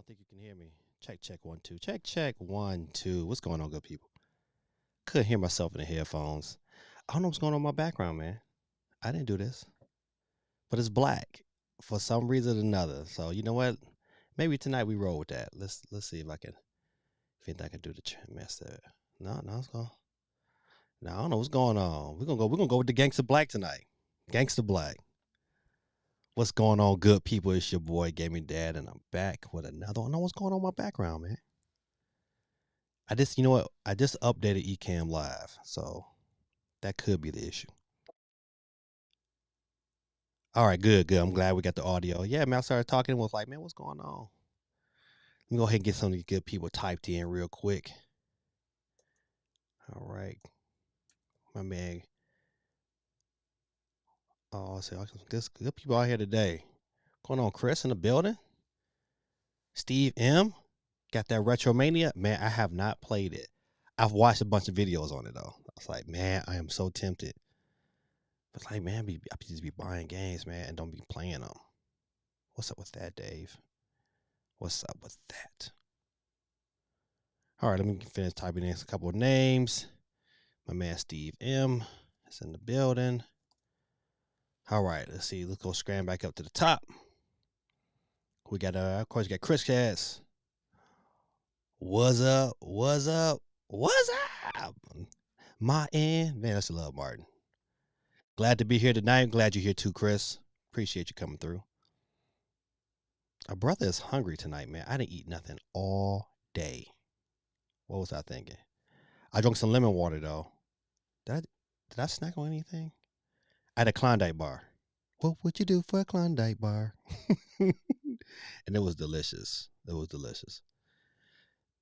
don't think you can hear me. Check, check, 1, 2. Check, check, 1, 2. What's going on, good people? Couldn't hear myself in the headphones. I don't know what's going on in my background, man. I didn't do this, but it's black for some reason or another. So you know what? Maybe tonight we roll with that. Let's see if I can. If I can do the mess there. No, it's going. No, I don't know what's going on. We're gonna go with the Gangsta Black tonight. Gangsta Black. What's going on, good people? It's your boy Gaming Dad, and I'm back with another one. I don't know what's going on in my background, man. You know what? I just updated Ecamm Live, so that could be the issue. All right, good. I'm glad we got the audio. Yeah, man, I started talking and was like, man, what's going on? Let me go ahead and get some of these good people typed in real quick. All right. My man. Oh, I see good people out here today. What's going on, Chris in the building? Steve M. Got that Retromania? Man, I have not played it. I've watched a bunch of videos on it though. I was like, man, I am so tempted. But like, man, I just be buying games, man, and don't be playing them. What's up with that, Dave? What's up with that? All right, let me finish typing in a couple of names. My man Steve M is in the building. All right, let's see. Let's go scram back up to the top. We got, of course, we got Chris Cass. What's up? What's up? What's up? My end. Man, that's a love, Martin. Glad to be here tonight. Glad you're here too, Chris. Appreciate you coming through. Our brother is hungry tonight, man. I didn't eat nothing all day. What was I thinking? I drank some lemon water though. Did I snack on anything? I had a Klondike bar. What would you do for a Klondike bar? And it was delicious. It was delicious.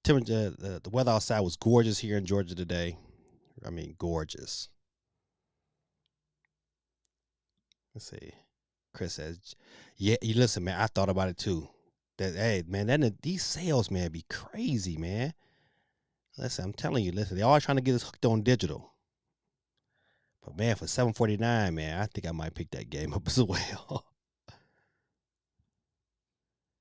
The weather outside was gorgeous here in Georgia today. I mean, gorgeous. Let's see. Chris says, "Yeah, you listen, man. I thought about it too. Hey, man, these sales, man, be crazy, man. Listen, I'm telling you, listen, they all trying to get us hooked on digital. But man, for $7.49, man, I think I might pick that game up as well."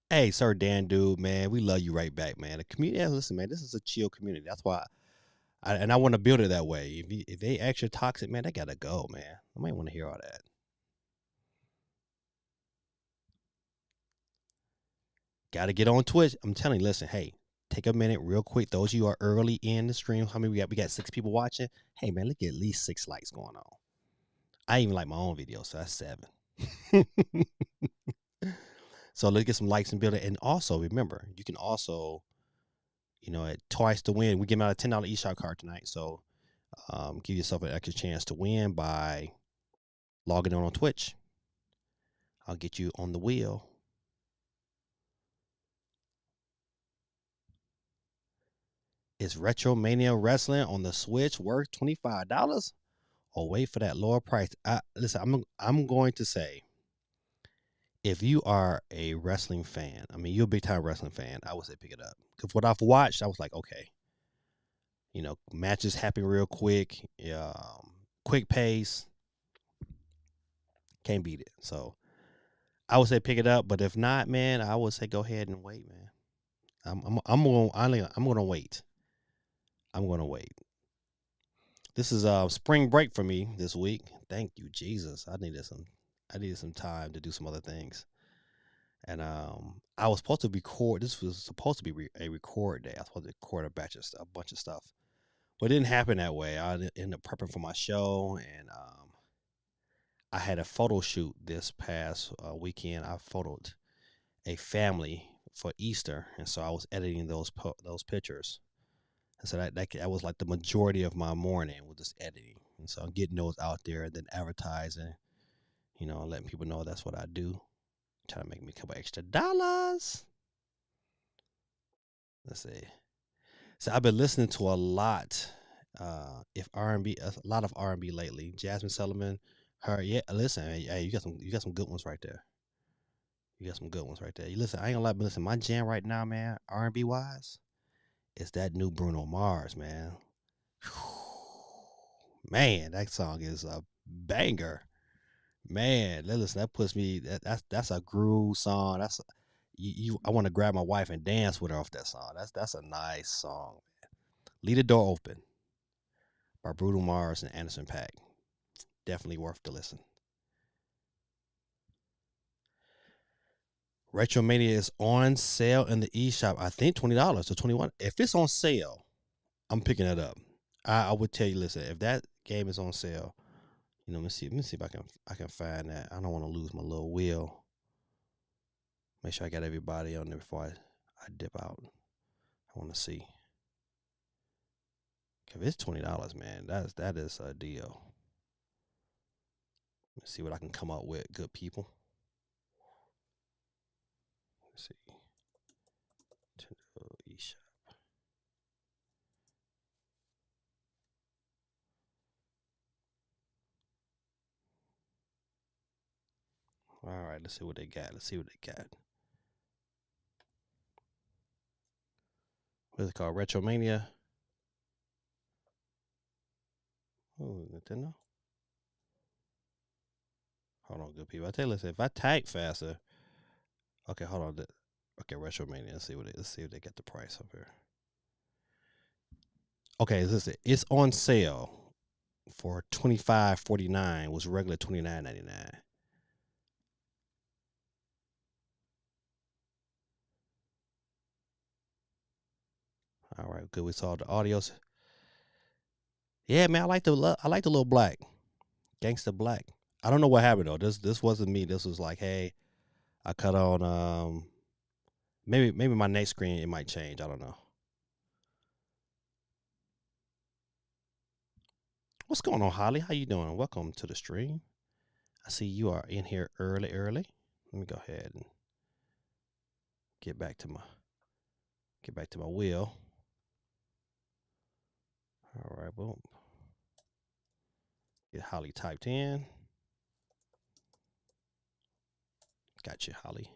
Hey, Sir Dan, dude, man, we love you right back, man. The community, listen, man, this is a chill community. That's why, I want to build it that way. If they extra toxic, man, they gotta go, man. I might want to hear all that. Gotta get on Twitch. I'm telling you, listen, hey, take a minute real quick. Those of you are early in the stream, how many we got? We got 6 people watching. Hey, man, look at least 6 likes going on. I even like my own video, so that's 7. So let's get some likes and build it. And also, remember, you can also, at twice to win. We give out a $10 eShop card tonight. So give yourself an extra chance to win by logging on Twitch. I'll get you on the wheel. Is Retromania Wrestling on the Switch worth $25? Or wait for that lower price? Listen, I'm going to say, if you are a wrestling fan, I mean, you're a big time wrestling fan, I would say pick it up. Because what I've watched, I was like, okay, matches happen real quick, quick pace, can't beat it. So I would say pick it up, but if not, man, I would say go ahead and wait, man. I'm gonna wait. I'm gonna wait. This is spring break for me this week. Thank you, Jesus. I needed some time to do some other things. And I was supposed to record. This was supposed to be a record day. I was supposed to record a bunch of stuff, but it didn't happen that way. I ended up prepping for my show, and I had a photo shoot this past weekend. I photoed a family for Easter, and so I was editing those pictures. And so that was like the majority of my morning was just editing, and so I'm getting those out there, and then advertising, letting people know that's what I do. Trying to make me a couple extra dollars. Let's see. So I've been listening to a lot, if R&B, a lot of R&B lately. Jasmine Sullivan, her, yeah. Listen, hey, you got some good ones right there. You got some good ones right there. You listen, I ain't gonna lie, but listen, my jam right now, man, R&B wise, is that new Bruno Mars, man. Man, that song is a banger. Man, listen, that puts me. That's a groove song. I want to grab my wife and dance with her off that song. That's a nice song. Leave the Door Open by Bruno Mars and Anderson .Paak. Definitely worth the listen. Retromania is on sale in the eShop. I think $20 to $21. If it's on sale, I'm picking it up. I would tell you, listen, if that game is on sale, let me see if I can find that. I don't want to lose my little wheel. Make sure I got everybody on there before I dip out. I want to see. If it's $20, man, that is a deal. Let's see what I can come up with, good people. Let's see. Nintendo eShop. All right, let's see what they got. What is it called? Retromania. Oh, Nintendo. Hold on, good people. I tell you, listen, if I type faster. Okay, hold on. Okay, Retromania. Let's see if they get the price up here. Okay, listen, it's on sale for $25.49. Was regular $29.99. All right, good. We saw the audios. Yeah, man, I like the little black, gangster black. I don't know what happened though. This wasn't me. This was like, hey, I cut on maybe my next screen it might change. I don't know. What's going on, Holly? How you doing? Welcome to the stream. I see you are in here early. Let me go ahead and get back to my wheel. All right, boom. Get Holly typed in. Got you, Holly.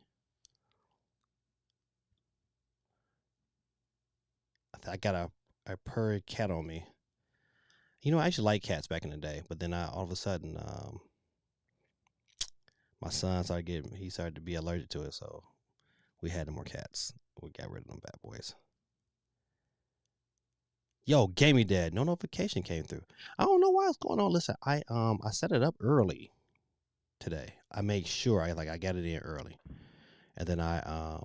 I got a purry cat on me. I used to like cats back in the day, but then all of a sudden, my son started to be allergic to it, so we had no more cats. We got rid of them bad boys. Yo, Gamey Dad, no notification came through. I don't know why it's going on. Listen, I set it up early today. I made sure I got it in early, and then I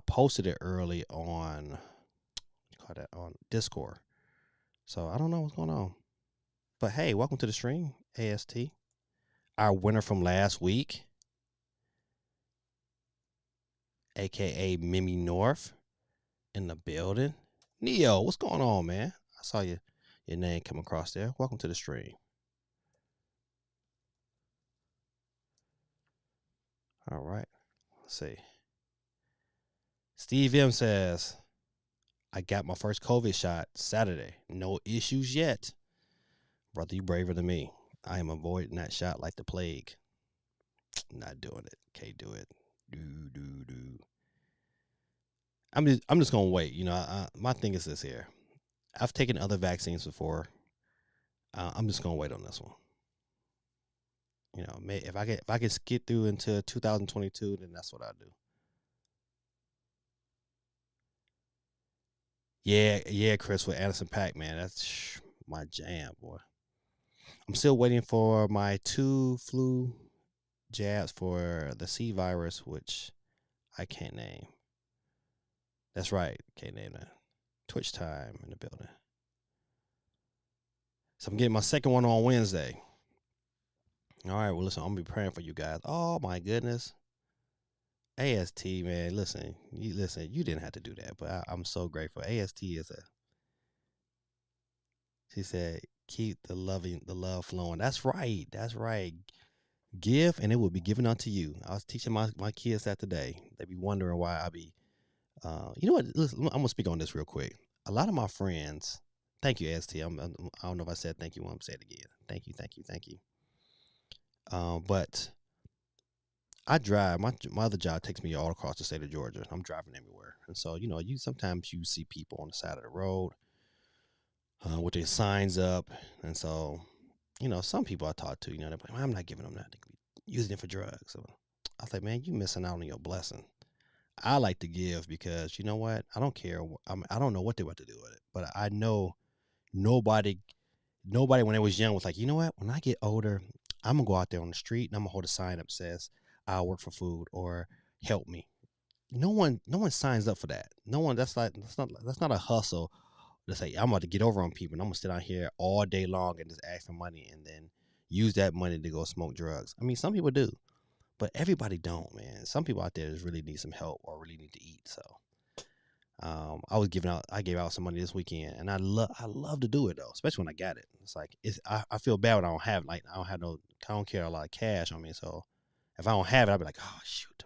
posted it early on Discord. So I don't know what's going on. But hey, welcome to the stream, AST. Our winner from last week, aka Mimi North, in the building. Neo, what's going on, man? I saw your name come across there. Welcome to the stream. All right. Let's see. Steve M says, I got my first COVID shot Saturday. No issues yet. Brother, you braver than me. I am avoiding that shot like the plague. Not doing it. Can't do it. Do. I'm just gonna wait. My thing is this here. I've taken other vaccines before. I'm just gonna wait on this one. If I can skip through into 2022, then that's what I do. Yeah, Chris with Anderson .Paak, man, that's my jam, boy. I'm still waiting for my 2 flu jabs for the C virus, which I can't name. That's right, can't name that. Twitch time in the building. So I'm getting my second one on Wednesday. All right, well, listen, I'm going to be praying for you guys. Oh, my goodness. AST, man, listen, you didn't have to do that, but I'm so grateful. AST is she said, keep the love flowing. That's right. Give, and it will be given unto you. I was teaching my kids that today. They be wondering why I be, you know what, listen, I'm going to speak on this real quick. A lot of my friends, thank you, AST. I don't know if I said thank you. I'm going to say it again. Thank you. But I drive. My other job takes me all across the state of Georgia. I'm driving everywhere, and so sometimes you see people on the side of the road with their signs up, and so some people I talk to, they're like, I'm not giving them that. They could be using it for drugs. So I was like, man, you missing out on your blessing. I like to give because you know what? I don't care. I don't know what they're about to do with it, but I know nobody, nobody when they was young was like, you know what? When I get older, I'm gonna go out there on the street and I'm gonna hold a sign up that says, "I'll work for food" or "Help me." No one signs up for that. No one. That's not a hustle to say I'm about to get over on people and I'm gonna sit out here all day long and just ask for money and then use that money to go smoke drugs. I mean, some people do, but everybody don't, man. Some people out there just really need some help or really need to eat. So I gave out some money this weekend, and I love to do it though, especially when I got it. It's like I feel bad when I don't have like I don't carry a lot of cash on me. So if I don't have it, I'll be like, oh shoot,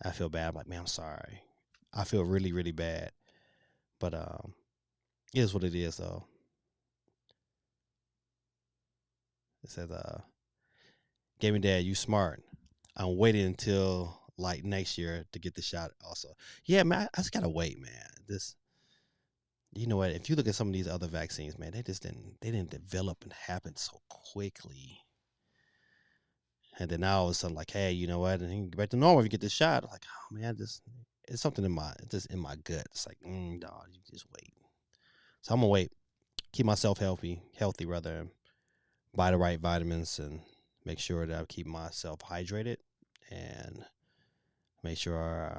I feel bad. I'm like, man, I'm sorry. I feel really really bad, but it is what it is though. It says Gaming Dad, you smart. I'm waiting until like next year to get the shot. Also, yeah, man, I just gotta wait, man. This, you know what? If you look at some of these other vaccines, man, they didn't develop and happen so quickly. And then now all of a sudden, like, hey, you know what? And you can get back to normal if you get this shot. I'm like, oh man, just it's something in my gut. It's like, dog, you just wait. So I'm gonna wait, keep myself healthy rather, and buy the right vitamins and make sure that I keep myself hydrated and make sure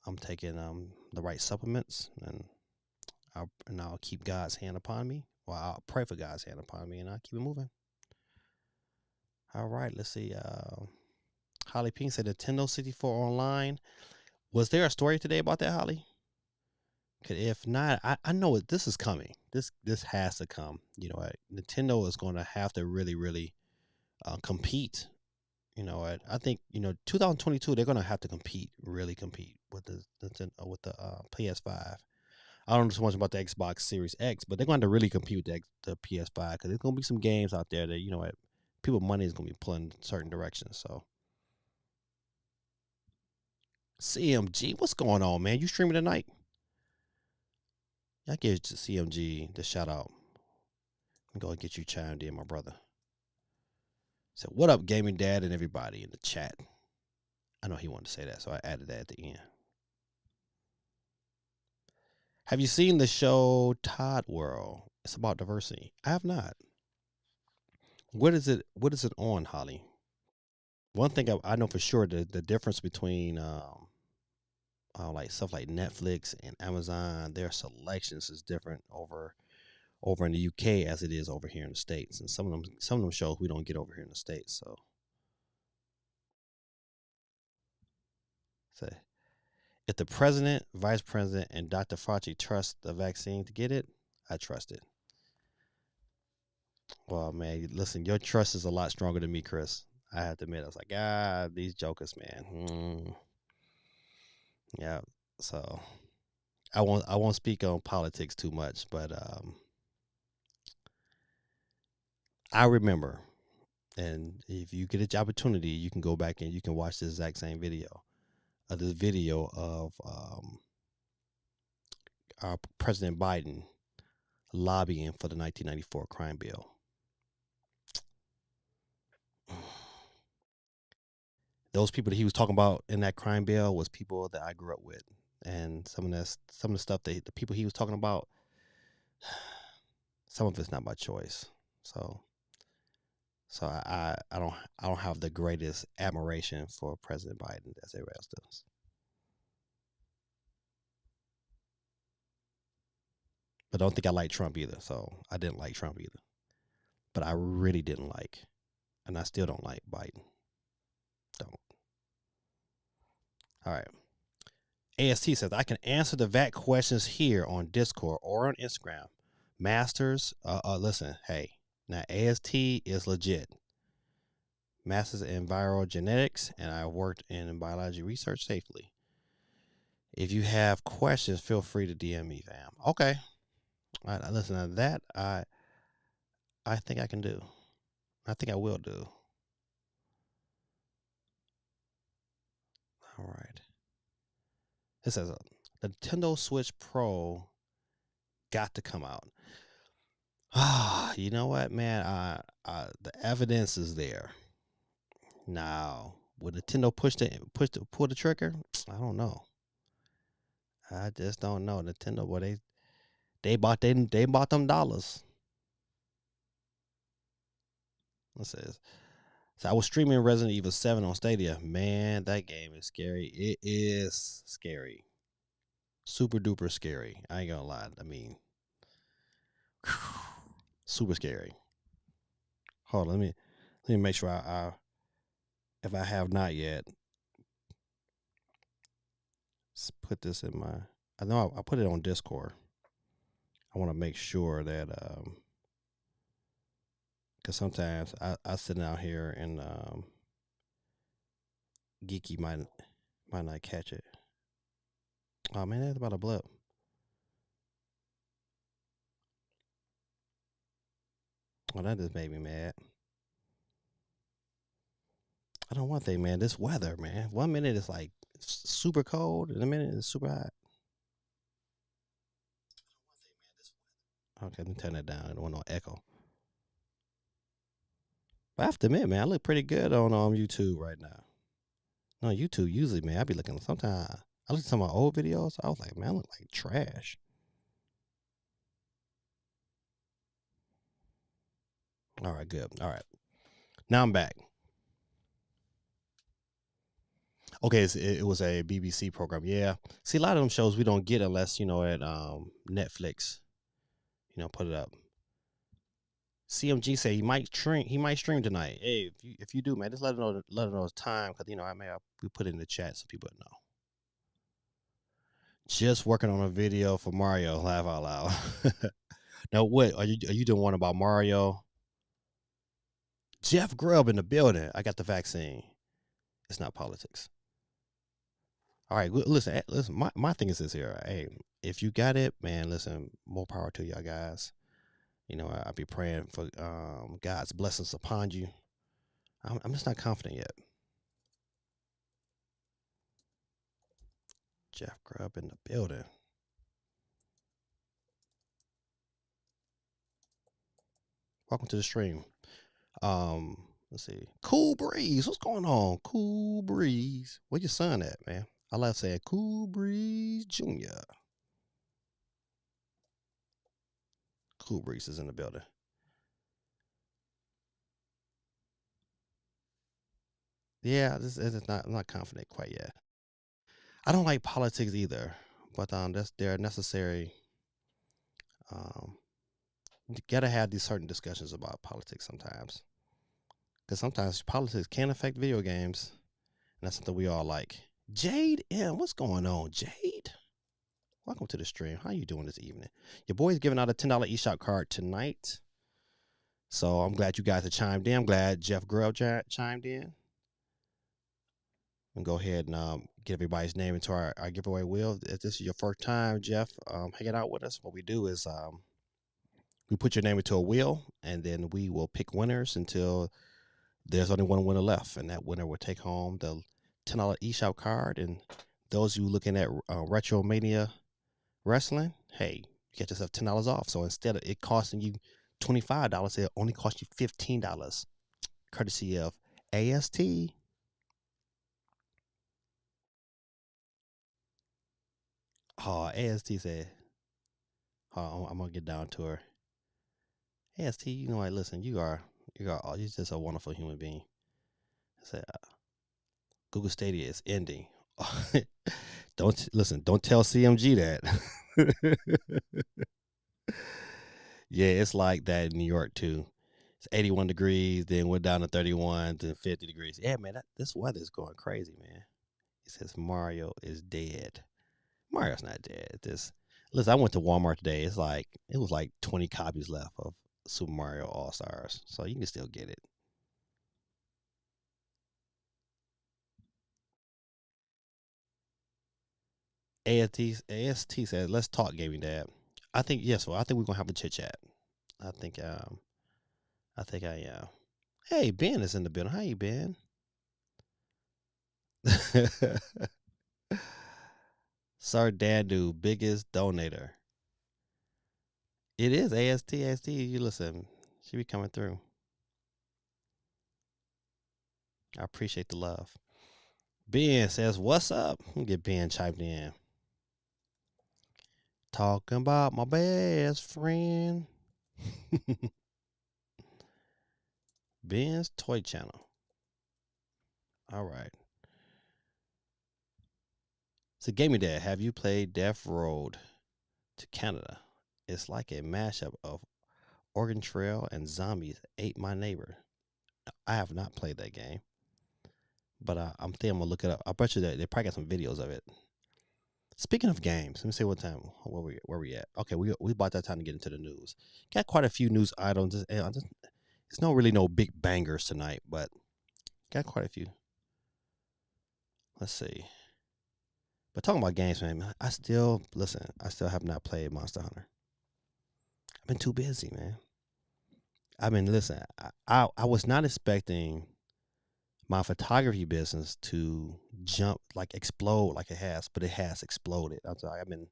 I'm taking the right supplements and I'll keep God's hand upon me. Well, I'll pray for God's hand upon me and I'll keep it moving. All right, let's see. Holly Pink said Nintendo 64 online. Was there a story today about that, Holly? If not, I know this is coming. This has to come. You know what? Nintendo is going to have to really, really compete. You know what? I think 2022 they're going to have to really compete with the PS5. I don't know so much about the Xbox Series X, but they're going to really compete with the PS5 because there's going to be some games out there that what people money is going to be pulling in certain directions. So CMG, what's going on, man? You streaming tonight? I give CMG the shout out. I'm going to get you chimed in, my brother. So what up, gaming dad, and everybody in the chat? I know he wanted to say that, so I added that at the end. Have you seen the show Todd World? It's about diversity. I have not. What is it? What is it on, Holly? One thing I know for sure the difference between like stuff like Netflix and Amazon, their selections is different over in the UK as it is over here in the States, and some of them shows we don't get over here in the States. So if the president, vice president, and Dr. Fauci trust the vaccine to get it, I trust it. Well, man, listen, your trust is a lot stronger than me, Chris. I have to admit, I was like, these jokers, man. Yeah. So I won't speak on politics too much, but I remember, and if you get an opportunity, you can go back and you can watch the exact same video. This video of our President Biden lobbying for the 1994 crime bill. Those people that he was talking about in that crime bill was people that I grew up with, and some of the stuff that the people he was talking about, some of it's not by choice. So I don't have the greatest admiration for President Biden as everybody else does. But I don't think I like Trump either. So I didn't like Trump either. But I really didn't like, and I still don't like Biden. Don't. All right. AST says I can answer the VAT questions here on Discord or on Instagram. Masters, listen, hey, now AST is legit. Masters in viral genetics, and I worked in biology research safely. If you have questions, feel free to DM me, fam. Okay. All right, listen to that. I think I can do. I think I will do. All right. It says the Nintendo Switch Pro got to come out. You know what, man? The evidence is there. Now, Would Nintendo pull the trigger? I don't know. I just don't know. Nintendo, boy, they bought them dollars. Let's see. So I was streaming Resident Evil 7 on Stadia. Man, that game is scary. It is scary. Super duper scary. I ain't gonna lie. I mean, super scary. Hold on, let me make sure I if I have not yet, put this in my. I know I put it on Discord. I want to make sure that because sometimes I sit out here and Geeky might not catch it. Oh man, that's about a blip. Oh, that just made me mad. I don't want that, man. This weather, man. 1 minute it's like super cold, and a minute it's super hot. Okay, let me turn that down. I don't want no echo. But I have to admit, man, I look pretty good on YouTube right now. No, YouTube usually, man, I be looking. Sometimes I look at some of my old videos. I was like, man, I look like trash. All right, good. All right, now I'm back. Okay, it was a BBC program. Yeah, see, a lot of them shows we don't get unless at Netflix. Put it up. CMG say he might stream. He might stream tonight. Hey, if you do, man, just let us know the time because we put it in the chat so people know. Just working on a video for Mario. Laugh out loud. Now, what are you doing one about Mario? Jeff Grubb in the building. I got the vaccine. It's not politics. All right, listen. Listen. My thing is this here. Hey, if you got it, man, listen. More power to y'all guys. I'll be praying for God's blessings upon you. I'm just not confident yet. Jeff Grubb in the building. Welcome to the stream. Let's see. Cool Breeze. What's going on? Cool Breeze. Where your son at, man? I like saying Cool Breeze Jr. Cool Breeze is in the building. Yeah, I'm not confident quite yet. I don't like politics either, but they're necessary. You gotta have these certain discussions about politics sometimes, because sometimes politics can affect video games, and that's something we all like. Jade M, what's going on, Jade? Welcome to the stream. How you doing this evening? Your boy's giving out a $10 eShop card tonight, so I'm glad you guys have chimed in. I'm glad Jeff Grubb chimed in. And go ahead and get everybody's name into our giveaway wheel. If this is your first time, Jeff, hanging out with us, what we do is we put your name into a wheel, and then we will pick winners until there's only one winner left, and that winner will take home the $10 eShop card. And those of you looking at Retro Mania Wrestling, hey, you get yourself $10 off. So instead of it costing you $25, it only costs you $15, courtesy of AST. Oh, AST said, oh, I'm gonna get down to her. AST, you know what? Listen, you're just a wonderful human being. I said, Google Stadia is ending. Don't tell CMG that. Yeah, it's like that in New York too. It's 81 degrees, then we're down to 31, then 50 degrees. Yeah, man, this weather is going crazy, man. It says Mario is dead. Mario's not dead. Listen, I went to Walmart today. It was like 20 copies left of Super Mario All Stars, so you can still get it. AST says, "Let's talk gaming, Dad." I think yes. Well, I think we're gonna have a chit chat. I think I am. Hey, Ben is in the building. How you, Ben? Sir Dadu, biggest donator. It is AST. You listen. She be coming through. I appreciate the love. Ben says, "What's up?" Let me get Ben chimed in. Talking about my best friend. Ben's Toy Channel. All right. So, Gaming Dad, have you played Death Road to Canada? It's like a mashup of Oregon Trail and Zombies Ate My Neighbor. I have not played that game, but I'm thinking I'm gonna look it up. I bet you that they probably got some videos of it. Speaking of games, let me see what time where we at. Okay, we about that time to get into the news. Got quite a few news items. It's no really no big bangers tonight, but got quite a few. Let's see. But talking about games, man, I still have not played Monster Hunter. I've been too busy, man. I mean, listen, I was not expecting my photography business to jump like explode like it has, but it has exploded. I'm sorry, I've been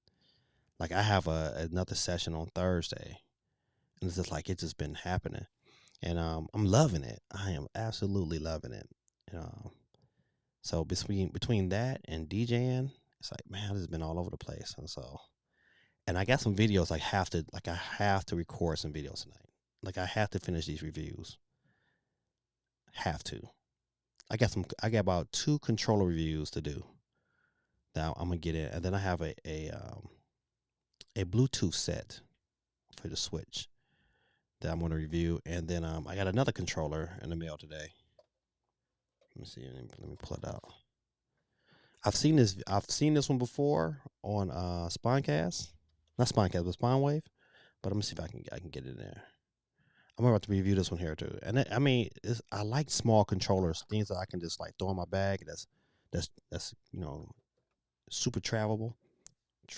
like I have another session on Thursday, and it's just like it's just been happening, and I'm loving it. I am absolutely loving it. So between that and DJing, it's like man, this has been all over the place, and I got some videos I have to record some videos tonight. Like I have to finish these reviews. Have to. I got about 2 controller reviews to do. Now I'm gonna get it, and then I have a Bluetooth set for the Switch that I'm gonna review, and then I got another controller in the mail today. Let me see. Let me pull it out. I've seen this one before on Spinecast, not Spinecast, but Spinewave. But I'm gonna see if I can get it in there. I'm about to review this one here too, and I mean, I like small controllers, things that I can just like throw in my bag. That's super travelable. I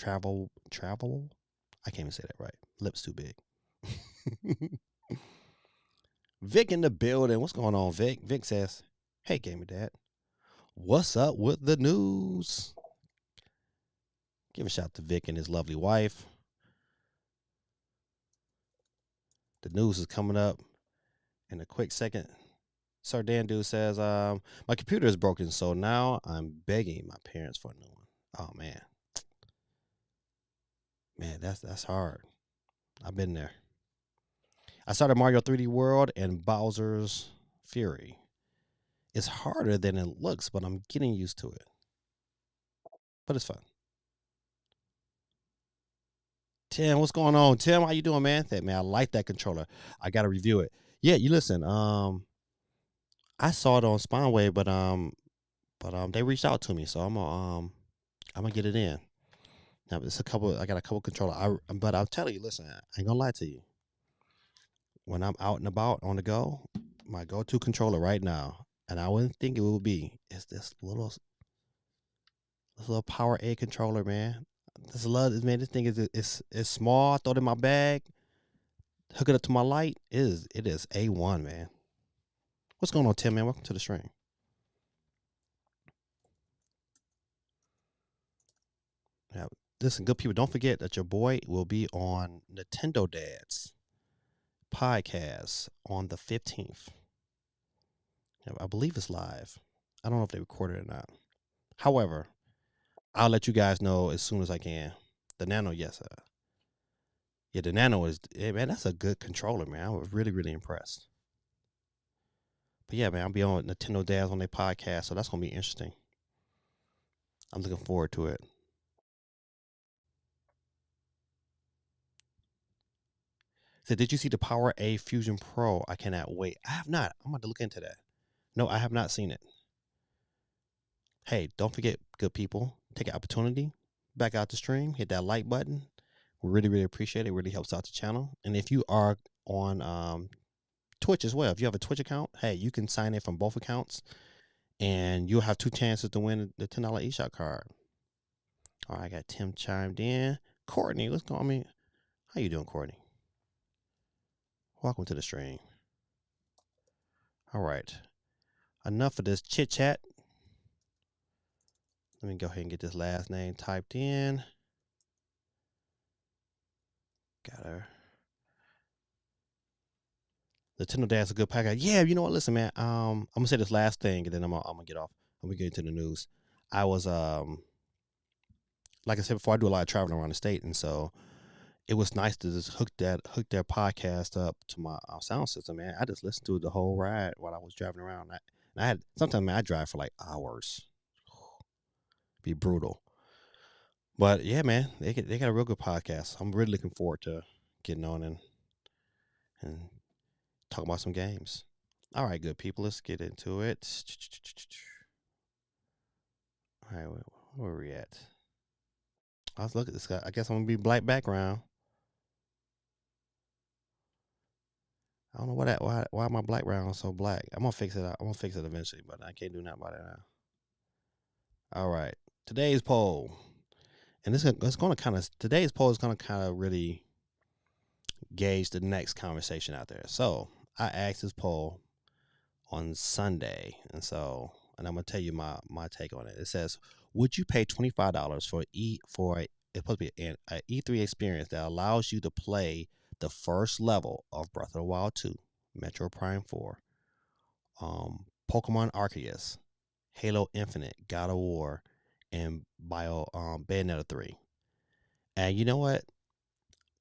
can't even say that right. Lips too big. Vic in the building. What's going on, Vic? Vic says, "Hey, Gamer Dad, what's up with the news?" Give a shout to Vic and his lovely wife. The news is coming up in a quick second. Sir Dan Dude says, my computer is broken, so now I'm begging my parents for a new one. Oh man. Man, that's hard. I've been there. I started Mario 3D World and Bowser's Fury. It's harder than it looks, but I'm getting used to it. But it's fun. Tim, what's going on? Tim, how you doing, man? Man, I like that controller. I gotta review it. Yeah, you listen. I saw it on Spinewave, but they reached out to me, so I'm gonna get it in. Now, it's a couple. I got a couple controller. But I'll tell you, listen, I ain't gonna lie to you. When I'm out and about on the go, my go-to controller right now, and I wouldn't think it would be, is this little Power A controller, man. This thing is small. I throw it in my bag, hook it up to my light. It is A1, man. What's going on, Tim, man? Welcome to the stream. Now, listen, good people, don't forget that your boy will be on Nintendo Dad's podcast on the 15th. I believe it's live. I don't know if they recorded it or not. However, I'll let you guys know as soon as I can. The Nano, yes. Yeah, the Nano man, that's a good controller, man. I was really, really impressed. But yeah, man, I'll be on Nintendo Dads on their podcast, so that's going to be interesting. I'm looking forward to it. So, did you see the Power A Fusion Pro? I cannot wait. I have not. I'm going to look into that. No, I have not seen it. Hey, don't forget, good people, take an opportunity, back out the stream, hit that like button. We really, really appreciate it. It really helps out the channel. And if you are on Twitch as well, if you have a Twitch account, hey, you can sign in from both accounts, and you'll have 2 chances to win the $10 eShop card. All right, I got Tim chimed in. Courtney, what's going on? I mean, how you doing, Courtney? Welcome to the stream. All right, enough of this chit chat. Let me go ahead and get this last name typed in. Got her. Nintendo Dad's a good podcast. Yeah, you know what? Listen, man. I'm gonna say this last thing, and then I'm gonna get off. when we get into the news, I was like I said before, I do a lot of traveling around the state, and so it was nice to just hook their podcast up to my sound system. Man, I just listened to it the whole ride while I was driving around. And I had sometimes, man, I drive for like hours. Be brutal, but yeah, man, they got a real good podcast. I'm really looking forward to getting on and talk about some games. All right, good people, let's get into it. All right, where are we at? I was looking at this guy. I guess I'm gonna be black background. I don't know why my background is so black. I'm gonna fix it. I'm gonna fix it eventually, but I can't do nothing about it now. All right, today's poll, and it's gonna kind of today's poll is gonna kind of really gauge the next conversation out there. So I asked this poll on Sunday, and I'm gonna tell you my take on it. It says, would you pay $25 for it's supposed to be an E3 experience that allows you to play the first level of Breath of the Wild 2, Metro Prime 4, Pokemon Arceus, Halo Infinite, God of War, and Bayonetta 3? And you know what?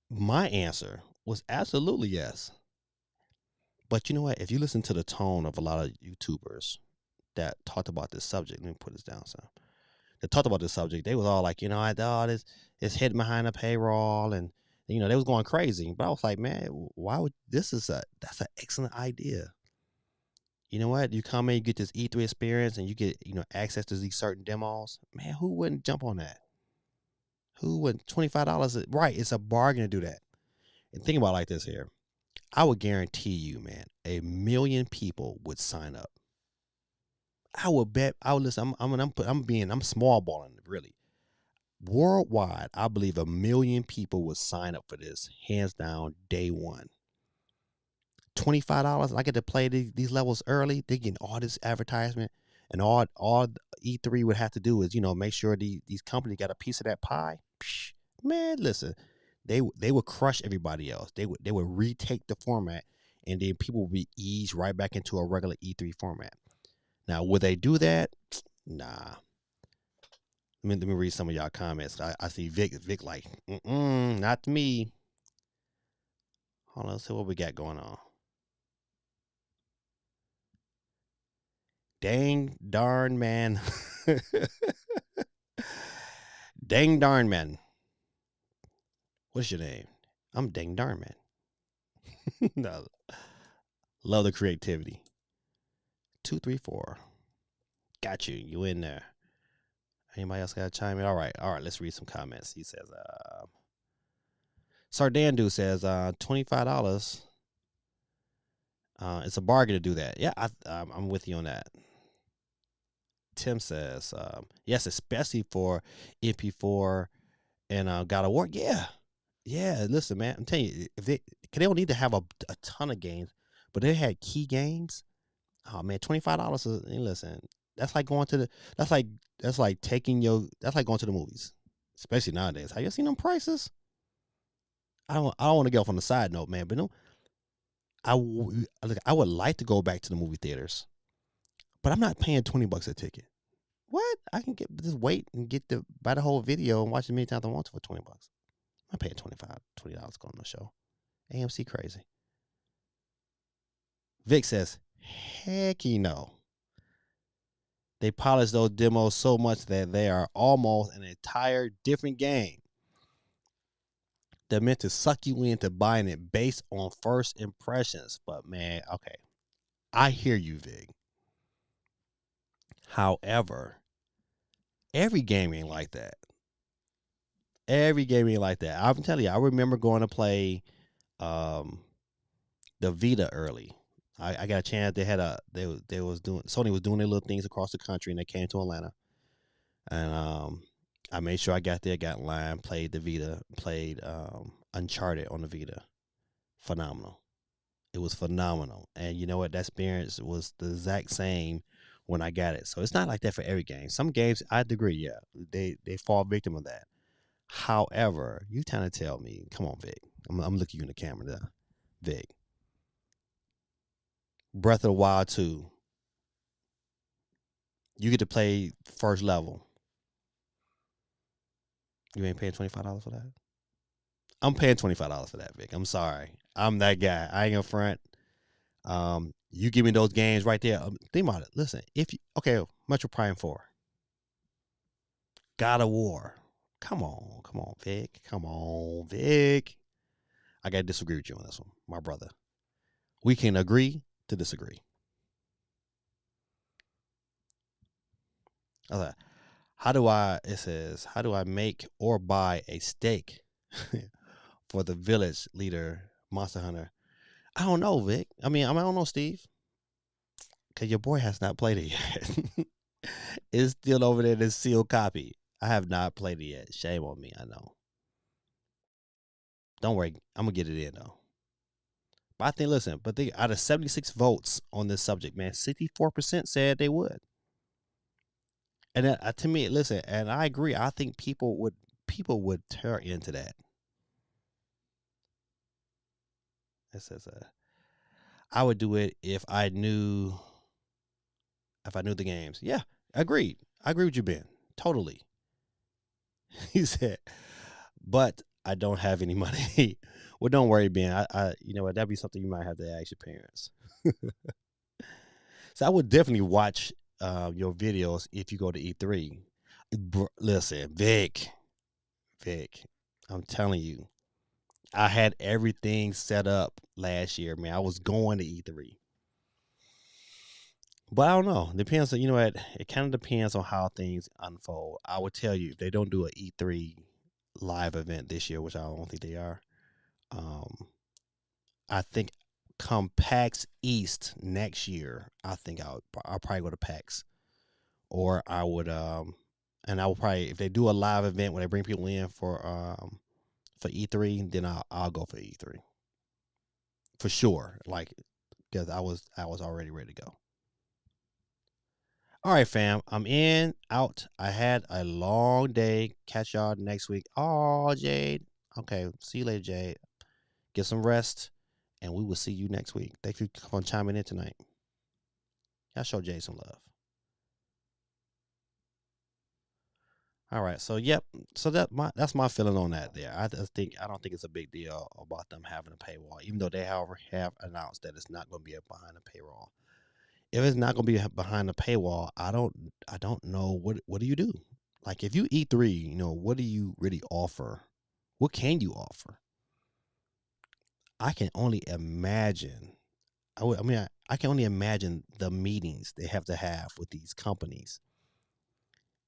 My answer was absolutely yes. But you know what? If you listen to the tone of a lot of YouTubers that talked about this subject, let me put this down, so that talked about this subject, they was all like, I thought it's hidden behind a paywall, and they was going crazy. But I was like, man, why would that's an excellent idea. You know what? You come in, you get this E3 experience, and you get access to these certain demos. Man, who wouldn't jump on that? Who wouldn't? $25, right? It's a bargain to do that. And think about it like this here. I would guarantee you, man, 1,000,000 people would sign up. I would bet. I would listen. I'm small balling really. Worldwide, I believe 1,000,000 people would sign up for this, hands down, day one. $25, I get to play these levels early. They getting all this advertisement, and all E3 would have to do is make sure these companies got a piece of that pie. Psh, man, listen, they would crush everybody else. They would retake the format, and then people would be eased right back into a regular E3 format. Now, would they do that? Nah. Let me read some of y'all comments. I see Vic like, not me. Hold on, let's see what we got going on. Dang darn man. Dang darn man. What's your name? I'm Dang darn man. No. Love the creativity. 234. Got you. You in there. Anybody else got to chime in? All right. Let's read some comments. He says, Sardandu says, $25. It's a bargain to do that. Yeah, I'm with you on that. Tim says, yes, especially for MP4 and God of War. Yeah. Listen, man, I'm telling you, if they don't need to have a ton of games, but they had key games. Oh man, $25 is, listen. That's like going to the. That's like taking That's like going to the movies, especially nowadays. Have you seen them prices? I don't want to get off on the side note, man, but no, I would like to go back to the movie theaters, but I'm not paying $20 a ticket. What? I can just wait and buy the whole video and watch it many times I want to for $20. I'm not paying $20 to go on the show. AMC crazy. Vic says, heck no. They polish those demos so much that they are almost an entire different game. They're meant to suck you into buying it based on first impressions. But man, okay. I hear you, Vic. However, every game ain't like that. I'm telling you, I remember going to play the Vita early. I got a chance. They was doing Sony was doing their little things across the country, and they came to Atlanta, and I made sure I got there, got in line, played the Vita, played Uncharted on the Vita. Phenomenal. It was phenomenal, and you know what? That experience was the exact same when I got it. So it's not like that for every game. Some games, I agree, yeah, they fall victim of that. However, you trying to tell me, come on, Vic. I'm looking you in the camera there, Vic. Breath of the Wild 2. You get to play first level. You ain't paying $25 for that. I'm paying $25 for that, Vic. I'm sorry. I'm that guy. I ain't gonna front. You give me those games right there. Think about it. Listen, if you okay, Metro Prime 4, God of War. Come on, Vic. Come on, Vic. I gotta disagree with you on this one, my brother. We can agree to disagree. Okay. It says, how do I make or buy a steak for the village leader, Monster Hunter? I don't know, Vic. I don't know, Steve, because your boy has not played it yet. It's still over there in the sealed copy. I have not played it yet. Shame on me, I know. Don't worry, I'm gonna get it in though. But I think, listen, out of 76 votes on this subject, man, 64% said they would. And to me, listen, and I agree. I think people would tear into that. It says, I would do it if I knew the games. Yeah, agreed. I agree with you, Ben. Totally. He said, but I don't have any money. Well, don't worry, Ben. You know what? That'd be something you might have to ask your parents. So I would definitely watch your videos if you go to E3. Listen, Vic, I'm telling you, I had everything set up last year, man. I was going to E3. But I don't know. Depends on, you know what? It kind of depends on how things unfold. I would tell you, if they don't do an E3 live event this year, which I don't think they are, um, I think come PAX East next year, I think I'll probably go to PAX. Or I would and I will probably, if they do a live event where they bring people in for E3, then I'll go for E3 for sure. Like, because I was already ready to go. All right, fam. I'm in, out. I had a long day. Catch y'all next week. Oh, Jade. Okay. See you later, Jade. Get some rest, and we will see you next week. Thank you for chiming in tonight. Y'all show Jade some love. All right. So, yep. So that's my feeling on that there. I don't think it's a big deal about them having a paywall, even though they however have announced that it's not going to be behind a paywall. If it's not going to be behind a paywall, I don't know what do you do? Like, if you E3, what do you really offer? What can you offer? I can only imagine. I can only imagine the meetings they have to have with these companies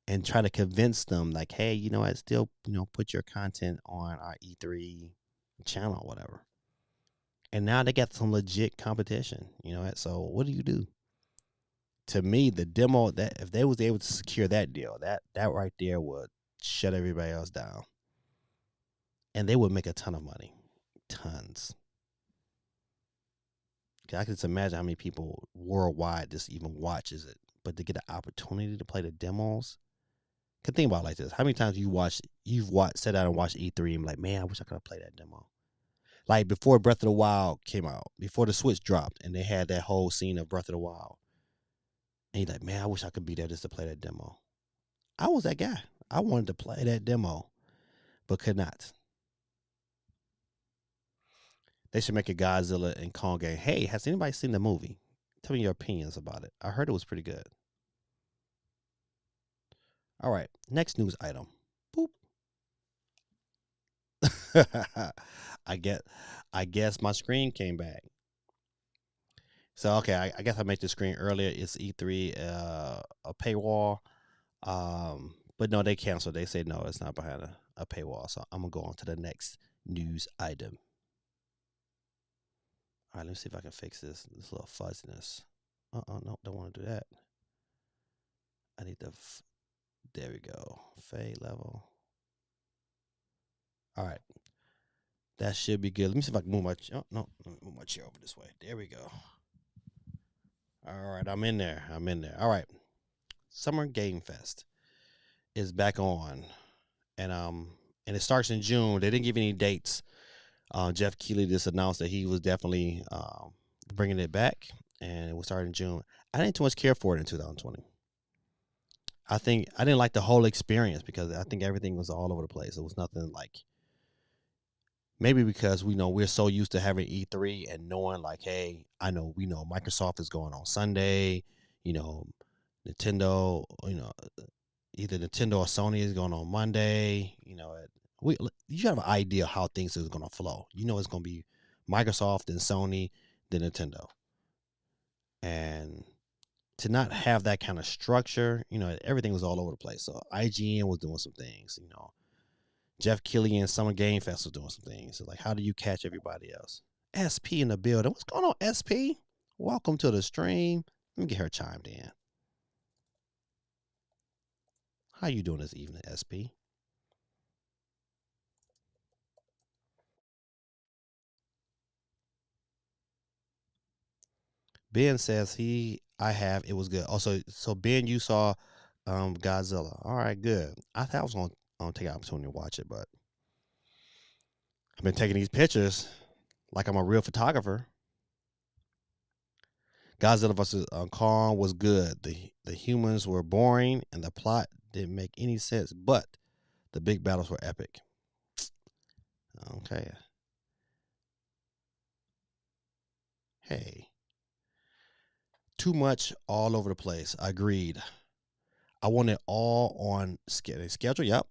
and try to convince them, like, hey, I still, put your content on our E3 channel or whatever. And now they got some legit competition, So what do you do? To me, the demo, that if they was able to secure that deal, that right there would shut everybody else down, and they would make a ton of money, tons. I can just imagine how many people worldwide just even watches it, but to get an opportunity to play the demos. Cause think about it like this: how many times sat down and watched E3 and be like, man, I wish I could have played that demo. Like before Breath of the Wild came out, before the Switch dropped, and they had that whole scene of Breath of the Wild, and you're like, man, I wish I could be there just to play that demo. I was that guy. I wanted to play that demo, but could not. They should make a Godzilla and Kong game. Hey, has anybody seen the movie? Tell me your opinions about it. I heard it was pretty good. All right, next news item. Boop. I get. I guess my screen came back. So okay, I guess I made the screen earlier. It's E3, a paywall. But no, they canceled. They said no, it's not behind a paywall. So I'm gonna go on to the next news item. All right, let me see if I can fix this little fuzziness. No, don't want to do that. I need the. There we go. Fade level. All right, that should be good. Let me see if I can move my. Oh no, let me move my chair over this way. There we go. All right, I'm in there. All right, Summer Game Fest is back on, and it starts in June. They didn't give any dates. Jeff Keighley just announced that he was definitely bringing it back, and it will start in June. I didn't too much care for it in 2020. I think I didn't like the whole experience because I think everything was all over the place. It was nothing like maybe because we know we're so used to having E3 and knowing like, hey, I know we know Microsoft is going on Sunday, you know, Nintendo, either Nintendo or Sony is going on Monday. We you have an idea how things is going to flow. You know, it's going to be Microsoft and Sony, then Nintendo, and to not have that kind of structure, everything was all over the place. So IGN was doing some things, Jeff Killian Summer Game Fest was doing some things. So like, how do you catch everybody else? SP in the building. What's going on, SP? Welcome to the stream. Let me get her chimed in. How you doing this evening, SP? Ben says I have, it was good. Also, so Ben, you saw Godzilla. All right, good. I thought I was gonna take an opportunity to watch it, but I've been taking these pictures like I'm a real photographer. Godzilla vs. Kong was good. The humans were boring and the plot didn't make any sense, but the big battles were epic. Okay. Hey. Too much all over the place. Agreed. I want it all on schedule. Yep.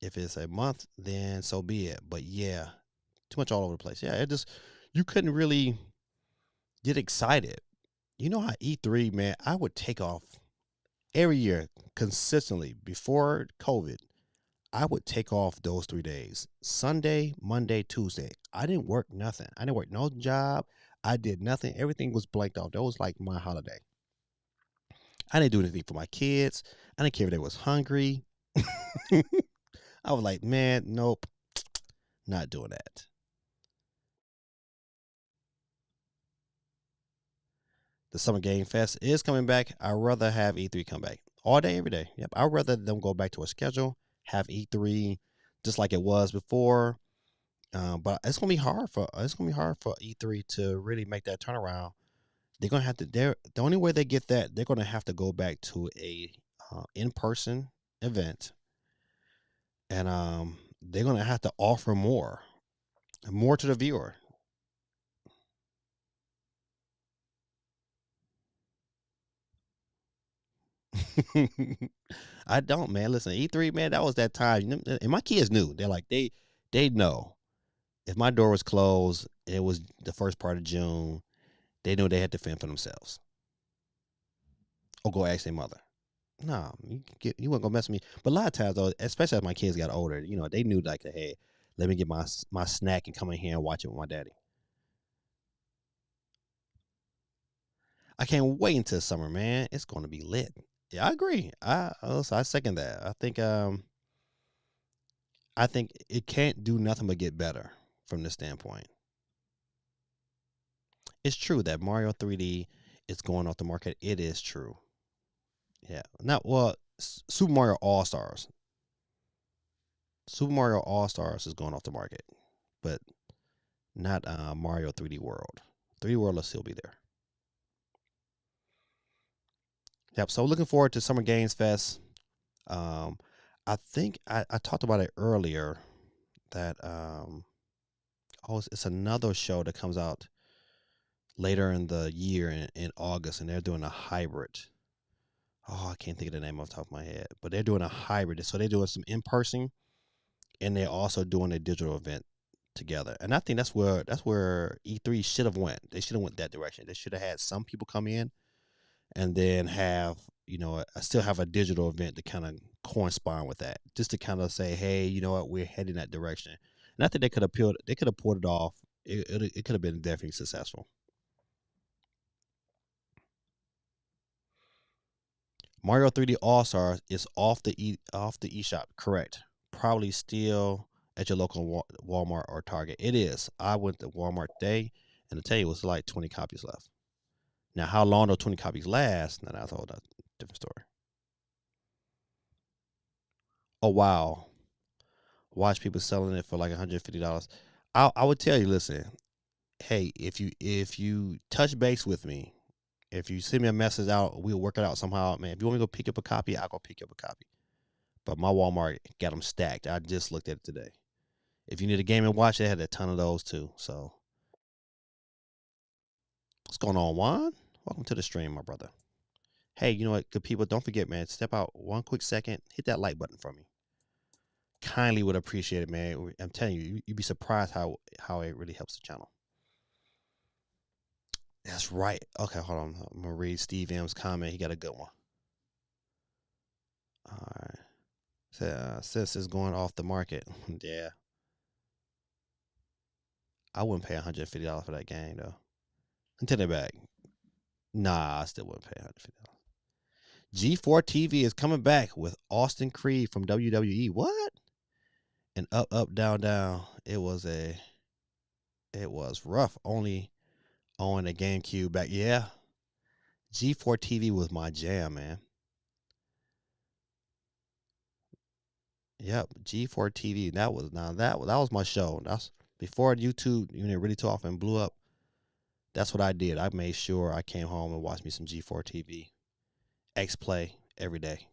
If it's a month, then so be it. But yeah, too much all over the place. Yeah, it just you couldn't really get excited. You know how E3, man, I would take off every year consistently before COVID. I would take off those 3 days: Sunday, Monday, Tuesday. I didn't work nothing. I didn't work no job. I did nothing. Everything was blanked off. That was like my holiday. I didn't do anything for my kids. I didn't care if they was hungry. I was like, man, nope, not doing that. The Summer Game Fest is coming back. I'd rather have E3 come back all day, every day. Yep, I'd rather them go back to a schedule, have E3 just like it was before. But it's gonna be hard for E3 to really make that turnaround. They're gonna have to. The only way they get that, they're gonna have to go back to a in person event, and they're gonna have to offer more to the viewer. I don't, man. Listen, E3, man, that was that time. And my kids knew. They're like they know if my door was closed, it was the first part of June. They knew they had to fend for themselves or go ask their mother. No, you weren't gonna mess with me. But a lot of times though, especially as my kids got older, they knew like, hey, let me get my snack and come in here and watch it with my daddy. I can't wait until summer, man. It's gonna be lit. Yeah, I agree. I second that. I think it can't do nothing but get better from this standpoint. It's true that Mario 3D is going off the market. It is true. Yeah. Not well. Super Mario All Stars. Super Mario All Stars is going off the market, but not Mario 3D World. 3D World will still be there. Yep. So looking forward to Summer Games Fest. Um, I think I talked about it earlier that it's another show that comes out later in the year in August, and they're doing a hybrid. Oh, I can't think of the name off the top of my head, but they're doing a hybrid. So they're doing some in person, and they're also doing a digital event together. And I think that's where E3 should have went. They should have went that direction. They should have had some people come in, and then have still have a digital event to kind of correspond with that, just to kind of say, hey, you know what, we're heading that direction. And I think they could have pulled it off. It could have been definitely successful. Mario 3D All Stars is off the eShop. Correct. Probably still at your local Walmart or Target. It is. I went to Walmart today, and to tell you, it was like 20 copies left. Now, how long those 20 copies last? Now that's a whole different story. Oh wow, watch people selling it for like $150. I would tell you, listen, hey, if you touch base with me If you send me a message out, we'll work it out somehow, man. If you want me to go pick up a copy, I'll go pick up a copy. But my Walmart got them stacked. I just looked at it today. If you need a Game and Watch, they had a ton of those too. So, what's going on, Juan? Welcome to the stream, my brother. Hey, you know what, good people? Don't forget, man. Step out 1 quick second. Hit that like button for me. Kindly would appreciate it, man. I'm telling you, you'd be surprised how it really helps the channel. That's right. Okay, hold on. I'm gonna read Steve M's comment. He got a good one. All right. So, since it's going off the market, yeah. I wouldn't pay $150 for that game though. Until they're back. Nah, I still wouldn't pay $150. G4 TV is coming back with Austin Creed from WWE. What? And up, up, down, down. It was rough. Only on the GameCube back. Yeah. G4 TV was my jam, man. Yep, G4 TV. That was my show. That's before YouTube, when it really took off and blew up. That's what I did. I made sure I came home and watched me some G4 TV. X Play every day.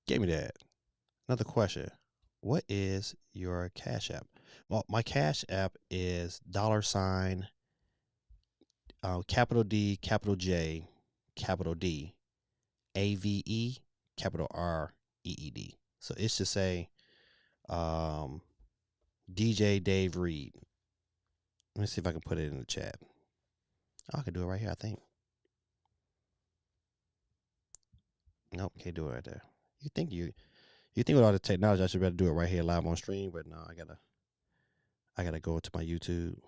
Give me that. Another question. What is your Cash App? Well, my Cash App is $, capital D, capital J, capital D, AVE, capital REED. So it's to say DJ Dave Reed. Let me see if I can put it in the chat. Oh, I can do it right here, I think. Nope, can't do it right there. You think with all the technology I should better do it right here live on stream, but no, I gotta go to my YouTube.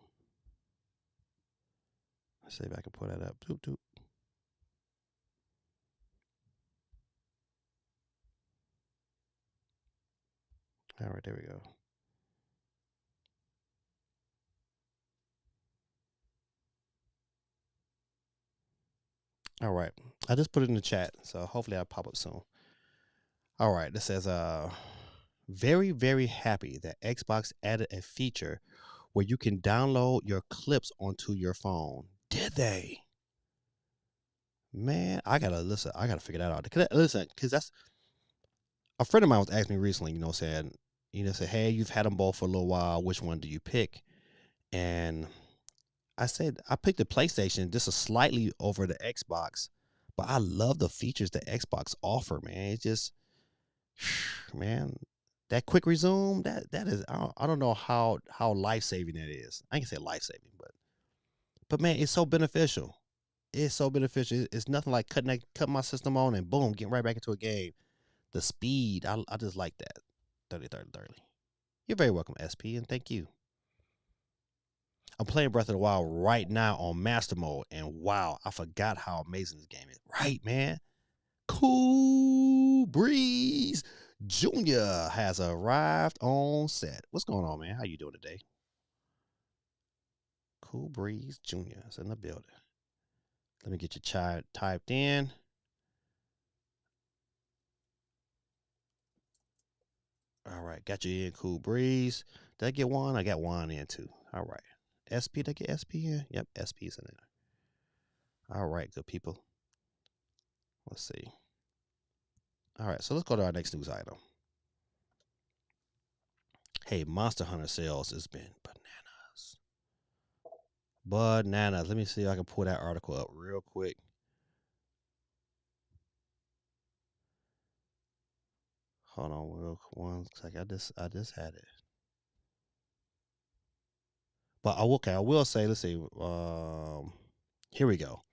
Let's see if I can pull that up. Doop, doop. All right, there we go. All right, I just put it in the chat, so hopefully I'll pop up soon. All right, this says very, very happy that Xbox added a feature where you can download your clips onto your phone. Did they? Man, I gotta listen. I gotta figure that out. Listen, because that's a friend of mine was asking me recently. Saying, say, hey, you've had them both for a little while. Which one do you pick? And I said I picked the PlayStation just a slightly over the Xbox, but I love the features that Xbox offer. Man, it's just, man, that quick resume. That is, I don't know how life saving that is. I can say life saving, but man, it's so beneficial. It's so beneficial. It's nothing like cutting my system on and boom, getting right back into a game. The speed, I just like that. 30, 30, 30. You're very welcome, SP, and thank you. I'm playing Breath of the Wild right now on Master Mode, and wow, I forgot how amazing this game is. Right, man? Cool Breeze Jr. has arrived on set. What's going on, man? How you doing today? Cool Breeze Jr. is in the building. Let me get your chat typed in. All right, got you in, Cool Breeze. Did I get one? I got one in too. All right. SP, did I get SP in? Yep, SP's in there. All right, good people. Let's see. All right, so let's go to our next news item. Hey, Monster Hunter sales has been bananas. Bananas. Let me see if I can pull that article up real quick. Hold on, real one second. I just had it. But okay, I will say, let's see. Here we go.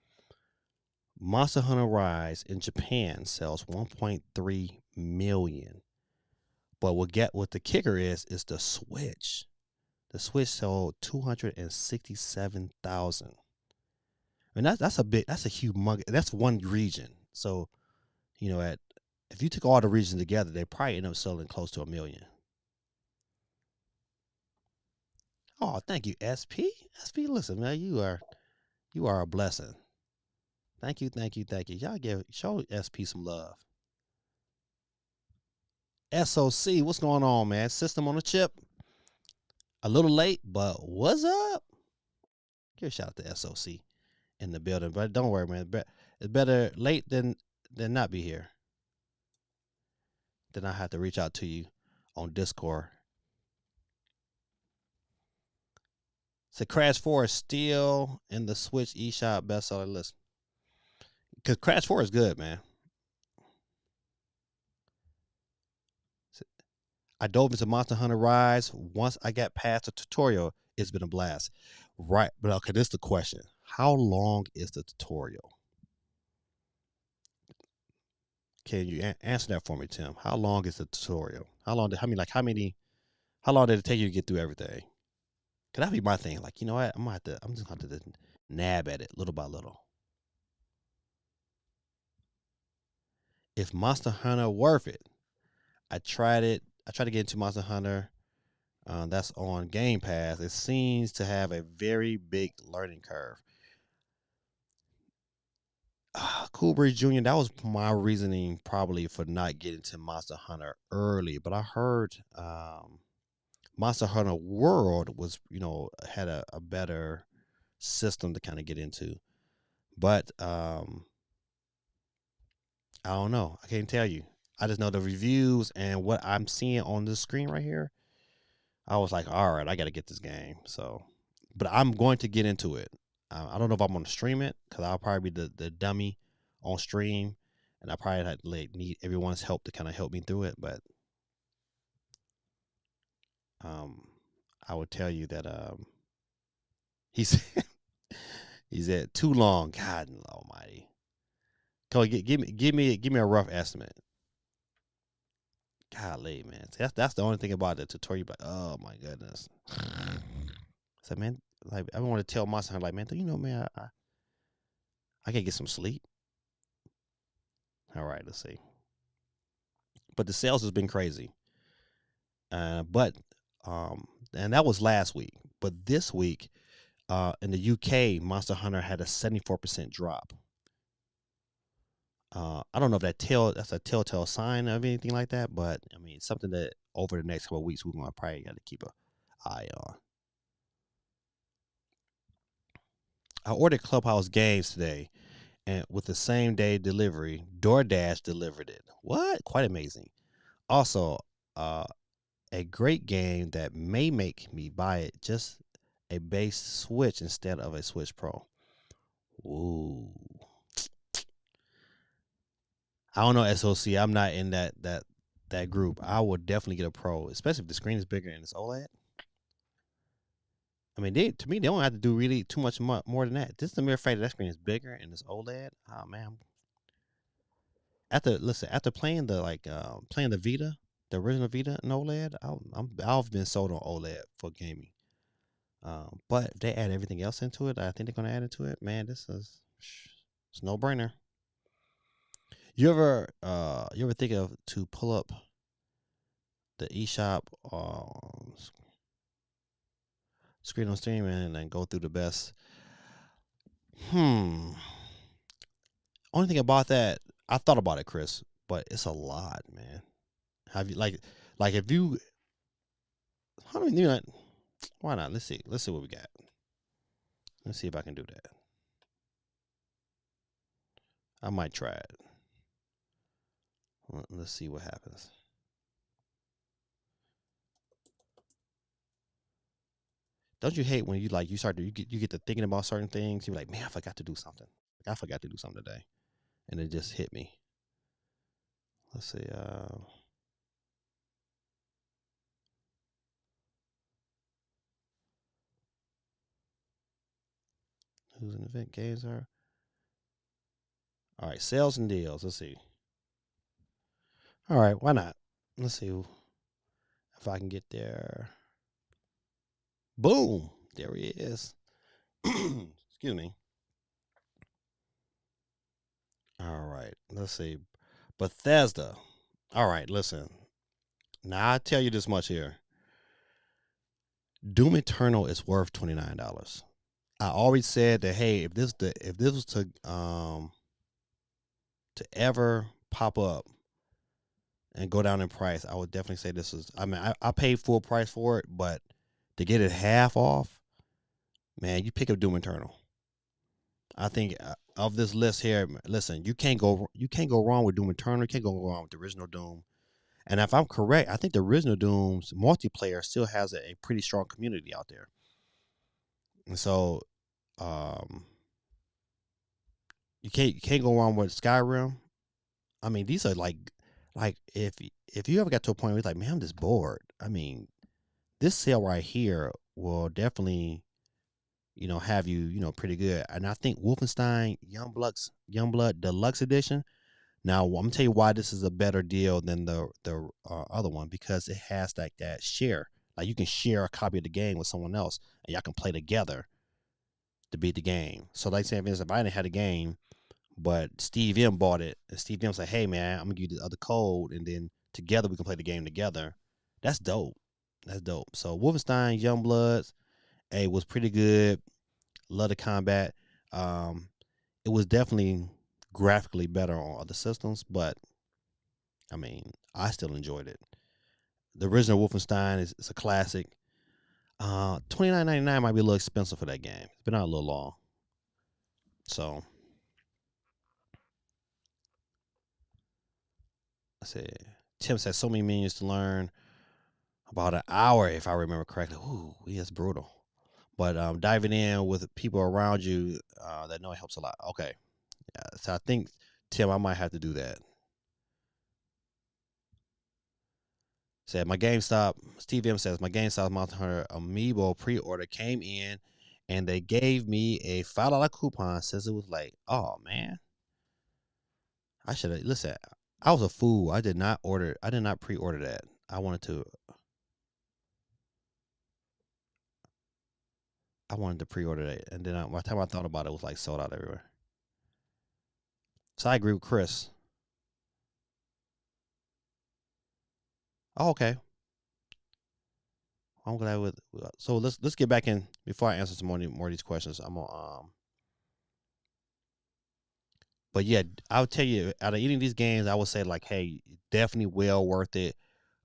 Monster Hunter Rise in Japan sells 1.3 million. But what the kicker is the Switch. The Switch sold 267,000. And that's a humongous. That's one region. So, if you took all the regions together, they probably end up selling close to 1 million. Oh, thank you, SP. SP, listen, man, you are a blessing. Thank you. Y'all show SP some love. SOC, what's going on, man? System on a chip. A little late, but what's up? Give a shout out to SOC. in the building. But don't worry, man. It's better late than not be here. Then I have to reach out to you on Discord. So Crash 4 is still in the Switch eShop bestseller list. Because Crash 4 is good, man. I dove into Monster Hunter Rise. Once I got past the tutorial, it's been a blast. Right, but okay, this is the question. How long is the tutorial? Can you answer that for me, Tim? How long is the tutorial? How long did how long did it take you to get through everything? Could that be my thing? Like, you know what? I'm just gonna have to nab at it little by little. If Monster Hunter worth it, I tried it. I tried to get into Monster Hunter. That's on Game Pass. It seems to have a very big learning curve. Cool Breeze Jr., that was my reasoning probably for not getting to Monster Hunter early. But I heard Monster Hunter World was, had a better system to kind of get into. But I don't know. I can't tell you. I just know the reviews and what I'm seeing on the screen right here. I was like, all right, I got to get this game. So, but I'm going to get into it. I don't know if I'm going to stream it because I'll probably be the dummy on stream, and I probably need everyone's help to kind of help me through it. But I would tell you that he's he's at too long. God Almighty. Come on, give me a rough estimate. Golly, man. See, that's the only thing about the tutorial. Like, oh my goodness. So man, like I want to tell my son, like, man, man, I can get some sleep. All right, let's see. But the sales has been crazy. But and that was last week. But this week, in the UK, Monster Hunter had a 74% drop. I don't know if that's a telltale sign of anything like that, but I mean, it's something that over the next couple of weeks we're gonna probably got to keep an eye on. I ordered Clubhouse games today, and with the same day delivery, DoorDash delivered it. What? Quite amazing. Also, a great game that may make me buy it, just a base Switch instead of a Switch Pro. Ooh. I don't know SOC. I'm not in that group. I would definitely get a Pro, especially if the screen is bigger and it's OLED. I mean, to me, they don't have to do really too much more than that. Just the mere fact that screen is bigger and it's OLED. Oh man. After playing playing the Vita, the original Vita and OLED, I've been sold on OLED for gaming. But if they add everything else into it, I think they're gonna add into it. Man, it's no brainer. You ever think of to pull up the eShop screen on stream and then go through the best? Only thing about that, I thought about it, Chris, but it's a lot, man. Have you like if you? How many? Why not? Let's see. Let's see what we got. Let's see if I can do that. I might try it. Let's see what happens. Don't you hate when you get to thinking about certain things? You're like, man, I forgot to do something. Like, I forgot to do something today, and it just hit me. Let's see. Who's an event games are? All right, sales and deals. Let's see. All right, why not? Let's see if I can get there. Boom! There he is. Excuse me. All right, let's see. Bethesda. All right, listen. Now I tell you this much here. Doom Eternal is worth $29. I always said that, hey, if this was to ever pop up and go down in price, I would definitely say this is. I mean, I paid full price for it, but to get it half off, man, you pick up Doom Eternal. I think of this list here, listen, you can't go wrong with Doom Eternal. You can't go wrong with the original Doom. And if I'm correct, I think the original Doom's multiplayer still has a pretty strong community out there. And so, um, you can't go wrong with Skyrim. I mean, these are like if you ever got to a point where you're like, man, I'm just bored. I mean, this sale right here will definitely have you pretty good. And I think Wolfenstein Youngblood Deluxe Edition. Now I'm gonna tell you why this is a better deal than the other one, because it has like that share. Like you can share a copy of the game with someone else, and y'all can play together to beat the game. So like saying, if I didn't have the game, but Steve M bought it, and Steve M said, "Hey man, I'm gonna give you the other code, and then together we can play the game together." That's dope. That's dope. So Wolfenstein Youngbloods, hey, was pretty good. Love the combat. Um, it was definitely graphically better on other systems, but I mean, I still enjoyed it. The original Wolfenstein is a classic. $29.99 might be a little expensive for that game. It's been out a little long. So I said, Tim said so many menus to learn. About an hour, if I remember correctly. Ooh, that's brutal. But diving in with people around you that know it helps a lot. Okay, yeah, so I think Tim, I might have to do that. Said my GameStop. Steve M says my GameStop Monster Hunter Amiibo pre-order came in, and they gave me a $5 coupon since it was late. Oh man, I should have listen. I was a fool. I did not order. I did not pre-order that. I wanted to. I wanted to pre-order that, and then by the time I thought about it, it was like sold out everywhere. So I agree with Chris. Oh, okay. I'm glad with. So let's get back in before I answer some more of these questions. I'm gonna But yeah, I would tell you out of any of these games, I would say like, hey, definitely well worth it.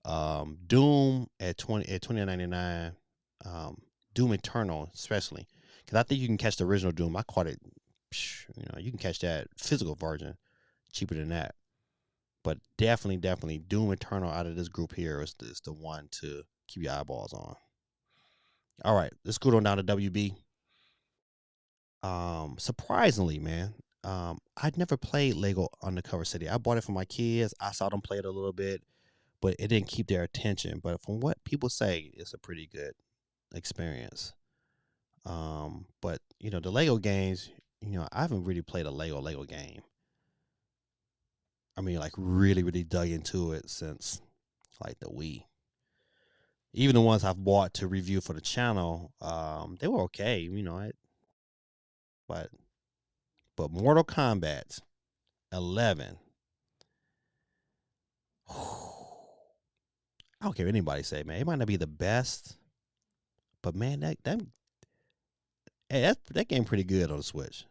Doom at 29.99. Doom Eternal especially, because I think you can catch the original Doom. I caught it. You can catch that physical version cheaper than that. But definitely, Doom Eternal out of this group here is the one to keep your eyeballs on. All right, let's go on down to WB. Surprisingly, man, I'd never played Lego Undercover City. I bought it for my kids. I saw them play it a little bit, but it didn't keep their attention. But from what people say, it's a pretty good experience. But the Lego games, I haven't really played a Lego game. I mean, like really dug into it since like the Wii. Even the ones I've bought to review for the channel, they were okay. But Mortal Kombat 11. I don't care what anybody say, man. It might not be the best, but man, that game pretty good on the Switch.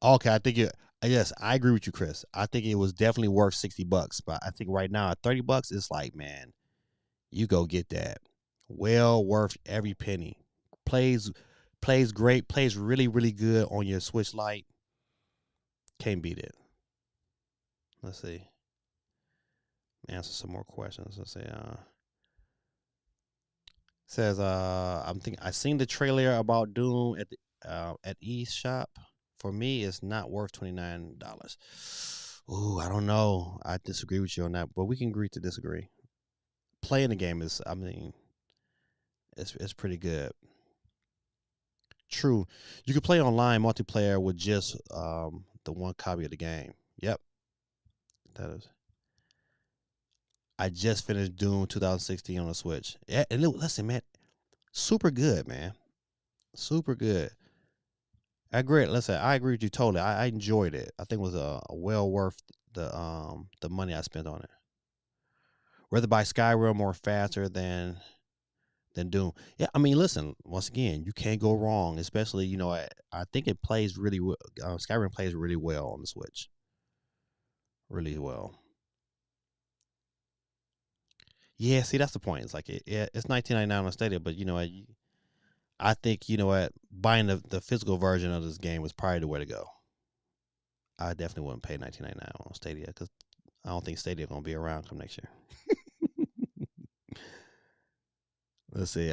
Okay, I think it. Yes, I agree with you, Chris. I think it was definitely worth $60, but I think right now at $30, it's like, man, you go get that. Well worth every penny. Plays plays great. Plays really good on your Switch Lite. Can't beat it. Let's see. Answer some more questions. Let's see. Says I seen the trailer about Doom at eShop. For me, it's not worth $29. Ooh, I don't know. I disagree with you on that, but we can agree to disagree. Playing the game is, I mean, it's pretty good. True, you could play online multiplayer with just the one copy of the game. Yep, that is. I just finished Doom 2016 on the Switch. Yeah, and listen, man, super good, man, super good. I agree. Listen, I agree with you totally. I enjoyed it. I think it was a well worth the money I spent on it. Rather buy Skyrim more faster than Doom. Yeah, I mean, listen. Once again, you can't go wrong. Especially, I think it plays really well. Skyrim plays really well on the Switch. Really well. Yeah, see, that's the point. It's like it's 19.99 on Stadia, but I think you know what, buying the physical version of this game was probably the way to go. I definitely wouldn't pay $19.99 on Stadia because I don't think Stadia gonna be around come next year. Let's see.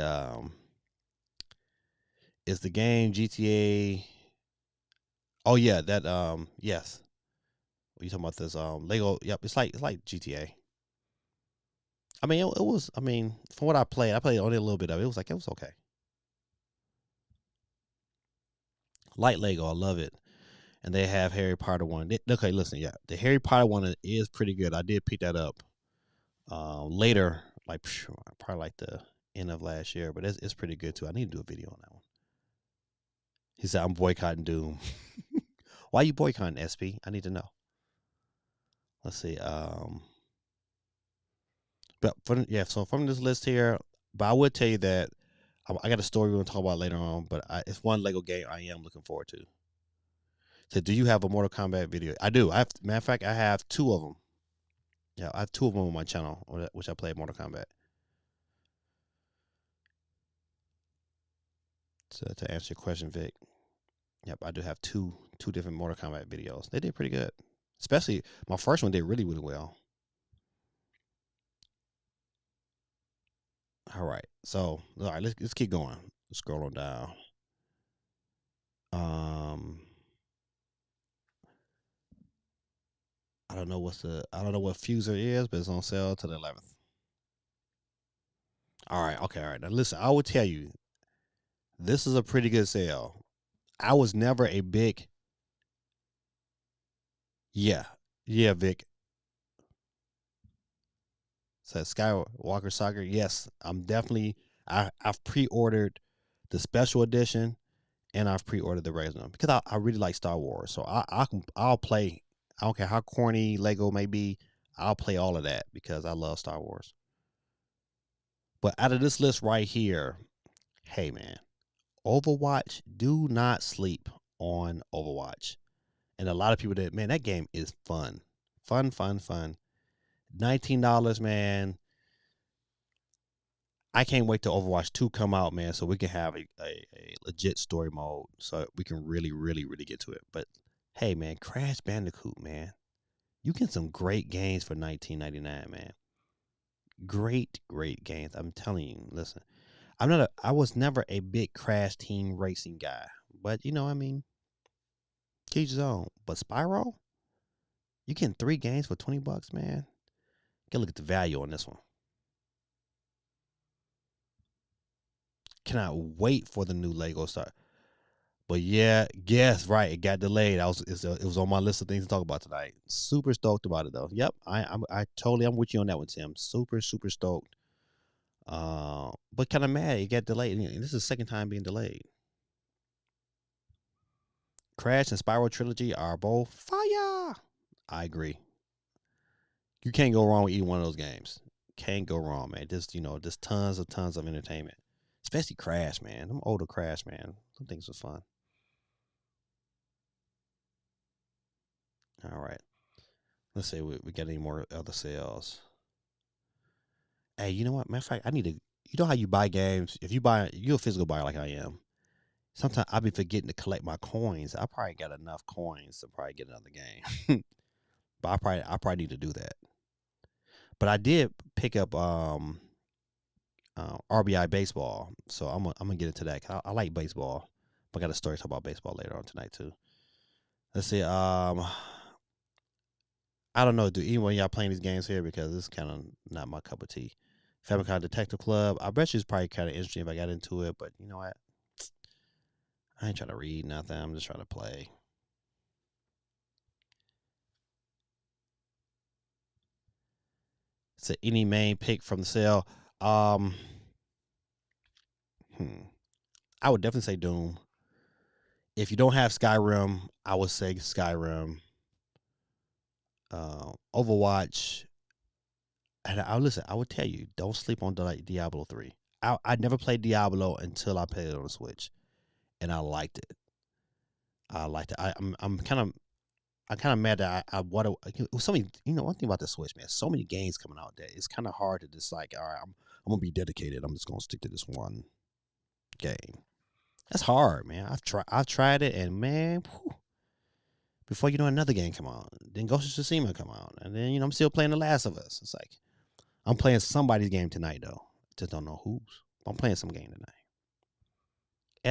Is the game GTA? Oh yeah, that yes. What you talking about this Lego? Yep, it's like GTA. I mean, it was. I mean, from what I played only a little bit of it. It was okay. Light Lego, I love it. And they have Harry Potter one. Okay, listen, yeah, the Harry Potter one is pretty good. I did pick that up later, like probably like the end of last year, but it's pretty good too. I need to do a video on that one. He said I'm boycotting Doom. Why you boycotting SP? I need to know. Let's see. But so from this list here, but I would tell you that I got a story we're gonna talk about later on. But it's one Lego game I am looking forward to. So, do you have a Mortal Kombat video? I do. Matter of fact, I have two of them. Yeah, I have two of them on my channel, which I play Mortal Kombat. So to answer your question, Vic, yep, I do have two different Mortal Kombat videos. They did pretty good. Especially my first one did really, really well. All right. So all right, let's keep going. Let's scroll on down. Um I don't know what Fuser is, but it's on sale to the 11th. All right, okay, all right. Now listen, I will tell you, this is a pretty good sale. I was never a big yeah. Yeah, Vic. Says Skywalker Saga. Yes, I'm definitely I've pre-ordered the special edition and I've pre-ordered the regular one because I really like Star Wars. So I'll play. I don't care how corny Lego may be. I'll play all of that because I love Star Wars. But out of this list right here, hey man, Overwatch. Do not sleep on Overwatch. And a lot of people that game is fun, fun. $19, man. I can't wait till Overwatch 2 come out, man, so we can have a legit story mode so we can really get to it. But hey, man, Crash Bandicoot, man. You get some great games for $19.99, man. Great games. I'm telling you, listen. I was never a big Crash Team Racing guy. But you know, I mean, teach his own. But Spyro, you getting 3 games for $20, man. Gotta look at the value on this one. Cannot wait for the new Lego start. But yeah, yes, right. It got delayed. It was on my list of things to talk about tonight. Super stoked about it though. Yep, I'm with you on that one, Tim. Super stoked. But kind of mad it got delayed. This is the second time being delayed. Crash and Spiral Trilogy are both fire. I agree. You can't go wrong with either one of those games. Can't go wrong, man. Just tons of entertainment. Especially Crash, man. Them older Crash, man. Some things was fun. All right. Let's see. We got any more other sales? Hey, you know what? Matter of fact, I need to. You know how you buy games? If you're a physical buyer like I am. Sometimes I be forgetting to collect my coins. I probably got enough coins to probably get another game, but I probably need to do that. But I did pick up RBI baseball, so I'm gonna get into that. I like baseball. But I got a story to talk about baseball later on tonight too. Let's see. I don't know. Do anyone of y'all playing these games here because this is kind of not my cup of tea. Famicom Detective Club. I bet you it's probably kind of interesting if I got into it, but you know what? I ain't trying to read nothing. I'm just trying to play. So any main pick from the sale. Um, I would definitely say Doom. If you don't have Skyrim, I would say Skyrim. Overwatch. And I listen. I would tell you, don't sleep on Diablo 3. I never played Diablo until I played it on the Switch, and I liked it. I liked it. I'm kind of mad that I what so many. One thing about the Switch, man, so many games coming out that it's kind of hard to just like, all right, I'm gonna be dedicated. I'm just gonna stick to this one game. That's hard, man. I've tried it, and man, whew, before you know another game come out, then Ghost of Tsushima come out, and then I'm still playing The Last of Us. It's like I'm playing somebody's game tonight though. Just don't know whose. I'm playing some game tonight.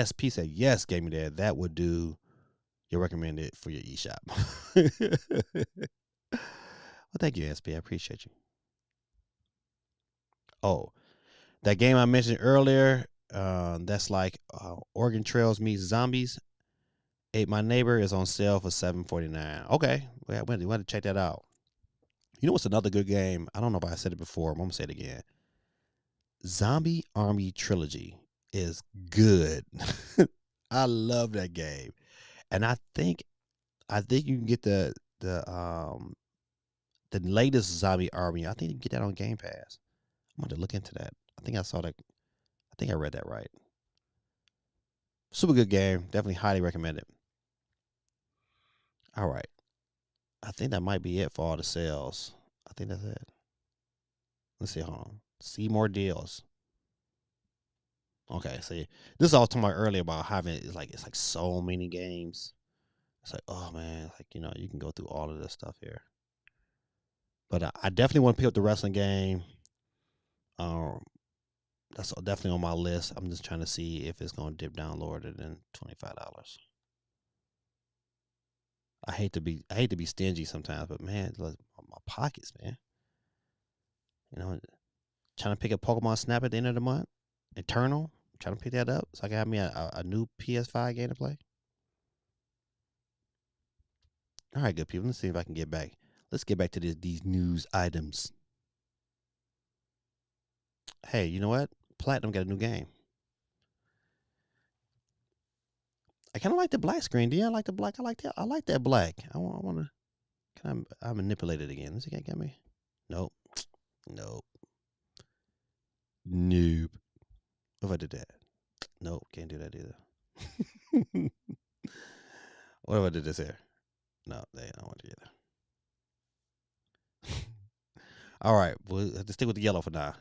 SP said yes, gave me that. That would do. You recommend it for your eShop. Well, thank you, SP. I appreciate you. Oh, that game I mentioned earlier. That's like Oregon Trails meets Zombies. Ate My Neighbor is on sale for $7.49. Okay, well, we want to check that out. You know what's another good game? I don't know if I said it before. I'm gonna say it again. Zombie Army Trilogy is good. I love that game, and I think you can get the latest Zombie Army. I think you can get that on Game Pass. I'm going to look into that. I think I saw that. I think I read that right. Super good game. Definitely highly recommend it. All right. I think that might be it for all the sales. I think that's it. Let's see. Hold on. See more deals. Okay. See, this is all I was talking about earlier about having it's like so many games. It's like, oh man, it's like you can go through all of this stuff here. But I definitely want to pick up the wrestling game. Um, that's definitely on my list. I'm just trying to see if it's going to dip down lower than $25. I hate to be stingy sometimes, but man, my pockets, man. You know, trying to pick up Pokemon Snap at the end of the month. Eternal, trying to pick that up so I can have me a new PS5 game to play. All right, good people. Let's see if I can get back. Let's get back to these news items. Hey, you know what? Platinum got a new game. I kind of like the black screen. Do you like the black? I like that. I like that black. I want to. Can I manipulate it again? Let's see. Can I get me? Nope. Nope. Nope. What if I did that? Nope. Can't do that either. What if I did this here? No, they don't want to do that. All right. We'll have to stick with the yellow for now.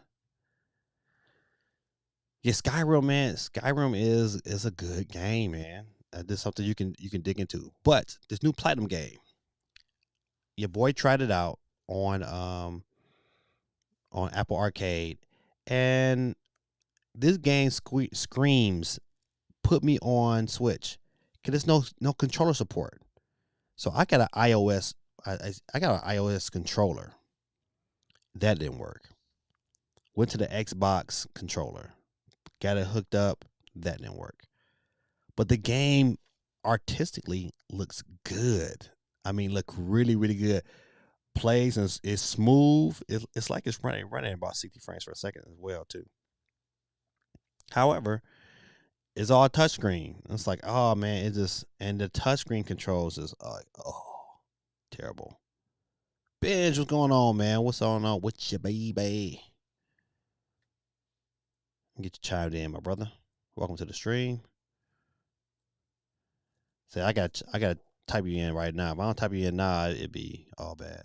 Yeah, Skyrim, man. Skyrim is a good game, man. This is something you can dig into. But this new platinum game, your boy tried it out on Apple Arcade, and this game screams put me on Switch because there's no controller support. So I got an iOS. I got an iOS controller. That didn't work. Went to the Xbox controller. Got it hooked up. That didn't work. But the game artistically looks good. I mean, look really, really good. Plays and it's smooth. It's like it's running about 60 frames per second as well too. However, it's all touchscreen. It's like, oh man, it just and the touchscreen controls is like, oh, terrible. Benj, what's going on, man? What's going on with you, baby? Get you chimed in, my brother. Welcome to the stream. Say, I got to type you in right now. If I don't type you in now, it'd be all bad.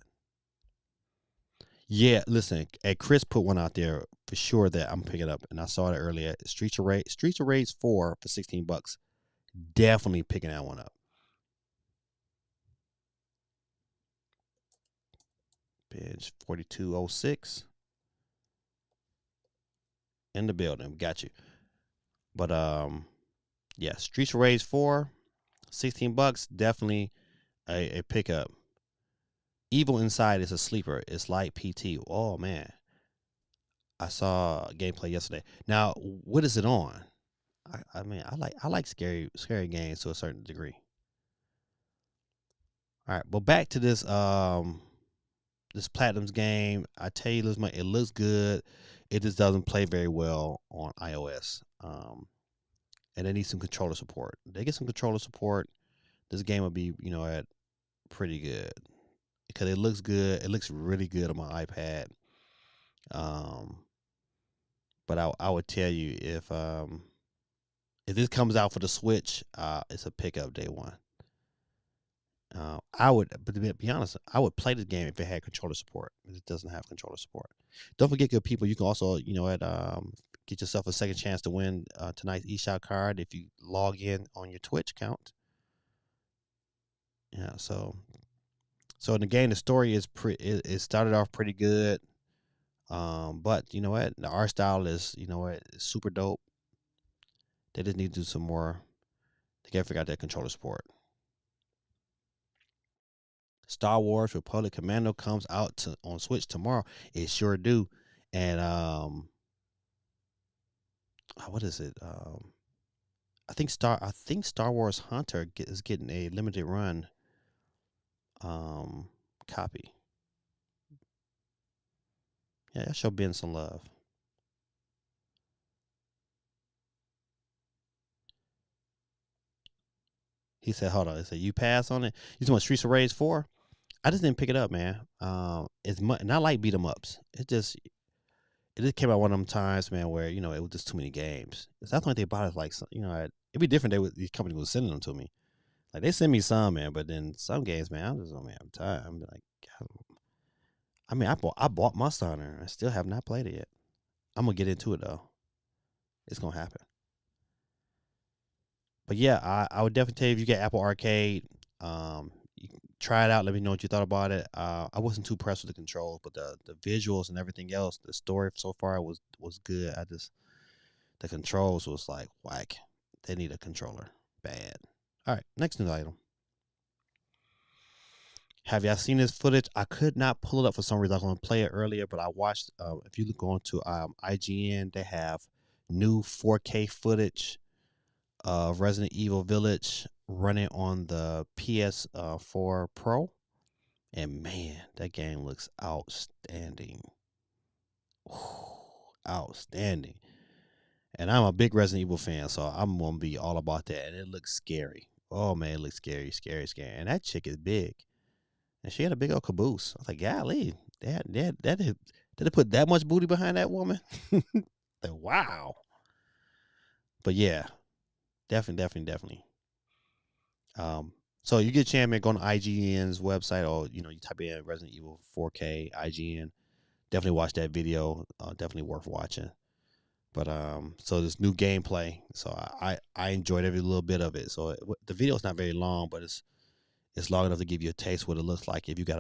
Yeah, listen, Chris put one out there for sure that I'm picking up, and I saw it earlier. Streets of Rage 4 for $16. Definitely picking that one up. Bench 4206 in the building. Got you. But yeah, Streets of Rage 4, $16. Definitely a pickup. Evil Inside is a sleeper. It's like PT. Oh man, I saw gameplay yesterday. Now, what is it on? I mean, I like scary games to a certain degree. All right, but back to this Platinum's game. I tell you, it looks good. It just doesn't play very well on iOS. And they need some controller support. They get some controller support. This game will be at pretty good because it looks good. It looks really good on my iPad. Um, but I would tell you if this comes out for the Switch, it's a pickup day one. But to be honest, I would play this game if it had controller support. It doesn't have controller support. Don't forget, good people, you can also, get yourself a second chance to win tonight's eShot card if you log in on your Twitch account. Yeah, so in the game, the story is it started off pretty good. But you know what? The art style is, you know what, it's super dope. They just need to do some more. They gotta figure out that controller support. Star Wars Republic Commando comes out on Switch tomorrow. It sure do. And what is it? I think Star Wars Hunter is getting a limited run copy. Yeah, that show Ben some love. He said, "Hold on." He said, "You pass on it." You talking about Streets of Rage 4? I just didn't pick it up, man. It's much, and I like beat 'em ups. It just came out one of them times, man, where it was just too many games. That's when they bought it. Like, it'd be different. These companies was sending them to me. Like, they send me some, man, but then some games, man, I just don't have time. I'm like, I mean, I bought Monster Hunter. I still have not played it yet. I'm gonna get into it though. It's gonna happen. But yeah, I would definitely tell you if you get Apple Arcade, you can try it out. Let me know what you thought about it. I wasn't too impressed with the controls, but the visuals and everything else, the story so far was good. The controls was like whack. They need a controller bad. All right, next news item. Have y'all seen this footage? I could not pull it up for some reason. I was going to play it earlier, but I watched. If you look on to IGN, they have new 4K footage of Resident Evil Village running on the PS4 Pro, and man, that game looks outstanding. Outstanding. And I'm a big Resident Evil fan, so I'm gonna be all about that. And it looks scary. Oh man, it looks scary, scary, scary. And that chick is big, and she had a big old caboose. I was like, golly, did they put that much booty behind that woman? Like, wow. But yeah, definitely. So you get a chance, man, go on IGN's website, or you type in Resident Evil 4K IGN. Definitely watch that video. Definitely worth watching. But so this new gameplay. So I enjoyed every little bit of it. So the video is not very long, but it's long enough to give you a taste of what it looks like if you got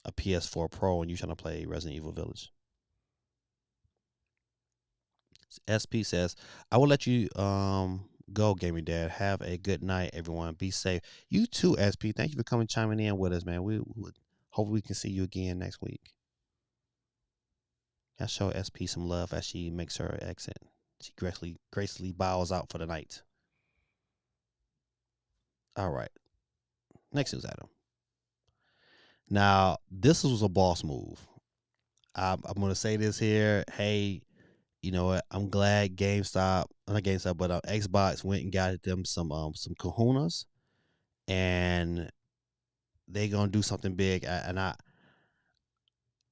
a PS4 Pro and you're trying to play Resident Evil Village. SP says, "I will let you go, gaming dad. Have a good night, everyone. Be safe. You too, SP. Thank you for coming chiming in with us, man. We would hopefully we can see you again next week. I show SP some love as she makes her exit. She gracefully bows out for the night. All right. Next news item. Now, this was a boss move. I'm going to say this here. Hey, you know what? I'm glad not GameStop, but Xbox went and got them some kahunas, and they gonna do something big.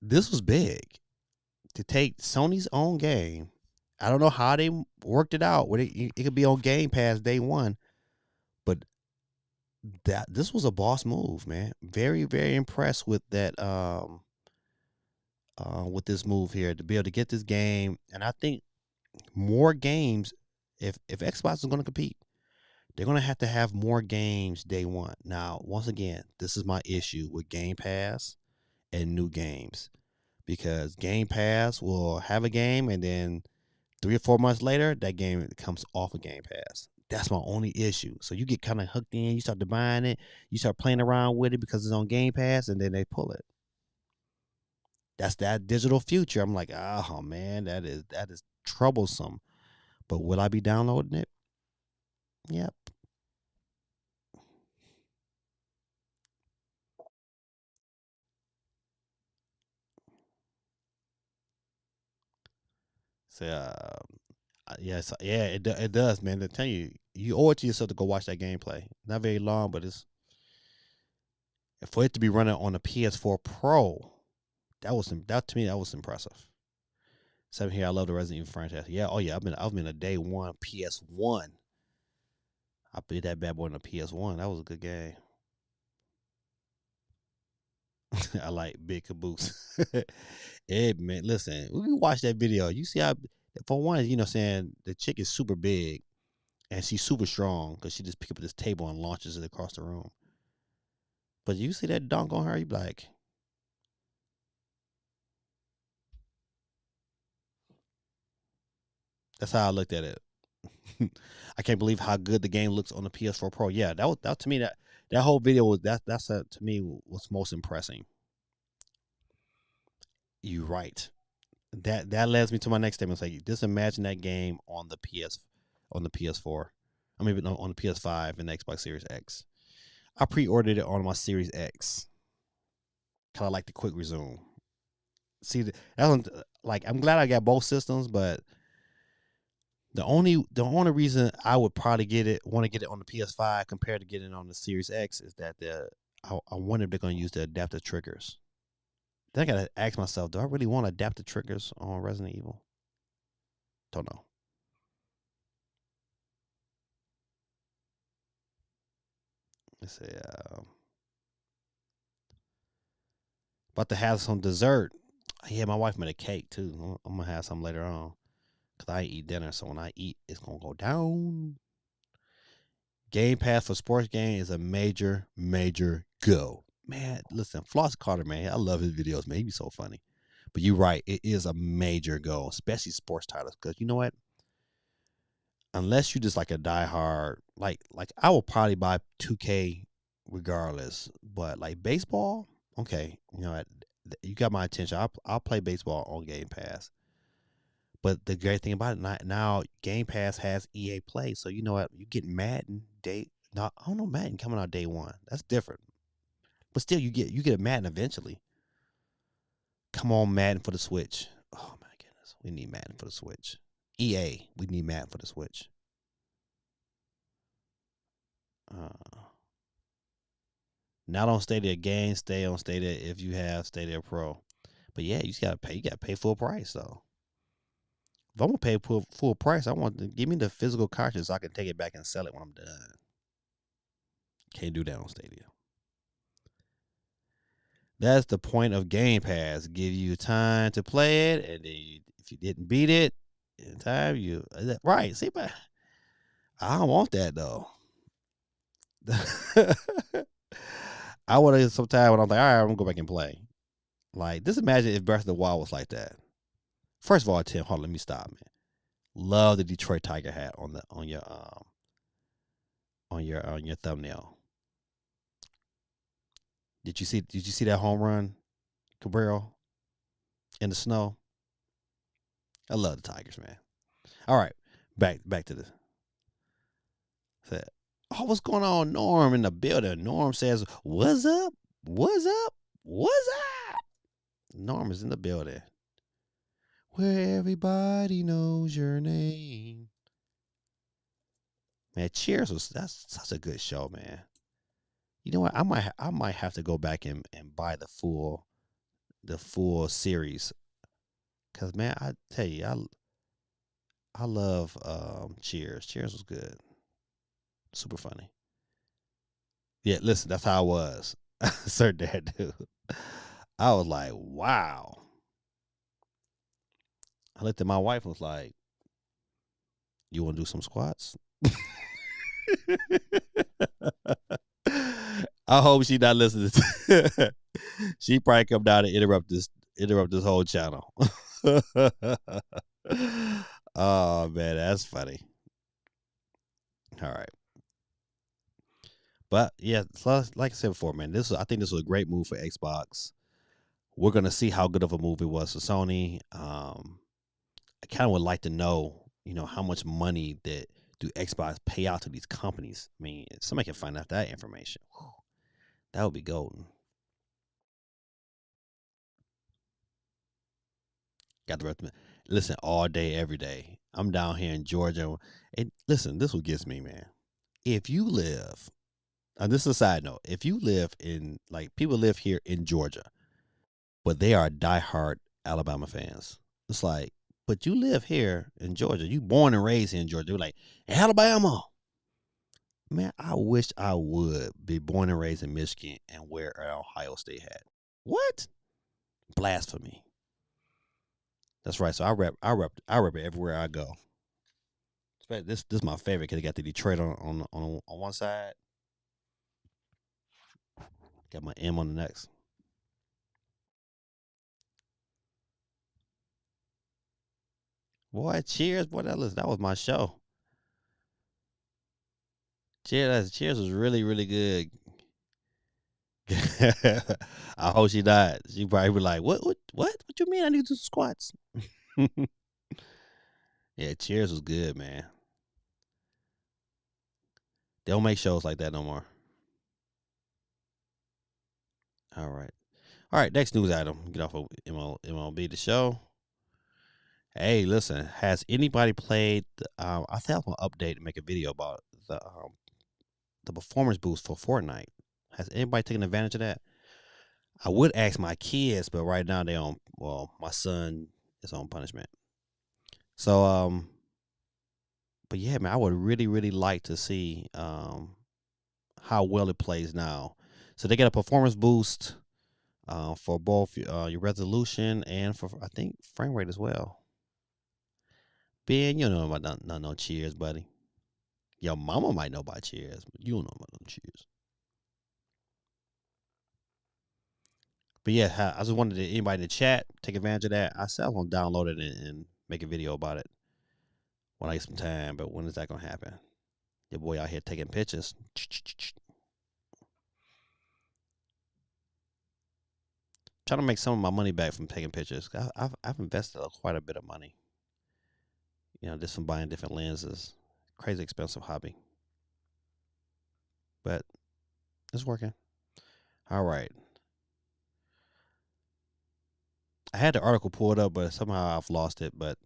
This was big to take Sony's own game. I don't know how they worked it out. Where it could be on Game Pass day one, but this was a boss move, man. Very very impressed with that. With this move here to be able to get this game, and I think more games. If Xbox is going to compete, they're going to have more games day one. Now, once again, this is my issue with Game Pass and new games, because Game Pass will have a game and then 3 or 4 months later, that game comes off of Game Pass. That's my only issue. So you get kind of hooked in, you start to buying it, you start playing around with it because it's on Game Pass, and then they pull it. That's that digital future. I'm like, oh man, that is troublesome. But will I be downloading it? Yep. So yes, yeah, it does, man. To tell you, you owe it to yourself to go watch that gameplay. Not very long, but it's for it to be running on a PS4 Pro. That to me that was impressive. Seven here, I love the Resident Evil franchise. Yeah, oh yeah, I've been a day one PS1. I played that bad boy on a PS1. That was a good game. I like Big Caboose. Hey man, listen, we watch that video. You see how For one, you know, saying the chick is super big and she's super strong because she just pick up this table and launches it across the room. But you see that dunk on her, you be like, that's how I looked at it. I can't believe how good the game looks on the PS4 Pro. Yeah, that to me that whole video was to me what's most impressing. You right. That leads me to my next statement. It's like, just imagine that game on the PS4. I mean, no, on the PS5 and the Xbox Series X. I pre-ordered it on my Series X. Kind of like the quick resume. See, like, I'm glad I got both systems, but the only reason I would probably want to get it on the PS5 compared to getting it on the Series X is that I wonder if they're going to use the adaptive triggers. Then I got to ask myself, do I really want adaptive triggers on Resident Evil? Don't know. Let's see. About to have some dessert. Yeah, my wife made a cake too. I'm gonna have some later on because I ain't eat dinner. So when I eat, it's gonna go down. Game Pass for sports game is a major go. Man, listen, Floss Carter, man, I love his videos, man. He be so funny. But you're right, it is a major go, especially sports titles. Because you know what? Unless you just like a diehard, like I will probably buy 2K regardless. But like baseball, okay, you know what? You got my attention. I'll play baseball on Game Pass. But the great thing about it now, Game Pass has EA Play, so you know what? You get Madden day. No, I don't know Madden coming out day one. That's different. But still, you get a Madden eventually. Come on, Madden for the Switch. Oh my goodness, we need Madden for the Switch. EA, we need Madden for the Switch. Uh, Not on Stadia Games, stay on Stadia if you have Stadia Pro. But yeah, you just gotta pay. You gotta pay full price though. If I'm gonna pay full price, I want to give me the physical cartridge so I can take it back and sell it when I'm done. Can't do that on Stadia. That's the point of Game Pass. Give you time to play it, and then if you didn't beat it in time, right. See, but I don't want that though. I want to sometime when I'm like, all right, I'm gonna go back and play. Like, just imagine if Breath of the Wild was like that. First of all, Tim, hold on, let me stop, man. Love the Detroit Tiger hat on your thumbnail. Did you see that home run, Cabral, in the snow? I love the Tigers, man. All right, back to the set. Oh, what's going on, Norm in the building? Norm says, "What's up? What's up? What's up?" Norm is in the building. Where everybody knows your name. Man, Cheers that's such a good show, man. You know what? I might have to go back and buy the full series. Cause man, I tell you, I love Cheers. Cheers was good. Super funny. Yeah, listen, that's how I was. Sir Dad dude. I was like, wow. I looked at my wife and was like, you wanna do some squats? I hope she not listening to she probably come down and interrupt this whole channel. Oh man, that's funny. All right. But yeah, so like I said before, man, I think this was a great move for Xbox. We're gonna see how good of a move it was for Sony. I kind of would like to know, how much money that do Xbox pay out to these companies. I mean, if somebody can find out that information, that would be golden. Got the rest of it. Listen, all day, every day. I'm down here in Georgia, and listen, this what gets me, man. If you live, and this is a side note, if you live in like people live here in Georgia, but they are diehard Alabama fans. It's like, but you live here in Georgia. You born and raised here in Georgia. You're like, Alabama. Man, I wish I would be born and raised in Michigan and wear an Ohio State hat. What? Blasphemy. That's right. So I rep it everywhere I go. This is my favorite because it got the Detroit on one side, got my M on the next. Boy, cheers, boy. That was my show. Cheers was really really good. I hope she died. She probably be like, what you mean? I need to do squats. Yeah, Cheers was good, man. They don't make shows like that no more. All right. All right, next news item. Get off of MLB the show. Hey, listen, has anybody played? I think I'm gonna update and make a video about the performance boost for Fortnite. Has anybody taken advantage of that? I would ask my kids, but right now they on. Well, my son is on punishment. So but yeah, man, I would really really like to see how well it plays now. So they get a performance boost for both your resolution and for I think frame rate as well. Ben, you know about not no Cheers, buddy. Your mama might know about Cheers, but you don't know about no Cheers. But yeah, I just wanted anybody in the chat take advantage of that. I said I'm gonna download it and make a video about it when I get some time. But when is that gonna happen? Your boy out here taking pictures. Trying to make some of my money back from taking pictures. I've invested quite a bit of money. Just from buying different lenses. Crazy expensive hobby, but it's working. All right. I had the article pulled up, but somehow I've lost it. But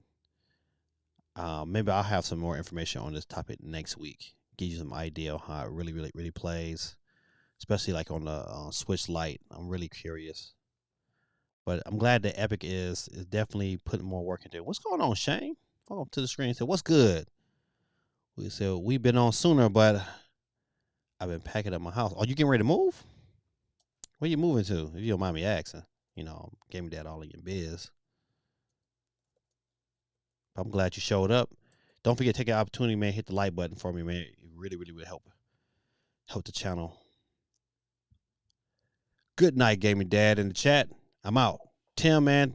maybe I'll have some more information on this topic next week. Give you some idea of how it really, really, really plays, especially like on the Switch Lite. I'm really curious. But I'm glad that Epic is definitely putting more work into it. What's going on, Shane? Go up to the screen and say, "What's good?" We said we've been on sooner, but I've been packing up my house. Are you getting ready to move? Where you moving to? If you don't mind me asking. Gave me that all in your biz. I'm glad you showed up. Don't forget to take the opportunity, man. Hit the like button for me, man. It really, really would help the channel. Good night, gaming dad in the chat. I'm out. Tim, man.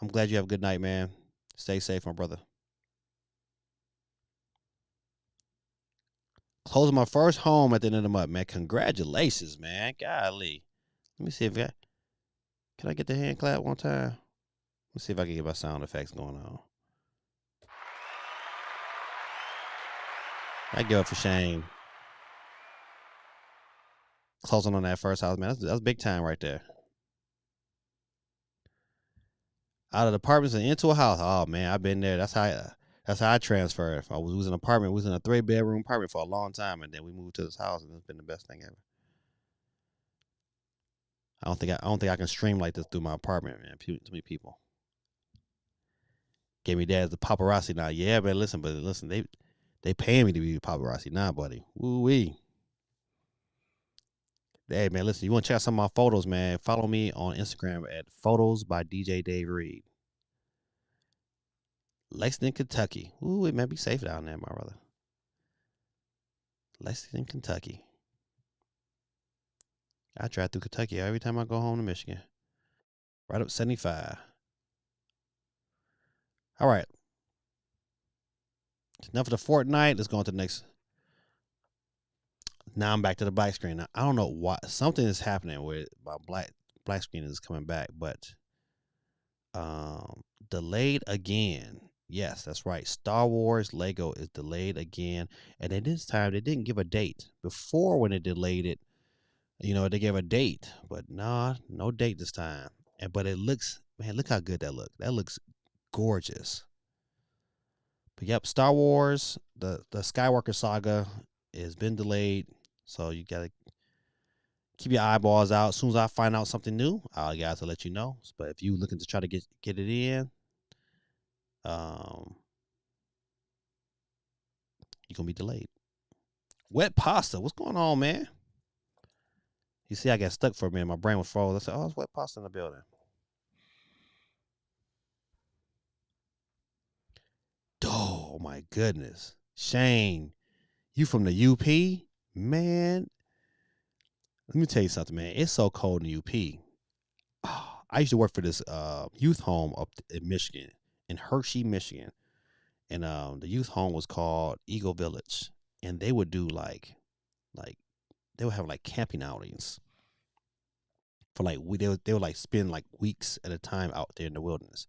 I'm glad you have a good night, man. Stay safe, my brother. Closing my first home at the end of the month, man. Congratulations, man. Golly. Let me see if can I get the hand clap one time? Let's see if I can get my sound effects going on. I give up for Shane. Closing on that first house, man. That's big time right there. Out of the apartments and into a house. Oh man, I've been there. That's how I transferred. If I was in an apartment, we was in a 3-bedroom apartment for a long time, and then we moved to this house, and it's been the best thing ever. I don't think I can stream like this through my apartment, man. Too many people. Gave me dad's the paparazzi now. Yeah, but listen, they paying me to be paparazzi now, buddy. Woo wee. Hey man, listen, you want to check out some of my photos, man? Follow me on Instagram at Photos by DJ Dave Reed. Lexington, Kentucky. Ooh, it may be safe down there, my brother. Lexington, Kentucky. I drive through Kentucky every time I go home to Michigan. Right up 75. All right. Enough of the Fortnite. Let's go on to the next. Now I'm back to the black screen. Now, I don't know why. Something is happening with my black screen is coming back, but delayed again. Yes, that's right. Star Wars Lego is delayed again. And at this time, they didn't give a date. Before, when they delayed it, they gave a date, but nah, no date this time. But it looks, man, look how good that looks. That looks gorgeous. But yep, Star Wars, the Skywalker saga has been delayed. So you gotta keep your eyeballs out. As soon as I find out something new, I'll guys to let you know. But if you looking to try to get it in, you're gonna be delayed. Wet pasta, what's going on, man? You see, I got stuck for a minute. My brain was froze. I said, "Oh, it's wet pasta in the building." my goodness. Shane, you from the UP? Man, let me tell you something, man. It's so cold in the UP. Oh, I used to work for this youth home up in Michigan, in Hershey, Michigan. And the youth home was called Eagle Village. And they would do like they would have like camping outings for like they would like spend like weeks at a time out there in the wilderness.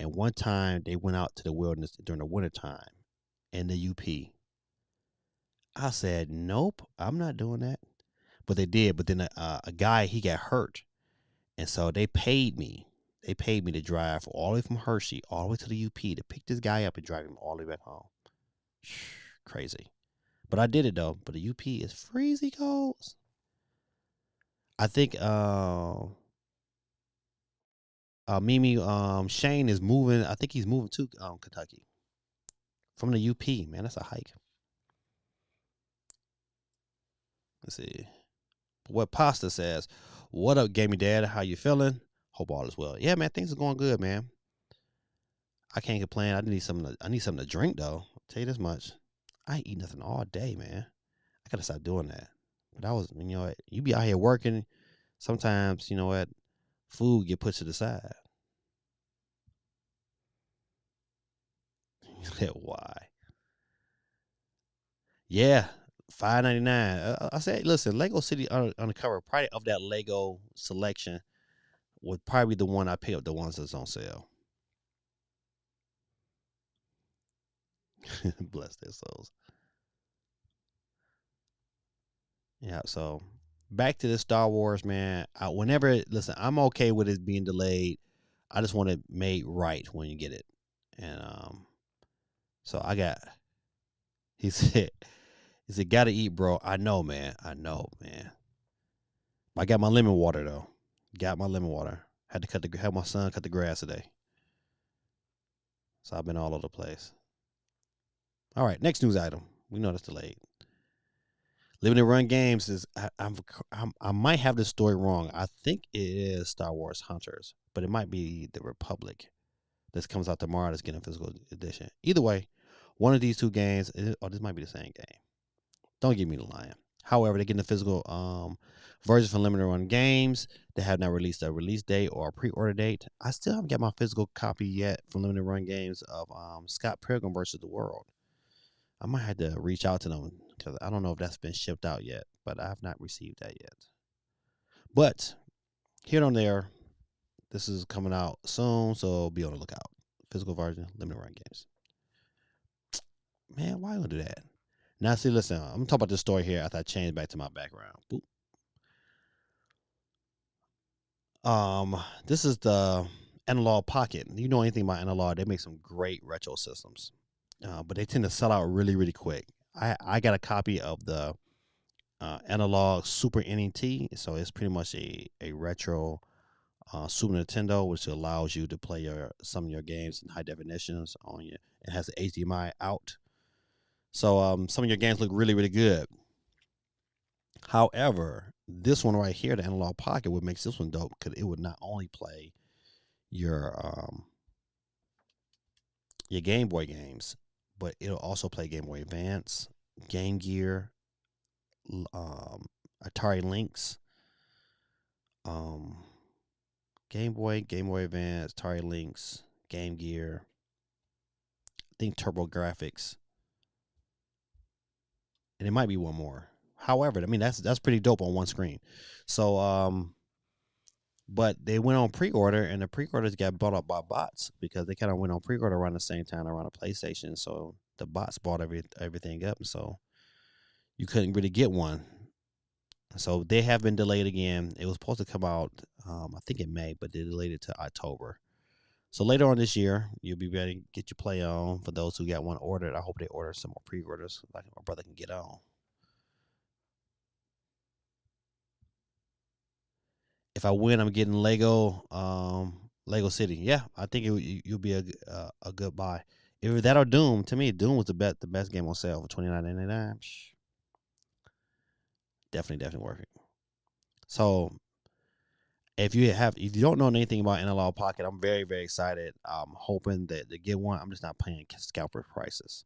And one time they went out to the wilderness during the wintertime in the UP. I said, nope, I'm not doing that. But they did. But then a guy, he got hurt. And so they paid me. They paid me to drive all the way from Hershey all the way to the UP to pick this guy up and drive him all the way back home. Crazy. But I did it though. But the UP is freezing cold. I think Mimi Shane is moving. I think he's moving to Kentucky from the UP. Man, that's a hike. Let's see what Pasta says. What up, Gamey Dad? How you feeling? Hope all is well. Yeah, man, things are going good, man. I can't complain. I need something to drink though. I'll tell you this much. I ain't eat nothing all day, man. I gotta stop doing that. But I was, you know what? You be out here working. Sometimes, you know what? Food get put to the side. Why? Yeah, $5.99. I said, listen, Lego City on the cover, probably of that Lego selection would probably be the one I pick up, the ones that's on sale. Bless their souls. Yeah, so back to the Star Wars, man. Listen, I'm okay with it being delayed. I just want it made right when you get it. And so he said, gotta eat, bro. I know, man. I got my lemon water though. Got my lemon water. Had my son cut the grass today. So I've been all over the place. All right, next news item. We know that's delayed. Limited run games is I might have this story wrong. I think it is Star Wars Hunters, but it might be the Republic. This comes out tomorrow. That's getting a physical edition. Either way, one of these two games. This might be the same game. Don't give me the line. However, they're getting a physical version for limited run games. They have not released a release date or a pre-order date. I still haven't got my physical copy yet from limited run games of Scott Pilgrim versus the World. I might have to reach out to them because I don't know if that's been shipped out yet, but I have not received that yet. But here and there, this is coming out soon, so be on the lookout. Physical version, limited run games. Man, why would I do that? Now, see, listen, I'm talking about this story here after I change back to my background. Boop. This is the Analog Pocket. You know anything about Analog? They make some great retro systems, but they tend to sell out really, really quick. I got a copy of the Analog Super NET, so it's pretty much a retro Super Nintendo, which allows you to play some of your games in high definitions on your. It has an HDMI out, so some of your games look really, really good. However, this one right here, the Analog Pocket, what makes this one dope because it would not only play your Game Boy games, but it'll also play Game Boy Advance, Game Gear, Atari Lynx, Game Boy Advance, Atari Lynx, Game Gear. I think Turbo Graphics, and it might be one more. However, I mean that's pretty dope on one screen. So but they went on pre-order, and the pre-orders got bought up by bots because they kind of went on pre-order around the same time around the PlayStation. So the bots bought everything up, so you couldn't really get one. So they have been delayed again. It was supposed to come out, I think in May, but they delayed it to October. So later on this year, you'll be ready to get your play on. For those who got one ordered, I hope they order some more pre-orders, like my brother can get on. If I win, I'm getting Lego City. Yeah, I think you'll be a good buy. If that or Doom, to me, Doom was the best game on sale for $29.99. Definitely worth it. So If you don't know anything about Analog Pocket, I'm very, very excited. I'm hoping that to get one. I'm just not paying scalper prices.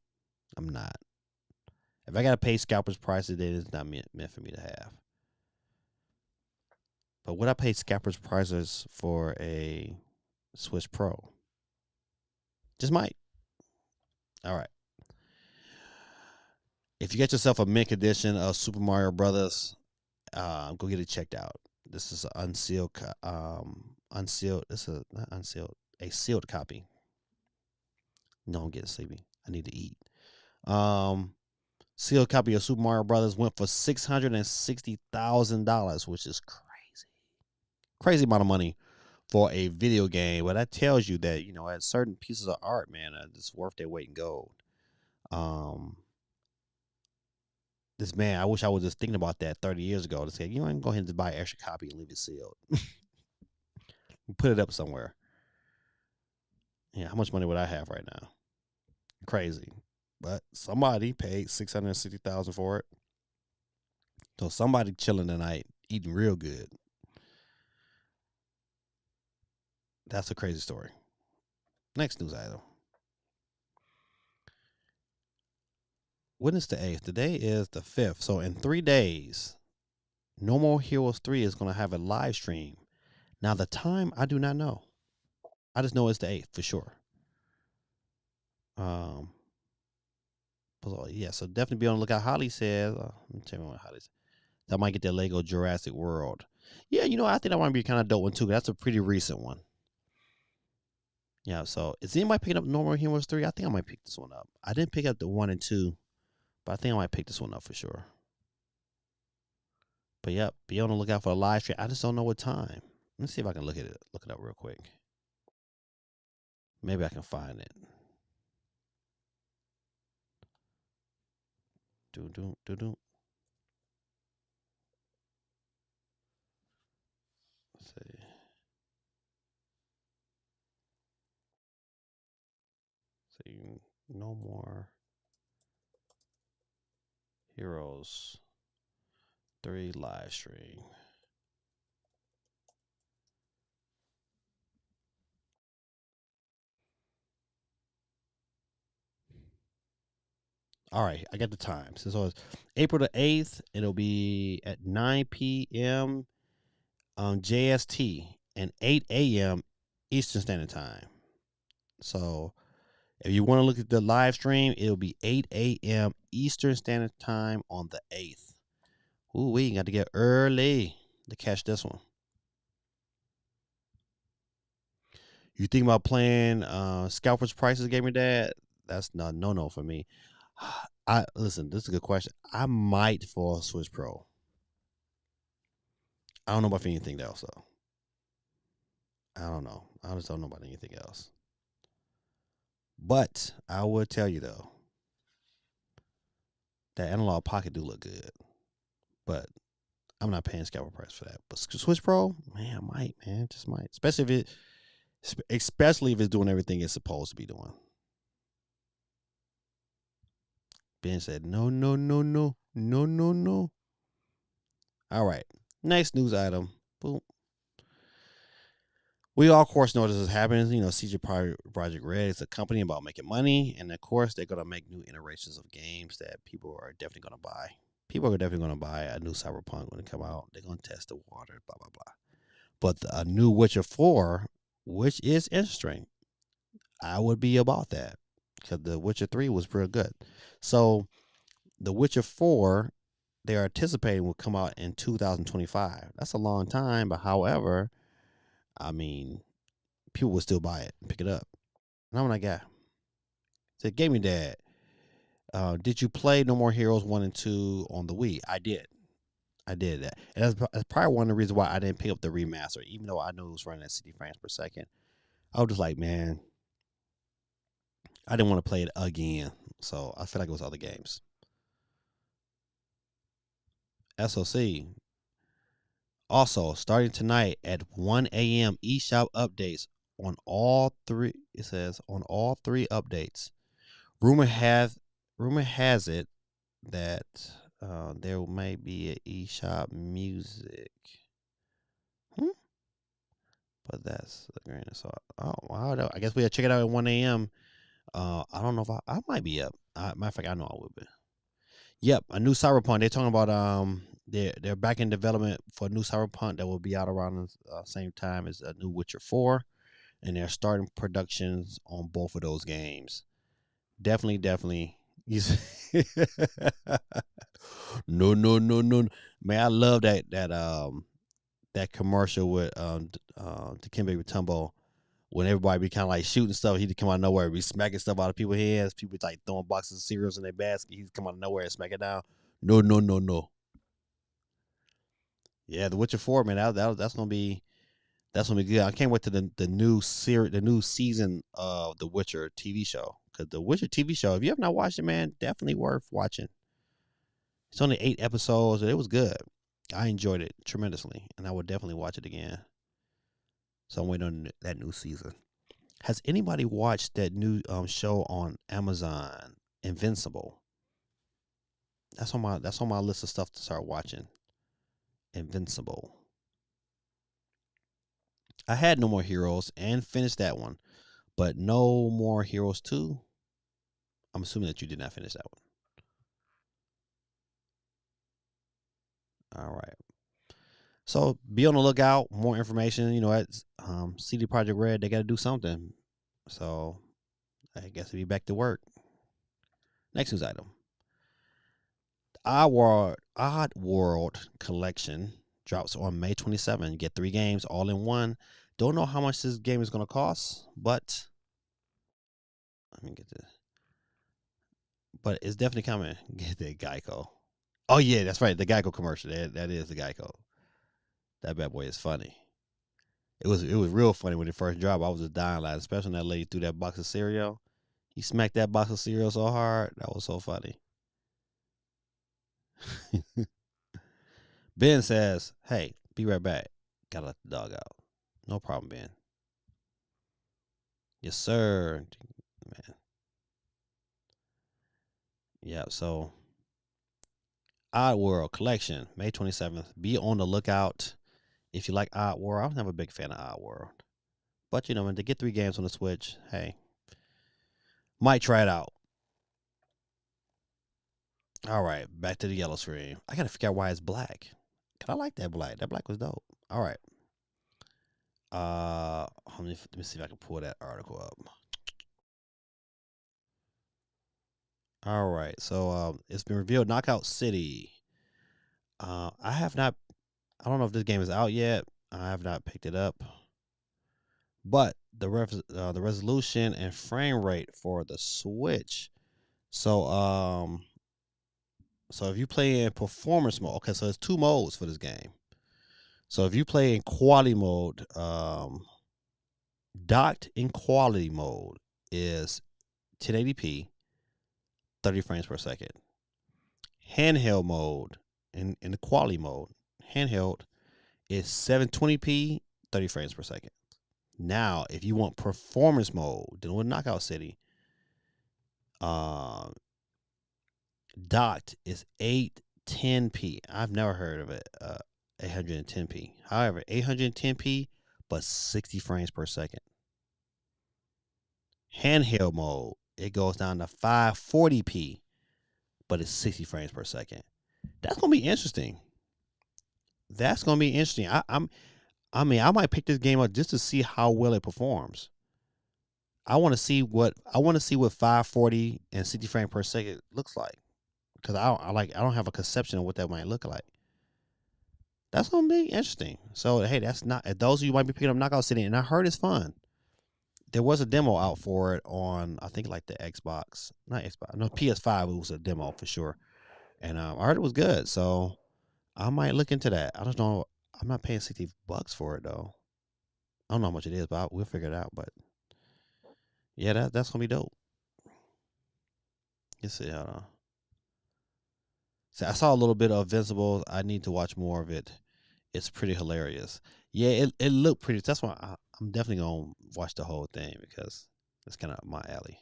I'm not. If I gotta pay scalpers prices, then it's not meant for me to have. But would I pay scalpers prices for a Switch Pro? Just might. All right. If you get yourself a mint edition of Super Mario Brothers, go get it checked out. This is an unsealed. This is not unsealed. A sealed copy. No, I'm getting sleepy. I need to eat. Sealed copy of Super Mario Brothers went for $660,000, which is crazy amount of money for a video game. But that tells you that at certain pieces of art, man, it's worth their weight in gold. This man, I wish I was just thinking about that 30 years ago to say, I can go ahead and buy an extra copy and leave it sealed. Put it up somewhere. Yeah, how much money would I have right now? Crazy. But somebody paid $660,000 for it. So somebody chilling tonight, eating real good. That's a crazy story. Next news item. When is the 8th? Today is the 5th. So in 3 days, No More Heroes 3 is going to have a live stream. Now, the time, I do not know. I just know it's the 8th for sure. Yeah, so definitely be on the lookout. Holly says, let me tell you what Holly says. I might get that Lego Jurassic World. Yeah, I think that might be kind of dope one too. That's a pretty recent one. Yeah, so is anybody picking up No More Heroes 3? I think I might pick this one up. I didn't pick up the 1 and 2, but I think I might pick this one up for sure. But yep, be on the lookout for a live stream. I just don't know what time. Let me see if I can look it up real quick. Maybe I can find it. Do. Let's see. See, No More Heroes 3 live stream. All right, I got the times. So it's April the 8th. It'll be at 9 p.m. JST and 8 a.m. Eastern Standard Time. So if you want to look at the live stream, it'll be 8 a.m. Eastern Standard Time on the 8th. Ooh, we got to get early to catch this one. You think about playing Scalpers Prices Gamer Dad? That's not no for me. Listen, this is a good question. I might for Switch Pro. I don't know about anything else though. I don't know. I just don't know about anything else. But I would tell you though, that Analog Pocket do look good. But I'm not paying scalper price for that. But Switch Pro, man, I might, man, just might. Especially if it's doing everything it's supposed to be doing. Ben said, no. All right. Next news item. Boom. We all, of course, know this is happening. CG Project Red is a company about making money. And, of course, they're going to make new iterations of games that people are definitely going to buy. People are definitely going to buy a new Cyberpunk when it come out. They're going to test the water, blah, blah, blah. But a new Witcher 4, which is interesting, I would be about that. Because the Witcher 3 was real good. So, the Witcher 4, they're anticipating will come out in 2025. That's a long time. But, however, I mean, people will still buy it and pick it up. And I'm like, yeah. Said, Gaming Dad, did you play No More Heroes 1 and 2 on the Wii? I did that. And that's probably one of the reasons why I didn't pick up the remaster, even though I knew it was running at 60 frames per second. I was just like, man, I didn't want to play it again. So I feel like it was other games. SOC. Also, starting tonight at 1 a.m. eShop updates on all three. It says on all three updates. Rumor has it that there may be an eShop music. but that's a grain of salt. Oh, wow. I guess we'll check it out at 1 a.m. I don't know if I might be up. Matter of fact, I know I will be. Yep, a new Cyberpunk. They're talking about they're back in development for a new Cyberpunk that will be out around the same time as a new Witcher 4, and they're starting productions on both of those games. Definitely. No, no, no, no. Man, I love that commercial with Dikembe Mutombo when everybody be kind of like shooting stuff. He'd come out of nowhere, be smacking stuff out of people's hands. People like throwing boxes of cereals in their basket. He'd come out of nowhere and smack it down. No, no, no, no. Yeah, The Witcher 4, man, that's gonna be good. I can't wait to the new series, the new season of The Witcher TV show. Because The Witcher TV show, if you have not watched it, man, definitely worth watching. It's only 8 episodes, and it was good. I enjoyed it tremendously, and I would definitely watch it again. So I'm waiting on that new season. Has anybody watched that new show on Amazon, Invincible? That's on my list of stuff to start watching. Invincible. I had No More Heroes and finished that one, but No More Heroes 2. I'm assuming that you did not finish that one. All right. So be on the lookout. More information, at CD Projekt Red. They got to do something. So I guess we'll be back to work. Next news item. Odd World Collection drops on May 27. Get 3 games all in one. Don't know how much this game is going to cost, but let me get this. But it's definitely coming. Get that Geico. Oh yeah, that's right. The Geico commercial. That is the Geico. That bad boy is funny. It was real funny when it first dropped. I was just dying laughing, especially when that lady threw that box of cereal. He smacked that box of cereal so hard. That was so funny. Ben says, "Hey, be right back. Gotta let the dog out." No problem, Ben. Yes, sir. Man. Yeah, so Odd World Collection, May 27th. Be on the lookout. If you like Odd World, I'm never a big fan of Odd World. But, when they get 3 games on the Switch, hey, might try it out. All right, back to the yellow screen. I got to figure out why it's black. Cause I like that black. That black was dope. All right. Let me see if I can pull that article up. All right, so it's been revealed. Knockout City. I have not. I don't know if this game is out yet. I have not picked it up, but the resolution and frame rate for the Switch. So so if you play in performance mode, okay, so there's 2 modes for this game. So if you play in quality mode, docked in quality mode is 1080p, 30 frames per second. Handheld mode in the quality mode, handheld is 720p, 30 frames per second. Now, if you want performance mode, then with Knockout City, docked is 810p. I've never heard of it. 810p. However, 810p, but 60 frames per second. Handheld mode, it goes down to 540p, but it's 60 frames per second. That's gonna be interesting. I might pick this game up just to see how well it performs. I want to see what 540 and 60 frames per second looks like, because I don't have a conception of what that might look like. That's gonna be interesting. So hey, that's not those of you might be picking up Knockout City, and I heard it's fun. There was a demo out for it on, I think, like the Xbox, not Xbox, no, PS5. It was a demo for sure, and I heard it was good. So I might look into that. I don't know. I'm not paying $60 for it though. I don't know how much it is, but we'll figure it out. But yeah, that's gonna be dope. You see, so I saw a little bit of Invincible. I need to watch more of it. It's pretty hilarious. Yeah, it looked pretty. That's why I'm definitely gonna watch the whole thing, because it's kind of my alley.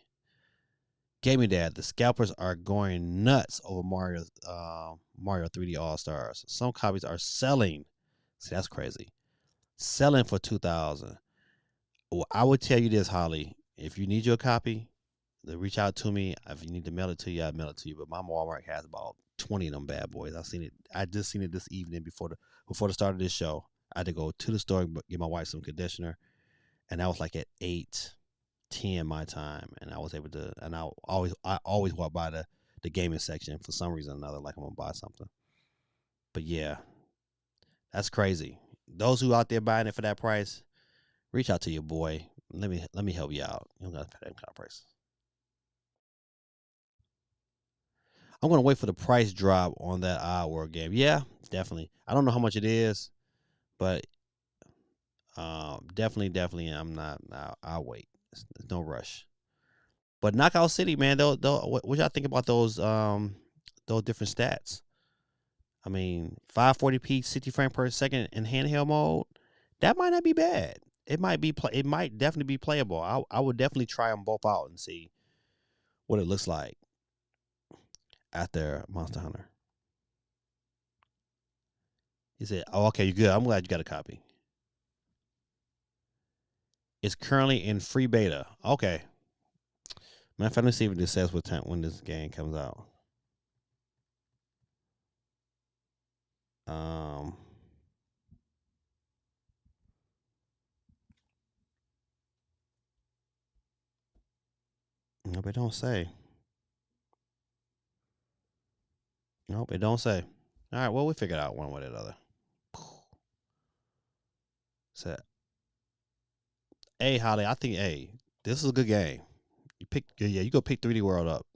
Gaming Dad, the scalpers are going nuts over Mario 3D All Stars. Some copies are selling. See, that's crazy. selling for 2,000. Well, I would tell you this, Holly. If you need your copy, then reach out to me. If you need to mail it to you, I'll mail it to you. But my Walmart has about 20 of them bad boys. I've seen it. I just seen it this evening before the start of this show. I had to go to the store and get my wife some conditioner, and that was like at 8:10 my time, and I was able to. And I always walk by the gaming section for some reason or another, like I'm gonna buy something. But yeah, that's crazy. Those who out there buying it for that price, reach out to your boy. Let me help you out. You don't gotta pay that kind of price. I'm gonna wait for the price drop on that hour game. Yeah, definitely. I don't know how much it is, but definitely. I'm not. I'll wait. There's no rush. But Knockout City, man. What y'all think about those different stats? I mean, 540p, 60 frame per second in handheld mode. That might not be bad. It might be. It might definitely be playable. I would definitely try them both out and see what it looks like after Monster Hunter. He said, "Oh, okay, you good. I'm glad you got a copy. It's currently in free beta. Okay. Matter of fact, let's see if this says what time when this game comes out. Um, nope, it don't say. Nope, it don't say. All right, well, we figured out one way or the other. So, hey, Holly, I think, hey, this is a good game. You go pick 3D World up.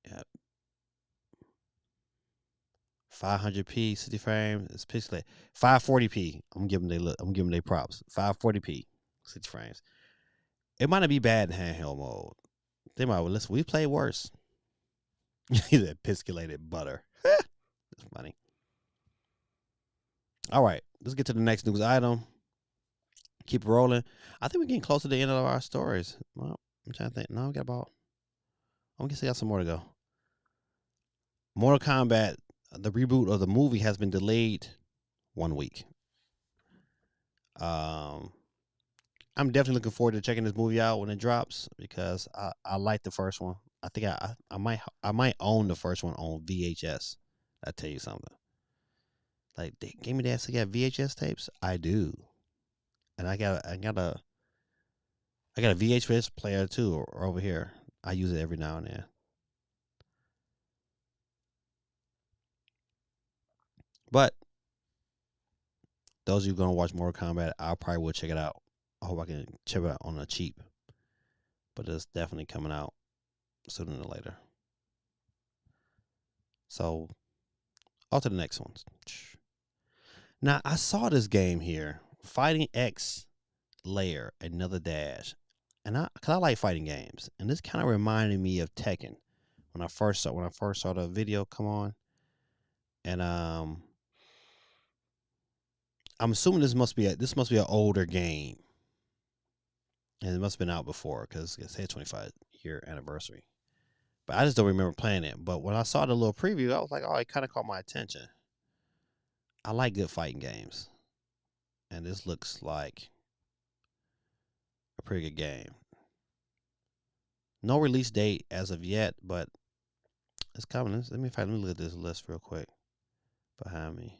Yeah, 500p 60 frames. It's pixelated. 540p. I'm giving they props. 540p 60 frames. It might not be bad in handheld mode. They might. Well, listen, we played worse. That pixelated butter. That's funny. All right, let's get to the next news item. Keep rolling. I think we're getting close to the end of our stories. Well, I'm trying to think. No, we got about. I'm gonna say got some more to go. Mortal Kombat, the reboot of the movie has been delayed 1 week. Um, I'm definitely looking forward to checking this movie out when it drops because I like the first one. I think I might own the first one on VHS. I tell you something. Like they gave me that. So you got VHS tapes. I do, and I got a VHS player too over here. I use it every now and then. But those of you gonna watch Mortal Kombat, I probably will check it out. I hope I can check it out on a cheap. But it's definitely coming out sooner than later. So on to the next ones. Now I saw this game here, Fighting X Layer, another dash, and cause I like fighting games, and this kind of reminded me of Tekken when I first saw the video come on, and I'm assuming this must be an older game, and it must have been out before because it said 25-year anniversary. But I just don't remember playing it. But when I saw the little preview, I was like, oh, it kind of caught my attention. I like good fighting games, and this looks like a pretty good game. No release date as of yet, but it's coming. Let me look at this list real quick behind me.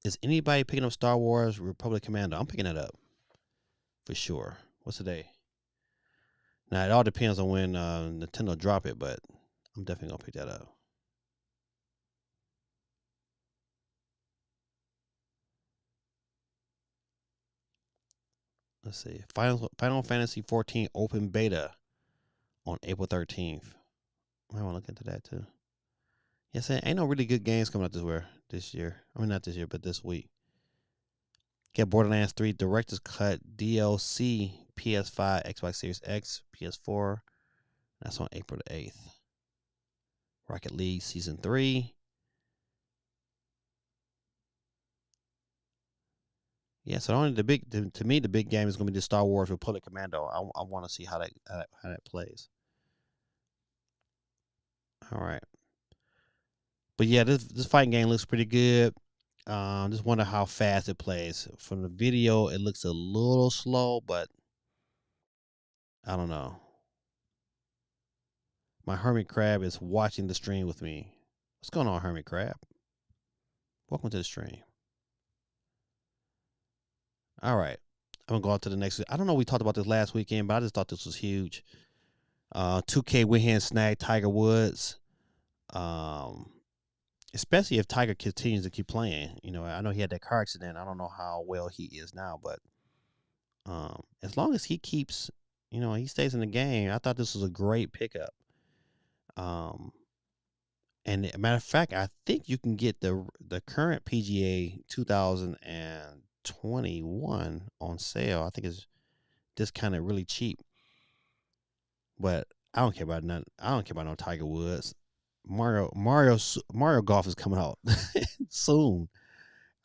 Is anybody picking up Star Wars Republic Commando? I'm picking it up for sure. What's the day? Now it all depends on when Nintendo drop it, but I'm definitely gonna pick that up. Let's see. Final Fantasy 14 open beta on April 13th. I might want to look into that too. Yes, ain't no really good games coming out this year. I mean, not this year, but this week. Get Borderlands 3 Director's Cut DLC, PS5, Xbox Series X, PS4. That's on April the 8th. Rocket League Season 3. Yeah, so only to me the big game is going to be the Star Wars Republic Commando. I want to see how that plays. All right. But yeah, this fighting game looks pretty good. Just wonder how fast it plays. From the video, it looks a little slow, but I don't know. My hermit crab is watching the stream with me. What's going on, hermit crab? Welcome to the stream. All right. I'm gonna go on to the next. I don't know. We talked about this last weekend, but I just thought this was huge. 2K went ahead and snagged Tiger Woods. Um, Especially if Tiger continues to keep playing. I know he had that car accident. I don't know how well he is now, but as long as he keeps, he stays in the game. I thought this was a great pickup. Um, and matter of fact, I think you can get the current PGA 2021 on sale. I think it's discounted really cheap. But I don't care about none. I don't care about no Tiger Woods. Mario Golf is coming out soon.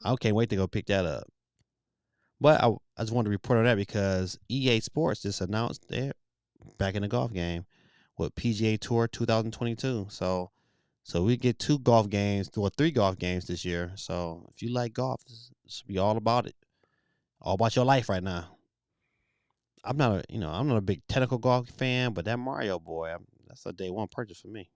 I can't wait to go pick that up. But I just wanted to report on that because EA Sports just announced they're back in the golf game with PGA Tour 2022. So we get 2 golf games or 3 golf games this year. So if you like golf, this should be all about it, all about your life right now. I'm not a big technical golf fan, but that Mario boy, that's a day one purchase for me.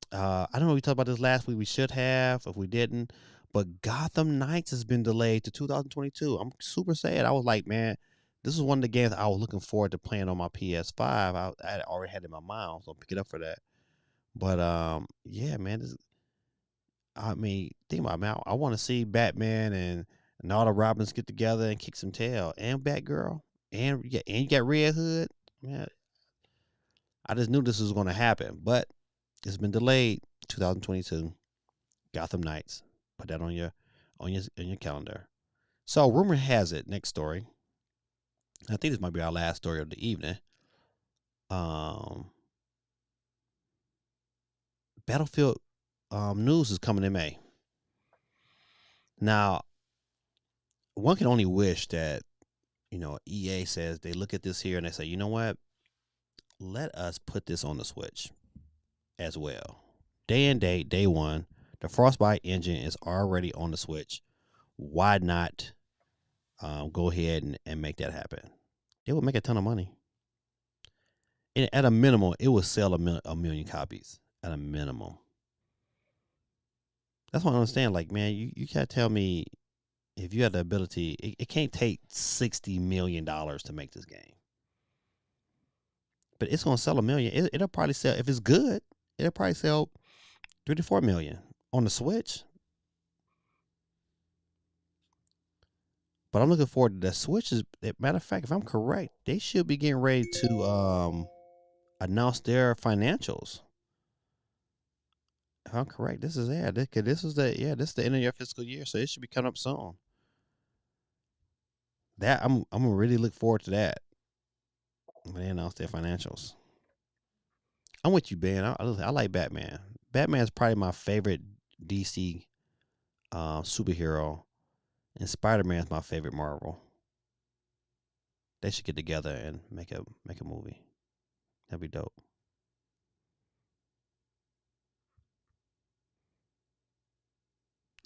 I don't know if we talked about this last week. We should have, if we didn't. But Gotham Knights has been delayed to 2022. I'm super sad. I was like, man, this is one of the games I was looking forward to playing on my PS5. I already had it in my mind. I was gonna pick it up for that. But yeah, man. I mean, think about it, man. I want to see Batman and all the Robins get together and kick some tail, and Batgirl, and you got Red Hood. Man, I just knew this was going to happen, but it's been delayed. 2022, Gotham Knights. Put that on your calendar. So, rumor has it. Next story. I think this might be our last story of the evening. Um, Battlefield news is coming in May. Now, one can only wish that EA says they look at this here and they say, you know what? Let us put this on the Switch as well. Day and date, day one, the Frostbite engine is already on the Switch. Why not go ahead and make that happen? It would make a ton of money. And at a minimum, it would sell a million copies at a minimum. That's what I understand. Like, man, you can't tell me if you have the ability, it can't take $60 million to make this game. But it's going to sell a million. It'll probably sell, if it's good, it'll probably sell 3 to 4 million on the Switch. But I'm looking forward to the Switch. Matter of fact, if I'm correct, they should be getting ready to announce their financials. If I'm correct, this is this is the end of your fiscal year, so it should be coming up soon. That I'm gonna really look forward to that when they announce their financials. I'm with you, Ben. I like Batman. Batman is probably my favorite DC superhero, and Spider-Man is my favorite Marvel. They should get together and make a movie. That'd be dope.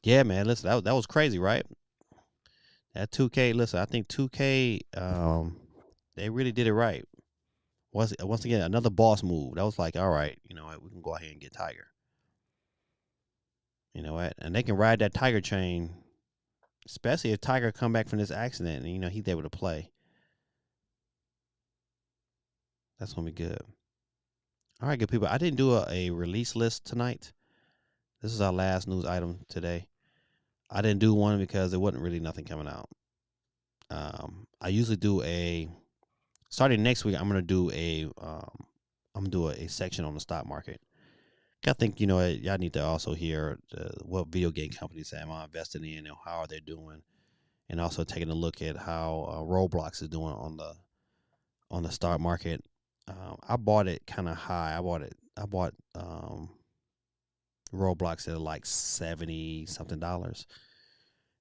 Yeah, man. Listen, that was crazy, right? That 2K. Listen, I think 2K. They really did it right. Once again, another boss move. That was like, all right, you know what? We can go ahead and get Tiger. You know what? And they can ride that Tiger chain, especially if Tiger come back from this accident and he's able to play. That's gonna be good. All right, good people. I didn't do a release list tonight. This is our last news item today. I didn't do one because there wasn't really nothing coming out. I usually do starting next week. I'm gonna do a section on the stock market. I think y'all need to also hear what video game companies am I invested in and how are they doing, and also taking a look at how Roblox is doing on the stock market. I bought it kind of high. I bought Roblox at like $70 something,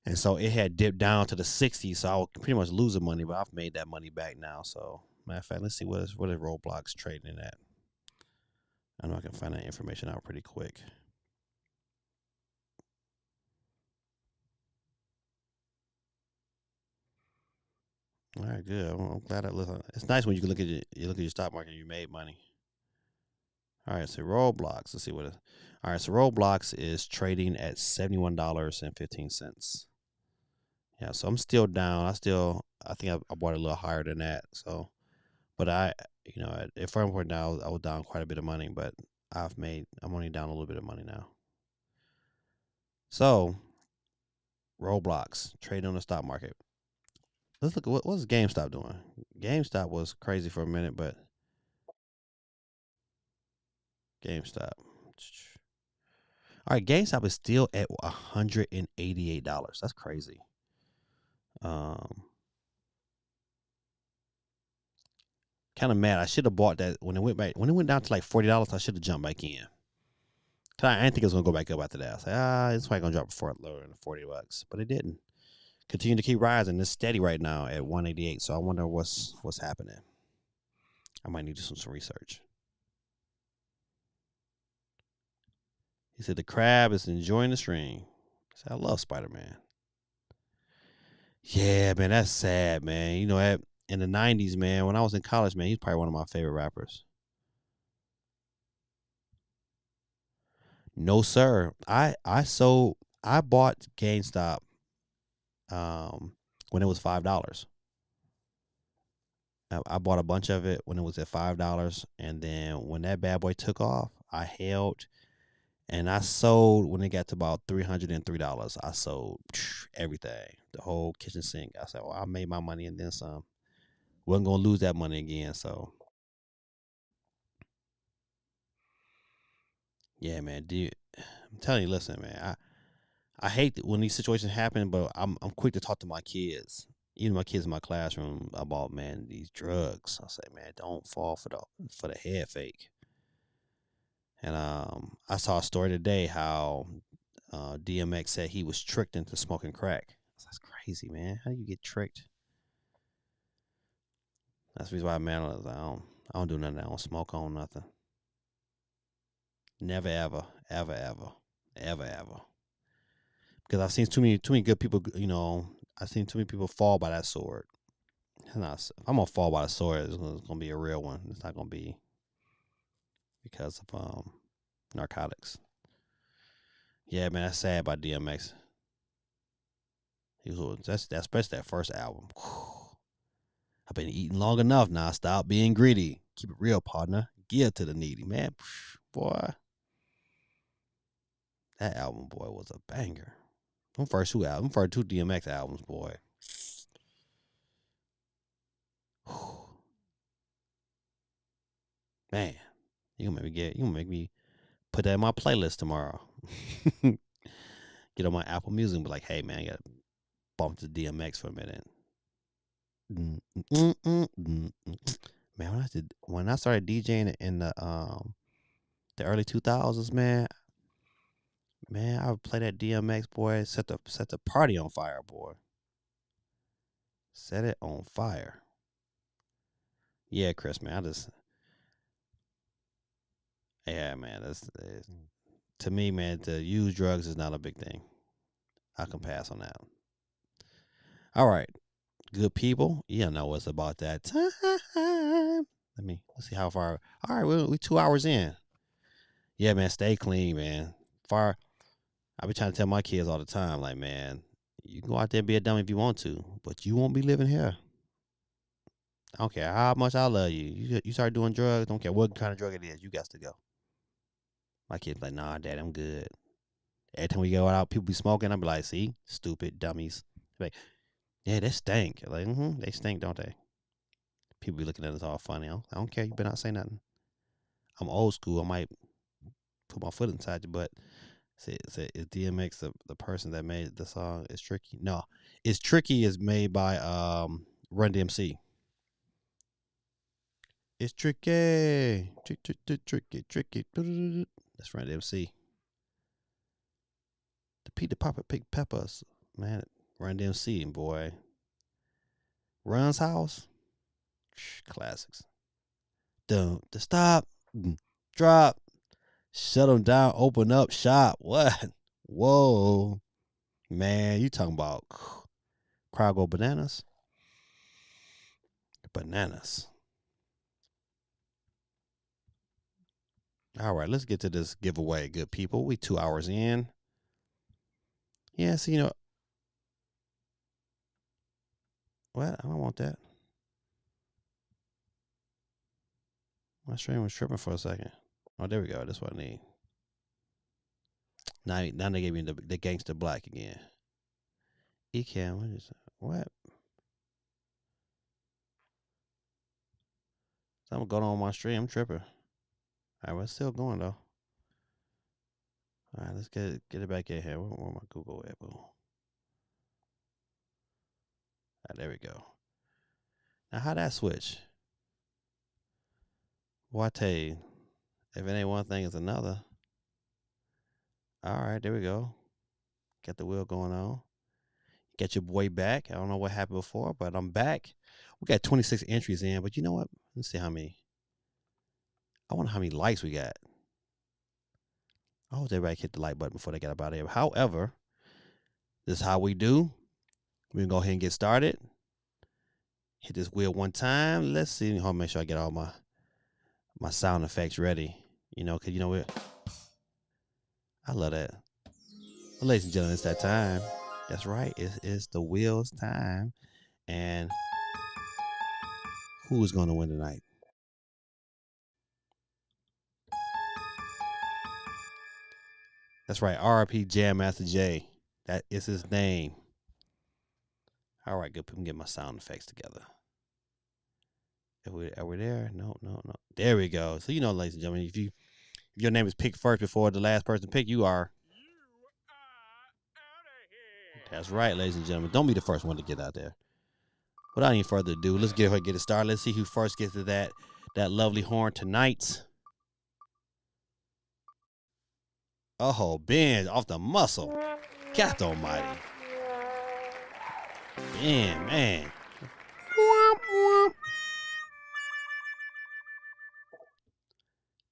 and so it had dipped down to the 60s. So I was pretty much losing money, but I've made that money back now. So matter of fact, let's see what is Roblox trading at. I know I can find that information out pretty quick. All right, good. I'm glad I listen. It's nice when you can look at you look at your stock market and you made money. All right, so Roblox. Let's see what. All right, so Roblox is trading at $71.15. Yeah, so I'm still down. I think I bought a little higher than that. So, but at firm point now, I was down quite a bit of money, but I'm only down a little bit of money now. So, Roblox trading on the stock market. Let's look at what's GameStop doing. GameStop was crazy for a minute, but GameStop. All right, GameStop is still at $188. That's crazy. Um, Kind of mad. I should have bought that when it went down to like $40. I should have jumped back in. I didn't think it was gonna go back up after that. I was like, it's probably gonna drop before lower than $40, but it didn't. Continue to keep rising. It's steady right now at 188. So I wonder what's happening. I might need to do some research. He said the crab is enjoying the stream. I said, I love Spider-Man. Yeah, man, that's sad, man. You know, in the 90s, man, when I was in college, man, he's probably one of my favorite rappers. No, sir. I bought GameStop when it was $5. I bought a bunch of it when it was at $5, and then when that bad boy took off, I held and I sold when it got to about $303. I sold everything, the whole kitchen sink. I said, "Well, I made my money and then some. Wasn't gonna lose that money again." So yeah, man. I'm telling you, listen, man. I hate when these situations happen, but I'm quick to talk to my kids. Even my kids in my classroom about, man, these drugs. I say, man, don't fall for the head fake. And I saw a story today how DMX said he was tricked into smoking crack. That's crazy, man. How do you get tricked? That's the reason why, man, I don't do nothing. I don't smoke on nothing. Never, ever, ever, ever, ever, ever. Because I've seen too many good people. You know, I've seen too many people fall by that sword. And if I'm gonna fall by the sword, it's gonna be a real one. It's not gonna be because of narcotics. Yeah, man, that's sad about DMX. That's especially that first album. I've been eating long enough now. Stop being greedy. Keep it real, partner. Give to the needy, man. Boy, that album, boy, was a banger. Them first two DMX albums, boy. Man, you gonna make me put that in my playlist tomorrow. Get on my Apple Music and be like, hey man, I gotta bump to DMX for a minute. Man, when I started DJing in the early 2000s, man, I would play that DMX, boy. Set the party on fire, boy. Set it on fire. Yeah, Chris, man. Yeah, man. To me, man. To use drugs is not a big thing. I can pass on that. All right, good people. You know what's about that time. Let's see how far. All right, we 2 hours in. Yeah, man. Stay clean, man. Far. I be trying to tell my kids all the time, like, man, you can go out there and be a dummy if you want to, but you won't be living here. I don't care how much I love you. You start doing drugs, don't care what kind of drug it is, you got to go. My kid's like, nah, dad, I'm good. Every time we go out, people be smoking. I be like, see, stupid dummies. Like, yeah, they stink. Like, they stink, don't they? People be looking at us all funny. I don't care. You better not say nothing. I'm old school. I might put my foot inside you, but is DMX the person that made the song? It's tricky. No, it's tricky. Is made by Run DMC. It's tricky, tricky. That's Run DMC. The Peter Papa Pig Peppers, man. Run DMC, boy. Run's House, classics. Don't stop, drop. Shut them down. Open up shop. What? Whoa, man! You talking about crowd go bananas? Bananas. All right, let's get to this giveaway, good people. We 2 hours in. Yeah, so what? I don't want that. My stream was tripping for a second. Oh, there we go. That's what I need. Now they gave me the gangster black again. Ecam, what is that? What? Something going on my stream. I'm tripping. All right, we're still going though. All right, let's get it back in here. Where my Google at? Boom. All right, there we go. Now how that switch? Well, I tell you, if it ain't one thing, it's another. All right, there we go. Got the wheel going on. Get your boy back. I don't know what happened before, but I'm back. We got 26 entries in, but you know what? Let's see how many. I wonder how many likes we got. I hope everybody hit the like button before they get up out of here. However, this is how we do. We're going to go ahead and get started. Hit this wheel one time. Let's see. I'll make sure I get all my sound effects ready. Because you know what? I love that. Well, ladies and gentlemen, it's that time. That's right. It's the wheels time. And who is going to win tonight? That's right. RP Jam Master J. That is his name. All right, good. Let me get my sound effects together. Are we there? No. There we go. So ladies and gentlemen, if your name is picked first before the last person picked, you are out of here. That's right, ladies and gentlemen. Don't be the first one to get out there. Without any further ado, let's get it started. Let's see who first gets to that lovely horn tonight. Oh, Ben off the muscle. God almighty. Ben, man.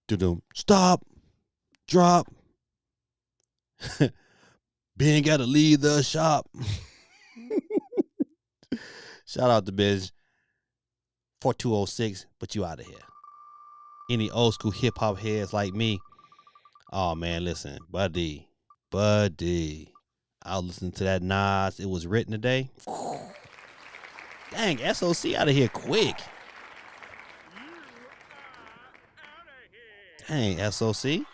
Do-dum. Stop. Drop. Ben got to leave the shop. Shout out to Biz 4206, but you out of here. Any old school hip hop heads like me? Oh man, listen, buddy. I'll listen to that Nas. It was written today. Dang, SOC out of here quick. Dang, SOC.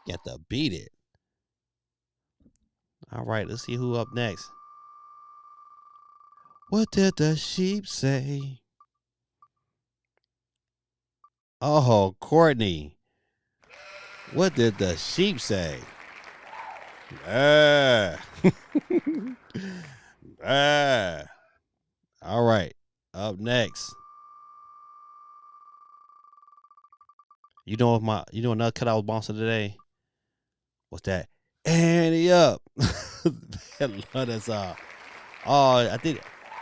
Got to beat it. All right, let's see who up next. What did the sheep say? Oh, Courtney. What did the sheep say? All right. Up next. Another cut I was bouncing today? What's that? Annie up. That's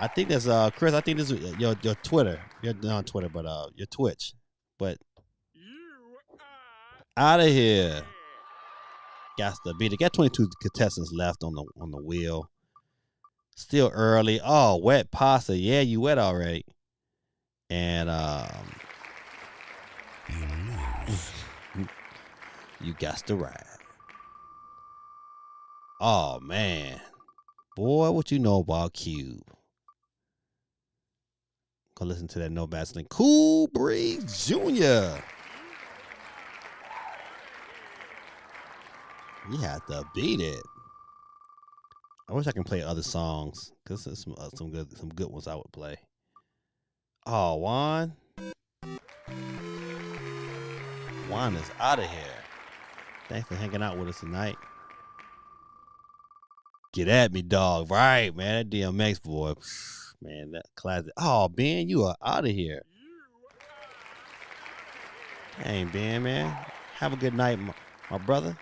I think that's Chris. I think this is your Twitter. You're not on Twitter, but your Twitch. But you out of here. Got to beat it. Got 22 contestants left on the wheel. Still early. Oh, wet pasta. Yeah, you wet already. And you got to ride. Oh man. Boy, what you know about Cube? Go listen to that No Vaseline. Cool Breeze Jr. You have to beat it. I wish I can play other songs because there's some good ones I would play. Oh, Juan is out of here. Thanks for hanging out with us tonight. Get at me, dog. Right, man. That DMX boy. Man, that classic. Oh, Ben, you are out of here. Hey, Ben, man. Have a good night, my brother.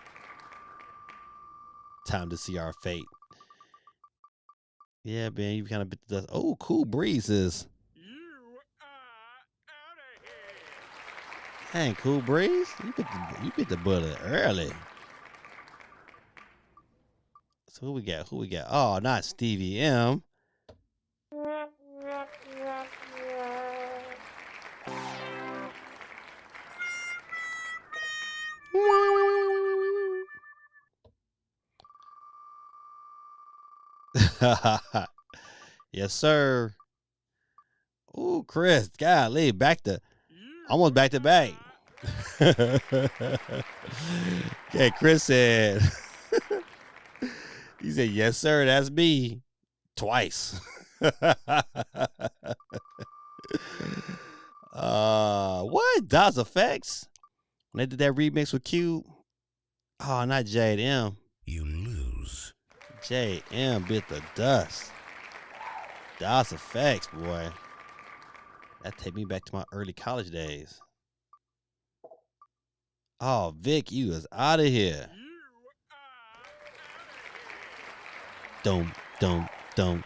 Time to see our fate. Yeah, Ben, you kind of bit the dust. Oh, Cool Breezes. You are out of here. Dang, Cool Breeze. You bit the bullet early. So who we got? Who we got? Oh, not Stevie M. Yes, sir. Ooh, Chris, golly, almost back to back. Okay, Chris said, he said, yes, sir, that's me. Twice. What? DOS Effects? When they did that remix with Cube? Oh, not Jade M. You lose. Jade M bit the dust. DOS Effects, boy. That take me back to my early college days. Oh, Vic, you is out of here. Dum, dum, dum.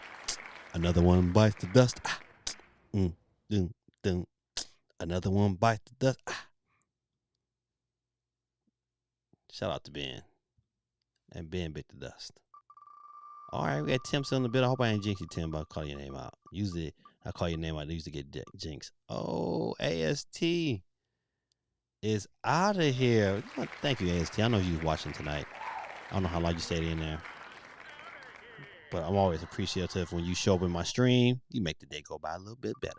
Another one bites the dust. Ah. Dum, dum. Another one bites the dust. Ah. Shout out to Ben. And Ben bit the dust. All right, we got Tim still in the bit. I hope I ain't jinx you, Tim, but I'll call your name out. Usually, I call your name out. I usually get jinx. Oh, AST is out of here. Thank you, AST. I know you was watching tonight. I don't know how long you stayed in there. But I'm always appreciative when you show up in my stream. You make the day go by a little bit better.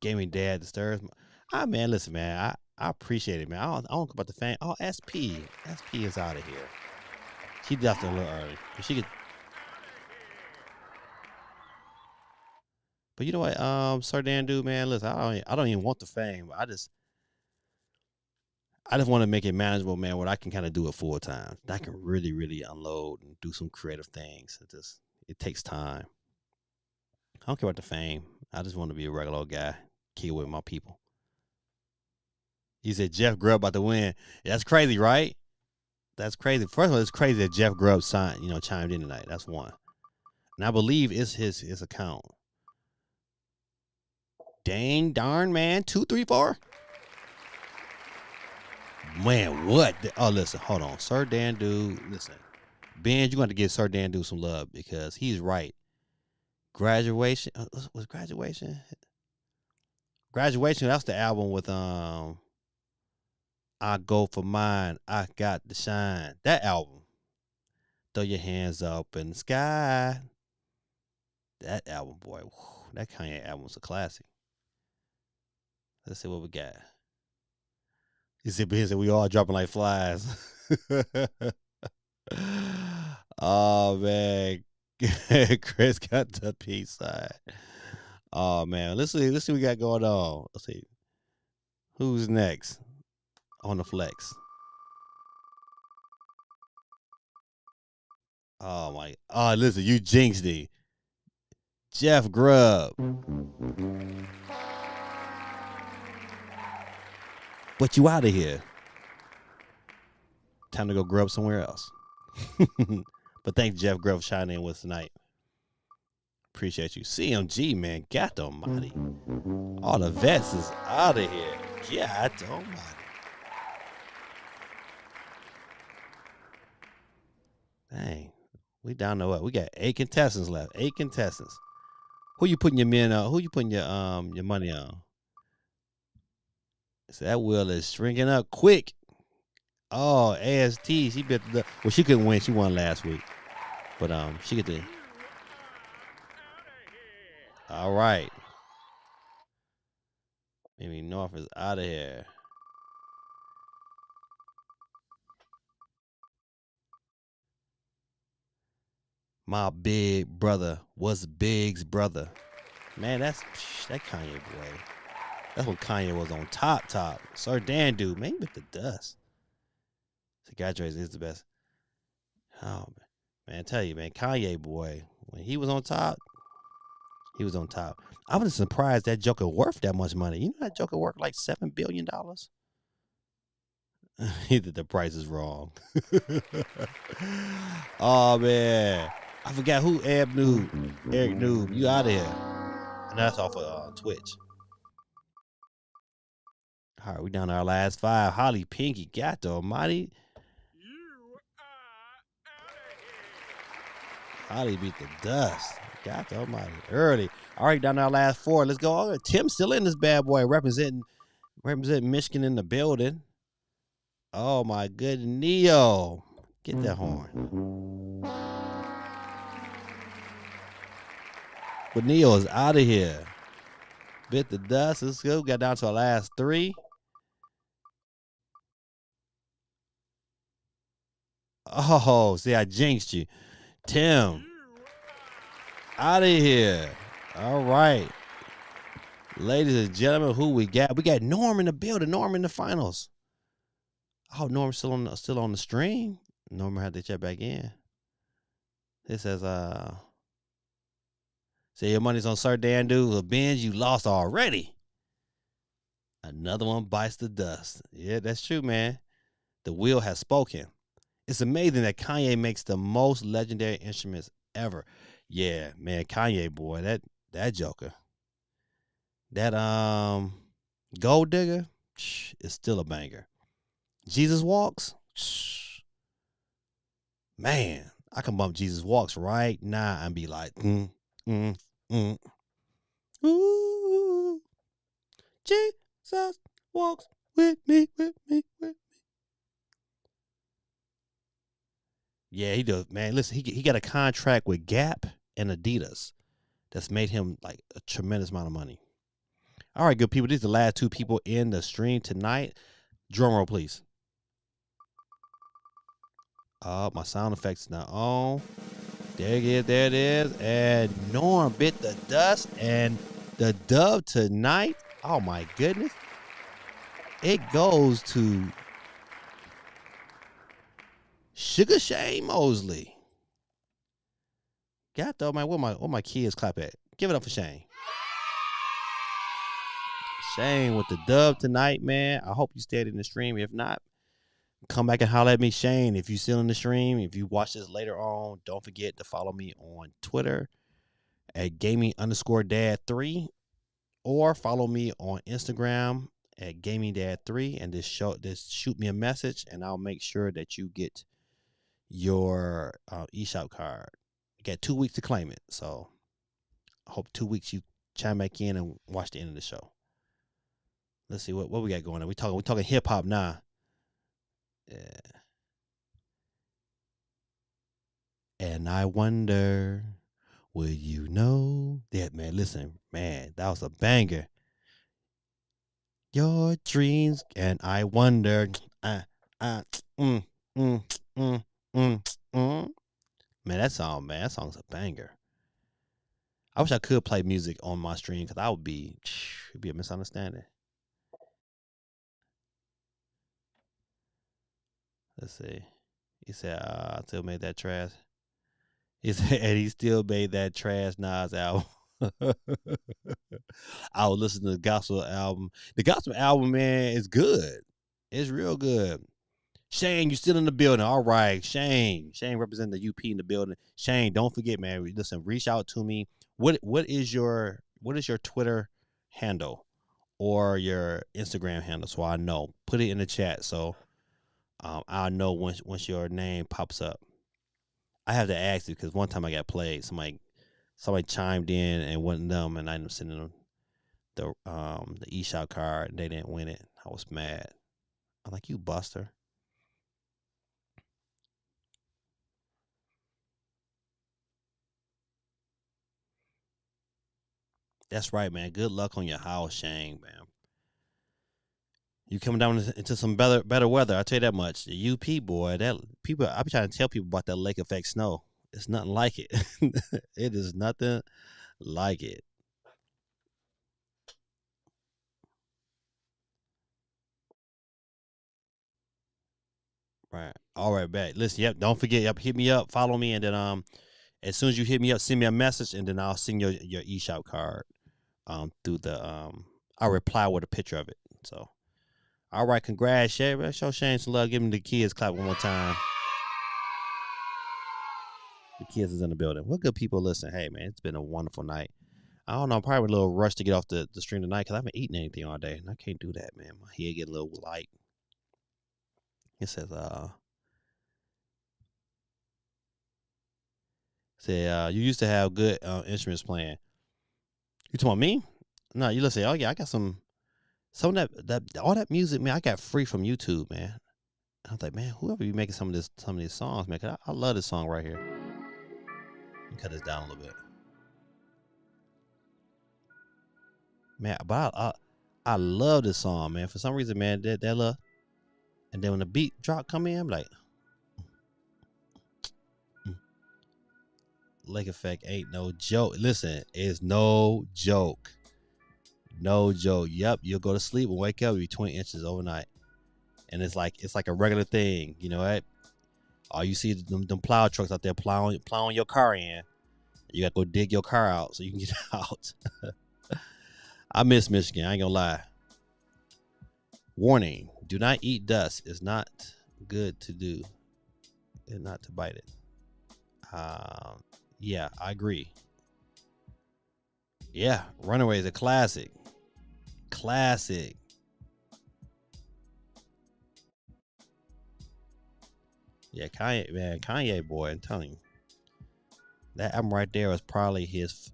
Gaming Dad disturbs me. Man, listen, man. I appreciate it, man. I don't know about the fan. Oh, SP. SP is out of here. She left a little early. But she could. But you know what, Sir Dan dude, man, listen, I don't even want the fame. I just want to make it manageable, man, where I can kind of do it full time. I can really, really unload and do some creative things. It takes time. I don't care about the fame. I just want to be a regular old guy, kill with my people. He said Jeff Grubb about to win. Yeah, that's crazy, right? That's crazy. First of all, it's crazy that Jeff Grubb chimed in tonight. That's one. And I believe it's his account. Dang darn, man. 2, 3, 4. Man, what? Oh, listen, hold on. Sir Dan dude, listen. Ben, you're going to give Sir Dan dude some love because he's right. Graduation. Was Graduation? Graduation, that's the album with I Go For Mine, I Got The Shine. That album. Throw Your Hands Up in the Sky. That album, boy. Whew, that Kanye album was a classic. Let's see what we got. He said, we all dropping like flies. Oh, man. Chris got the peace side. Oh, man. Let's see what we got going on. Let's see. Who's next on the flex? Oh, my. Oh, listen, you jinxed it. Jeff Grubb. But you out of here. Time to go grub somewhere else. But thanks, Jeff Grubb, for shining in with us tonight. Appreciate you. CMG, man. God almighty. All the vets is out of here. God almighty. Dang. We down to what? We got 8 contestants left. 8 contestants. Who you putting your men on? Who you putting your money on? So that wheel is shrinking up quick. Oh, AST. She bit the. Well, she couldn't win. She won last week. But she get the. All right. Maybe North is out of here. My big brother was Big's brother. Man, that Kanye boy. That's when Kanye was on top. Sir Dan dude, man, with the dust. Psychiatrist is the best. Oh man, I tell you, man, Kanye boy, when he was on top, he was on top. I was surprised that Joker worth that much money. You know that Joker worth like $7 billion? Either the price is wrong. Oh man. I forgot who Eric Noob. You out of here. And that's off of Twitch. All right, we down to our last 5. Holly Pinky, God the almighty. Holly beat the dust. God the almighty. Early. All right, down to our last 4. Let's go. Oh, Tim still in this bad boy, representing Michigan in the building. Oh my good Neo. Get that horn. But Neo is out of here. Bit the dust. Let's go. Got down to our last 3. Oh, see, I jinxed you. Tim. Out of here. All right. Ladies and gentlemen, who we got? We got Norm in the building. Norm in the finals. Oh, Norm's still on the stream. Norm had to check back in. It says, say your money's on Sir Dan Dudes. Benz, you lost already. Another one bites the dust. Yeah, that's true, man. The wheel has spoken. It's amazing that Kanye makes the most legendary instruments ever. Yeah, man, Kanye boy, that Joker. That Gold Digger is still a banger. Jesus Walks, man, I can bump Jesus Walks right now and be like, ooh, Jesus walks with me. Yeah, he does, man. Listen, he got a contract with Gap and Adidas that's made him like a tremendous amount of money. All right, good people. These are the last 2 people in the stream tonight. Drum roll, please. My sound effects now on. There it is. And Norm bit the dust. And the dub tonight, oh my goodness. It goes to Sugar Shane Mosley. God though, man, where my kids clap at? Give it up for Shane. Shane with the dub tonight, man. I hope you stayed in the stream. If not, come back and holler at me, Shane. If you're still in the stream, if you watch this later on, don't forget to follow me on Twitter at gaming_dad3 or follow me on Instagram at gamingdad3 and just shoot me a message and I'll make sure that you get your eShop card. You got 2 weeks to claim it, so I hope 2 weeks you chime back in and watch the end of the show. Let's see what we got going on. We talking hip hop now. Yeah. And I wonder, will you know that, man? Listen, man, that was a banger. Your dreams, and I wonder, man, that song's a banger. I wish I could play music on my stream because it'd be a misunderstanding. Let's see. He said, I still made that trash. He said, and he still made that trash Nas album. I was listening to the gospel album. The gospel album, man, is good. It's real good. Shane, you still in the building. All right, Shane. Shane representing the UP in the building. Shane, don't forget, man. Listen, reach out to me. What is your Twitter handle or your Instagram handle so I know? Put it in the chat so I'll know once your name pops up. I have to ask you because one time I got played. Somebody chimed in and wasn't them, and I ended up sending them the eShop card, and they didn't win it. I was mad. I'm like, you buster. That's right, man. Good luck on your house, Shane, man. You coming down into some better weather. I tell you that much. The UP boy, I be trying to tell people about that lake effect snow. It's nothing like it. It is nothing like it. Right. All right, back. Listen, yep. Don't forget, hit me up, follow me, and then as soon as you hit me up, send me a message, and then I'll send your eShop card through the I'll reply with a picture of it. So, all right, congrats, Shay. Show Shane some love. Give him the kids clap one more time. The kids is in the building. Well, good people, listen. Hey, man, it's been a wonderful night. I don't know. I'm probably a little rushed to get off the stream tonight because I haven't eaten anything all day, and I can't do that, man. My head get a little light. It says, you used to have good instruments playing. You talking about me? No, you listen. Oh yeah, I got some of that all that music, man. I got free from YouTube, man. I was like, man, whoever be making some of these songs, man. 'Cause I love this song right here. Let me cut this down a little bit, man. But I love this song, man. For some reason, man, that love. And then when the beat drop come in, I'm like, Lake Effect ain't no joke. Listen, it's no joke. No joke. Yep, you'll go to sleep and wake up, you'll be 20 inches overnight. And it's like a regular thing, you know what? All you see them plow trucks out there plowing your car in. You got to go dig your car out so you can get out. I miss Michigan. I ain't gonna lie. Warning: do not eat dust. It's not good to do. And not to bite it. Yeah, I agree. Yeah, Runaway is a classic. Classic. Yeah, Kanye, man, Kanye boy, I'm telling you. That album right there was probably his,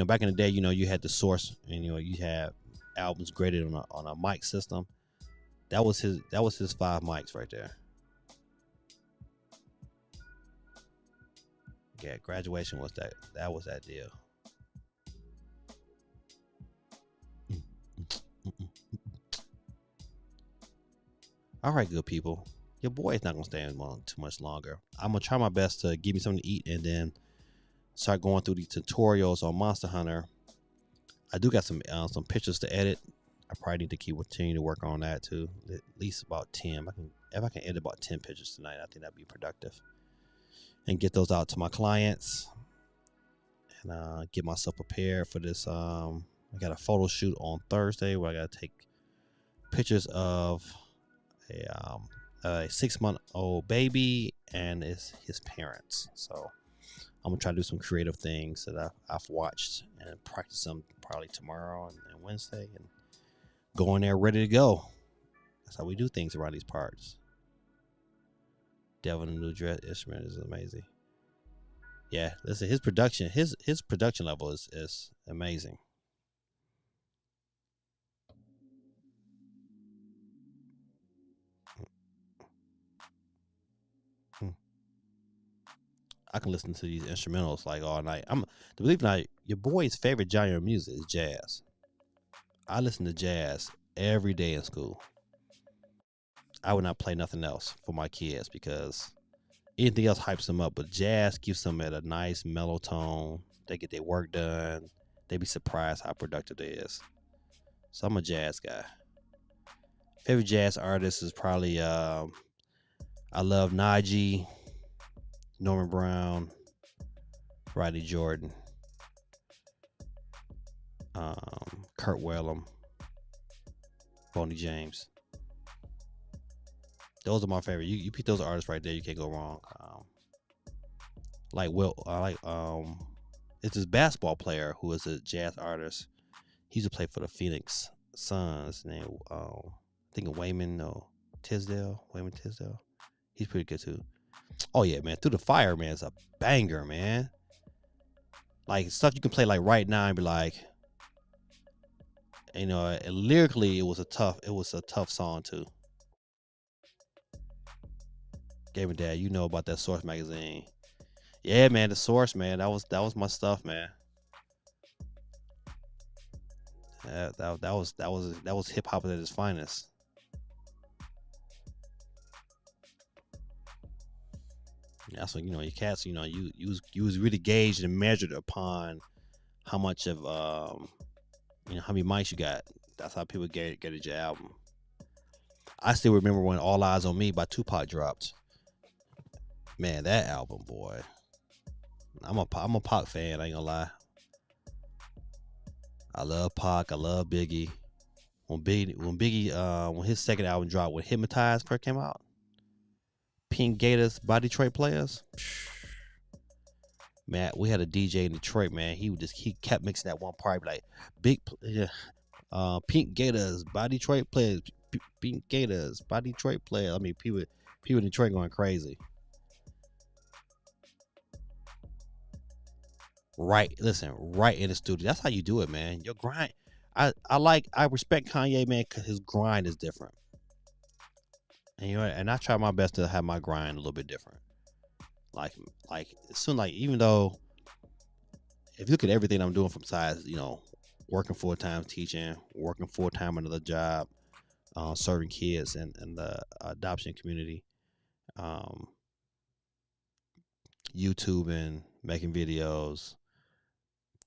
back in the day, you had the Source, and you had albums graded on a mic system. That was his 5 mics right there. Yeah, Graduation was that was that deal. All right, good people. Your boy is not gonna stay in too much longer. I'm gonna try my best to give me something to eat and then start going through these tutorials on Monster Hunter. I do got some pictures to edit. I probably need to continue to work on that too. At least about 10. If I can edit about 10 pictures tonight, I think that'd be productive. And get those out to my clients. And get myself prepared for this. I got a photo shoot on Thursday where I gotta take pictures of a 6-month-old baby and his parents. So I'm gonna try to do some creative things that I've watched and practice them probably tomorrow and Wednesday, and go in there ready to go. That's how we do things around these parts. Devil in the New Dress Instrument is amazing. Yeah, listen, his production level is amazing. I can listen to these instrumentals like all night. Believe it or not, your boy's favorite genre of music is jazz. I listen to jazz every day in school. I would not play nothing else for my kids because anything else hypes them up, but jazz keeps them at a nice mellow tone. They get their work done. They be surprised how productive it is. So I'm a jazz guy. Favorite jazz artist is probably I love Najee, Norman Brown, Rodney Jordan, Kurt Whalum, Boney James. Those are my favorite. You pick those artists right there, you can't go wrong. It's this basketball player who is a jazz artist. He used to play for the Phoenix Suns. Named I think of Wayman Tisdale. He's pretty good too. Oh yeah, man. Through the Fire, man, is a banger, man. Like stuff you can play like right now and be like, and lyrically it was a tough song too. Game of Dad, you know about that Source magazine. Yeah, man, the Source, man. That was my stuff, man. That was hip hop at its finest. That's when your cats, you was really gauged and measured upon how much of how many mics you got. That's how people get your album. I still remember when All Eyes on Me by Tupac dropped. Man, that album, boy. I'm a Pac fan. I ain't gonna lie. I love Pac. I love Biggie. When his second album dropped, when Hypnotized first came out, Pink Gators by Detroit Players. Man, we had a DJ in Detroit, man. He kept mixing that one part like Pink Gators by Detroit players, Pink Gators by Detroit players. I mean, people in Detroit going crazy. Right, listen, right in the studio. That's how you do it, man. Your grind. I respect Kanye, man, because his grind is different. And and I try my best to have my grind a little bit different. Like soon, like even though if you look at everything I'm doing from sides, working full time teaching, working full time another job, serving kids in the adoption community, um, YouTubing, making videos,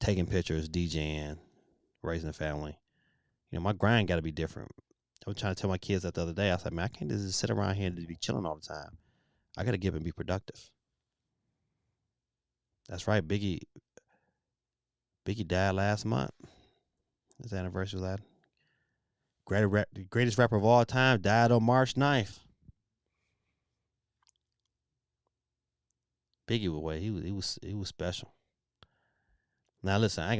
taking pictures, DJing, raising a family. My grind got to be different. I was trying to tell my kids that the other day. I was like, man, I can't just sit around here and just be chilling all the time. I got to give and be productive. That's right. Biggie died last month. His anniversary was that. The greatest rapper of all time died on March 9th. Biggie was away. He was special. Now listen, I'm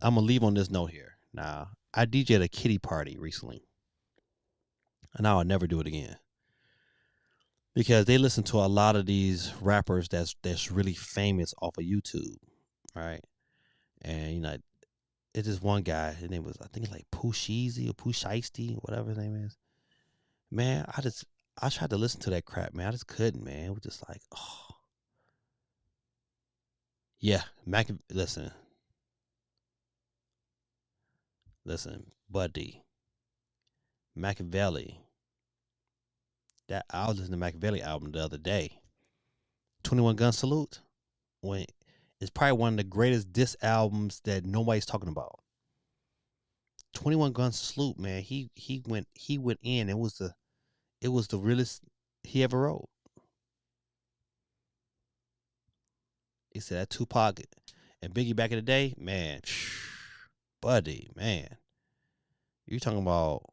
gonna leave on this note here. Now I DJ'd a kiddie party recently, and I'll never do it again because they listen to a lot of these rappers that's really famous off of YouTube, right? And it's just one guy. His name was I think like Pusheezy or Pusheisty, whatever his name is. Man, I tried to listen to that crap, man. I just couldn't, man. It was just like, oh yeah, listen, Buddy, Machiavelli. That I was listening to Machiavelli album the other day. 21 Gun Salute. When it's probably one of the greatest diss albums that nobody's talking about. 21 Gun Salute, man. He went in. It was the realest he ever wrote. He said that Tupac and Biggie back in the day, man. Buddy, man. You talking about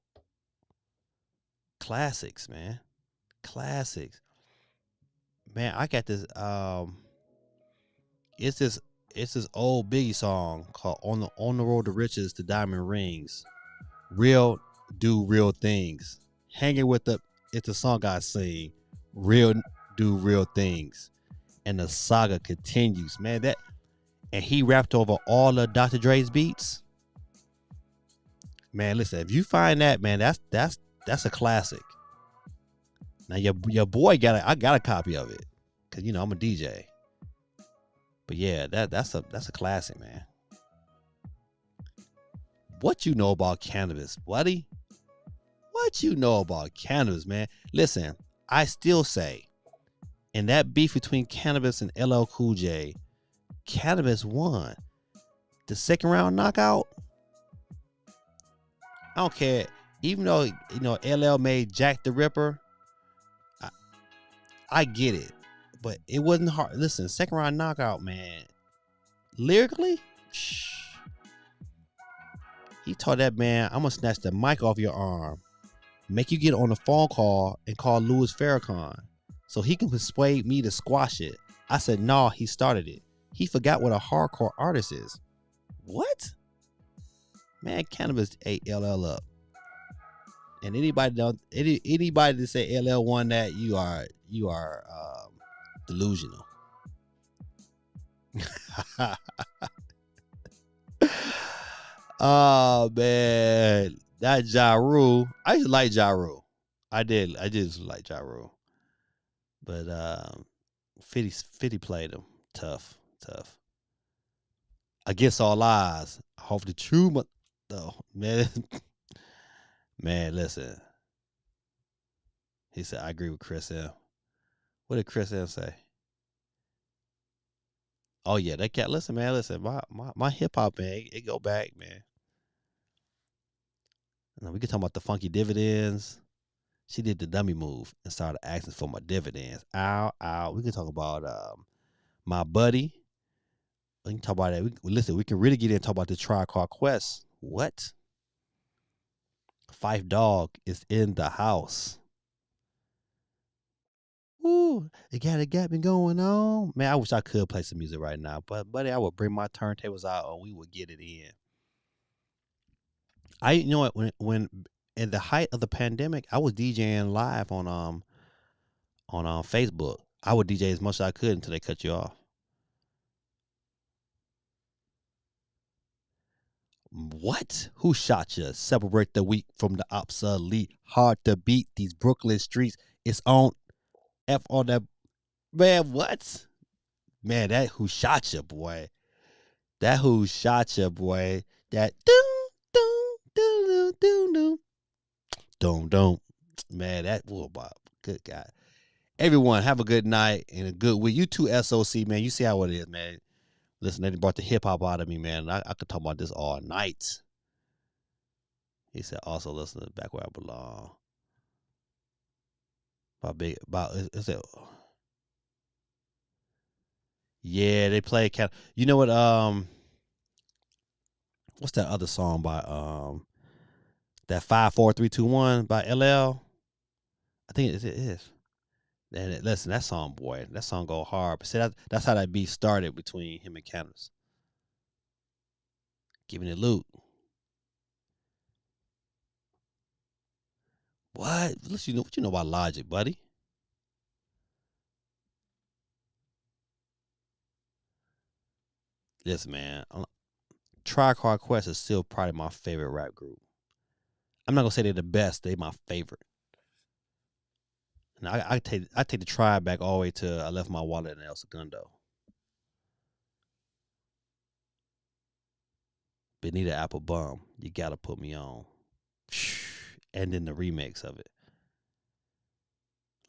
classics, man. Classics. Man, I got this it's this old Biggie song called On the Road to Riches to Diamond Rings. Real do real things. Hanging with it's a song I sing. Real do real things. And the saga continues. Man, and he rapped over all of Dr. Dre's beats. Man, listen, if you find that, man, that's a classic. Now your boy I got a copy of it. Cause I'm a DJ. But yeah, that's a classic, man. What you know about cannabis, buddy? What you know about cannabis, man? Listen, I still say, in that beef between cannabis and LL Cool J, cannabis won. The second round knockout, I don't care. Even though LL made Jack the Ripper, I get it, but it wasn't hard. Listen, second round knockout, man. Lyrically, he told that man, "I'm gonna snatch the mic off your arm, make you get on a phone call and call Louis Farrakhan, so he can persuade me to squash it." I said, "No, he started it. He forgot what a hardcore artist is." What? Man, cannabis ate LL up. And anybody that say LL won that, you are delusional. Oh man, that Ja Rule. I used to like Ja Rule. I did. I just like Ja Rule. But 50 played him tough. Against all odds. I hope the true though, man. Man, listen. He said, I agree with Chris M. What did Chris M say? Oh yeah, that cat. Listen, man. Listen, my hip hop, man. It go back, man. And we can talk about the funky dividends. She did the dummy move and started asking for my dividends. Ow, ow. We can talk about my buddy. We can talk about that. Listen, we can really get in and talk about the Tribe Called Quest. What? Fife Dog is in the house. Ooh, it got me going on. Man, I wish I could play some music right now, but buddy, I would bring my turntables out and we would get it in. You know what, when in the height of the pandemic, I was DJing live on Facebook. I would DJ as much as I could until they cut you off. What? Who shot you? Separate the weak from the obsolete. Hard to beat these Brooklyn streets. It's on F on that. Man, what? Man, that who shot you, boy. That who shot you, boy. That doom, doom, doom, doom, doom, doom, doom. Man, that, oh, Bob. Good God. Everyone, have a good night and a good week. You too, SOC, man. You see how it is, man. Listen, they brought the hip hop out of me, man. I could talk about this all night. He said, also listen to Back Where I Belong. Is it? Yeah, they play cat. You know what? What's that other song by that 5 4 3 2 1 by LL? I think it is. And listen, that song, boy, that song go hard. But see, that's how that beat started between him and Candace. Giving it loot. What? Listen, what you know about Logic, buddy? Listen, man. Tribe Called Quest is still probably my favorite rap group. I'm not gonna say they're the best. They my favorite. And I take the Tribe back all the way to I left my wallet in El Segundo. Benita Applebum, you gotta put me on. And then the remix of it.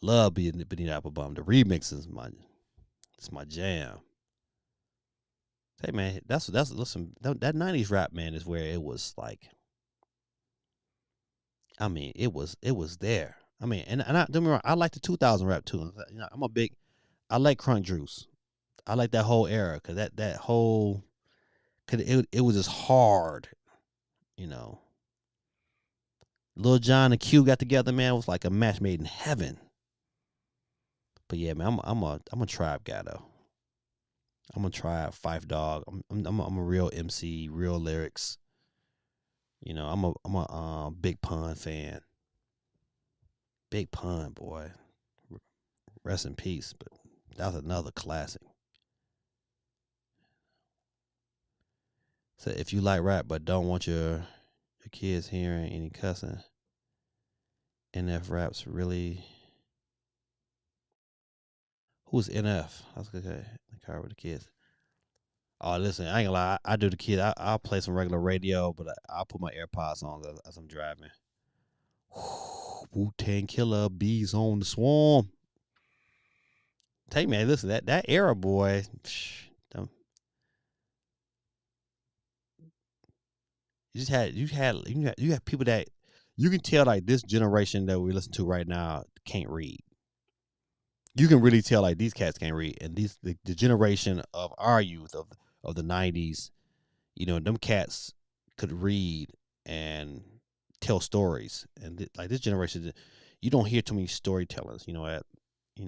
Love being Benita Applebum. The remix is my jam. Hey man, that's listen, that 90s rap, man, is where it was like, I mean, it was there. I mean, and don't get me wrong, I like the 2000 rap too. You know, I like Crunk Juice. I like that whole era because that whole, cause it was just hard, you know. Lil Jon and Q got together, man. It was like a match made in heaven. But yeah, man, I'm a Tribe guy though. I'm a Tribe Fife Dog. I'm a real MC, real lyrics. You know, I'm a Big Pun fan. Big Pun, boy. Rest in peace. But that was another classic. So if you like rap but don't want your kids hearing any cussing, NF raps really. Who's NF? I was gonna say the car with the kids. Oh, listen, I ain't gonna lie. I do the kid. I'll play some regular radio, but I'll put my AirPods on as I'm driving. Wu Tang Killer, bees on the swarm. Hey man, listen, that era, boy. You had people that you can tell like this generation that we listen to right now can't read. You can really tell like these cats can't read, and the generation of our youth of the '90s, you know, them cats could read and tell stories, and like this generation, you don't hear too many storytellers. You know,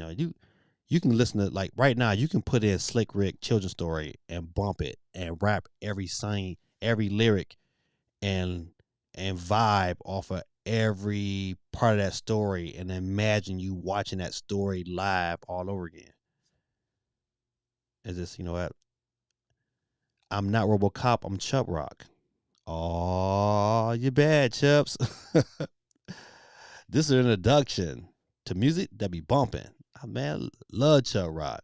you can listen to like right now, you can put in Slick Rick children's story and bump it and rap every scene, every lyric, and vibe off of every part of that story, and imagine you watching that story live all over again. Is this, you know what? I'm not RoboCop. I'm Chubb Rock. Oh, you bad, Chubbs. This is an introduction to music that be bumping. Oh, man, love Chubb Rock.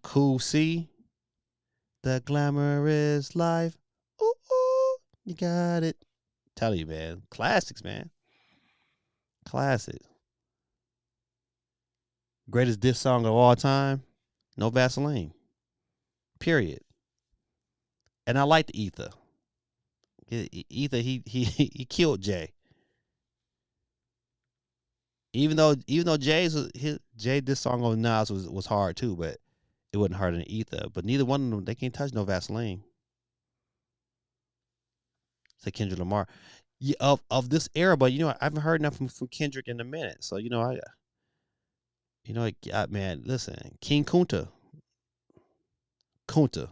Cool C, the glamorous life. Ooh, ooh, you got it. Tell you, man. Classics, man. Classics. Greatest diss song of all time. No Vaseline. Period. And I liked Ether. Ether, he killed Jay. Even though Jay this song on Nas was hard too, but it wasn't harder than Ether. But neither one of them, they can't touch no Vaseline. Say Kendrick Lamar. Yeah, of this era, but you know I haven't heard nothing from Kendrick in a minute. So you know You know, man, listen, King Kunta. Kunta.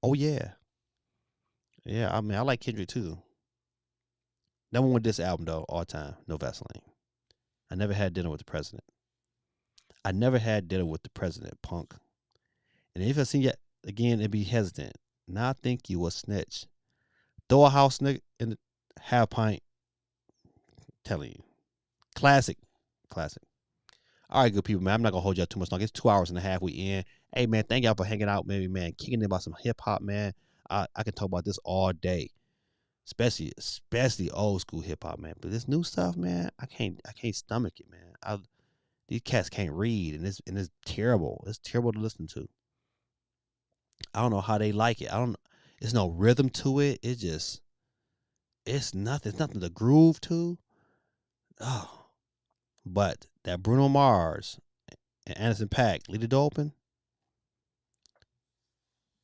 Oh, yeah. Yeah, I mean, I like Kendrick too. Number one this album, though, all time, No Vaseline. I never had dinner with the president. I never had dinner with the president, punk. And if I see you again and be hesitant, now I think you a snitch. Throw a house nigga in the half pint, telling you. Classic. Classic. All right, good people, man. I'm not gonna hold y'all too much longer. It's 2 hours and a half. We in. Hey, man, thank y'all for hanging out, maybe, man. Kicking it about some hip hop, man. I can talk about this all day, especially old school hip hop, man. But this new stuff, man, I can't stomach it, man. These cats can't read, and it's terrible. It's terrible to listen to. I don't know how they like it. I don't. There's no rhythm to it. It's nothing. It's nothing to groove to. Oh, but that Bruno Mars and Anderson .Paak, leave the door open.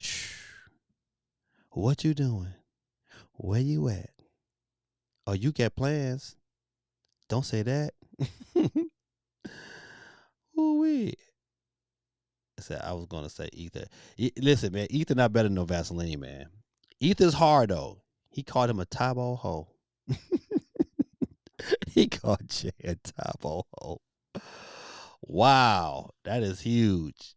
Shh. What you doing? Where you at? Oh, you got plans? Don't say that. Ooh wee. I was gonna say Ether. Listen, man, Ether not better than no Vaseline, man. Ether's hard though. He called him a Tybo hoe. He called Jay a Tybo hoe. Wow, that is huge.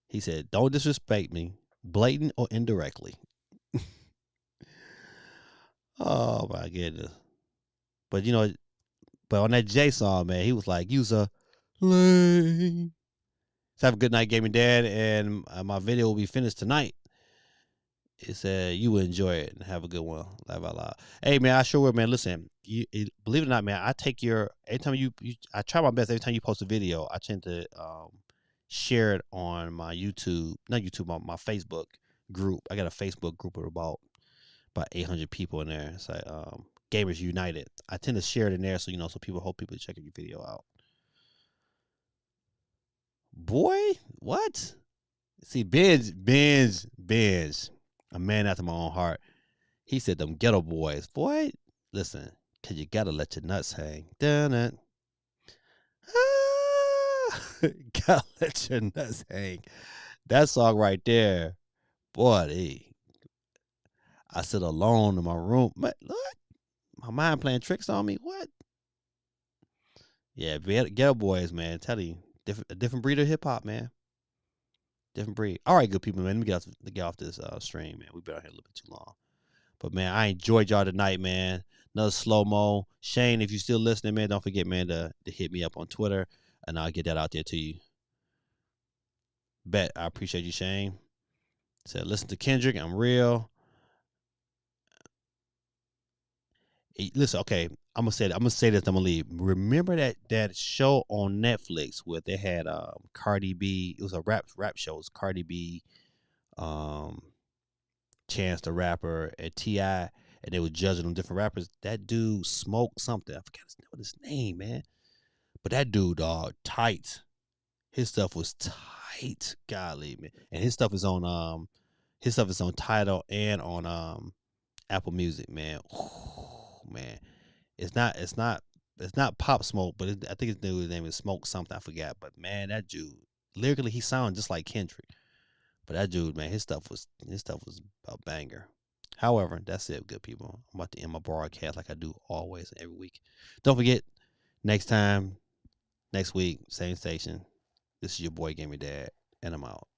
He said, "Don't disrespect me, blatant or indirectly." Oh my goodness. But you know, but on that Jay song, man, he was like, "You's a lame." So have a good night, gaming dad, and my video will be finished tonight. It said you will enjoy it and have a good one. Laugh out loud. Hey man, I sure will, man. Listen, believe it or not, man, I take your every time I try my best every time you post a video. I tend to share it on my YouTube, not YouTube, my Facebook group. I got a Facebook group of about 800 people in there. It's like Gamers United. I tend to share it in there, so so people check your video out. Boy, what? See, Benz, a man after my own heart. He said them ghetto boys. Boy, listen, cause you gotta let your nuts hang. Dun it. Gotta let your nuts hang. That song right there, boy, I sit alone in my room. What? My mind playing tricks on me? What? Yeah, ghetto boys, man. Tell you, a different breed of hip hop, man. Different breed. All right, good people, man. Let me get off this stream, man. We've been out here a little bit too long. But, man, I enjoyed y'all tonight, man. Another slow-mo. Shane, if you're still listening, man, don't forget, man, to hit me up on Twitter, and I'll get that out there to you. Bet. I appreciate you, Shane. Said, listen to Kendrick. I'm real. Listen, okay. I'm gonna say this. I'm gonna leave. Remember that show on Netflix where they had Cardi B. It was a rap show. It was Cardi B, Chance the Rapper, and T.I., and they were judging them different rappers. That dude smoked something. I forgot his name, man. But that dude, dog, tight. His stuff was tight. Golly, man. And his stuff is on Tidal and on Apple Music, man. Ooh, man. It's not Pop Smoke, but I think his name is Smoke something. I forgot. But man, that dude, lyrically, he sounded just like Kendrick. But that dude, man, his stuff was a banger. However, that's it, good people. I'm about to end my broadcast like I do always every week. Don't forget, next week, same station. This is your boy Gaming Dad, and I'm out.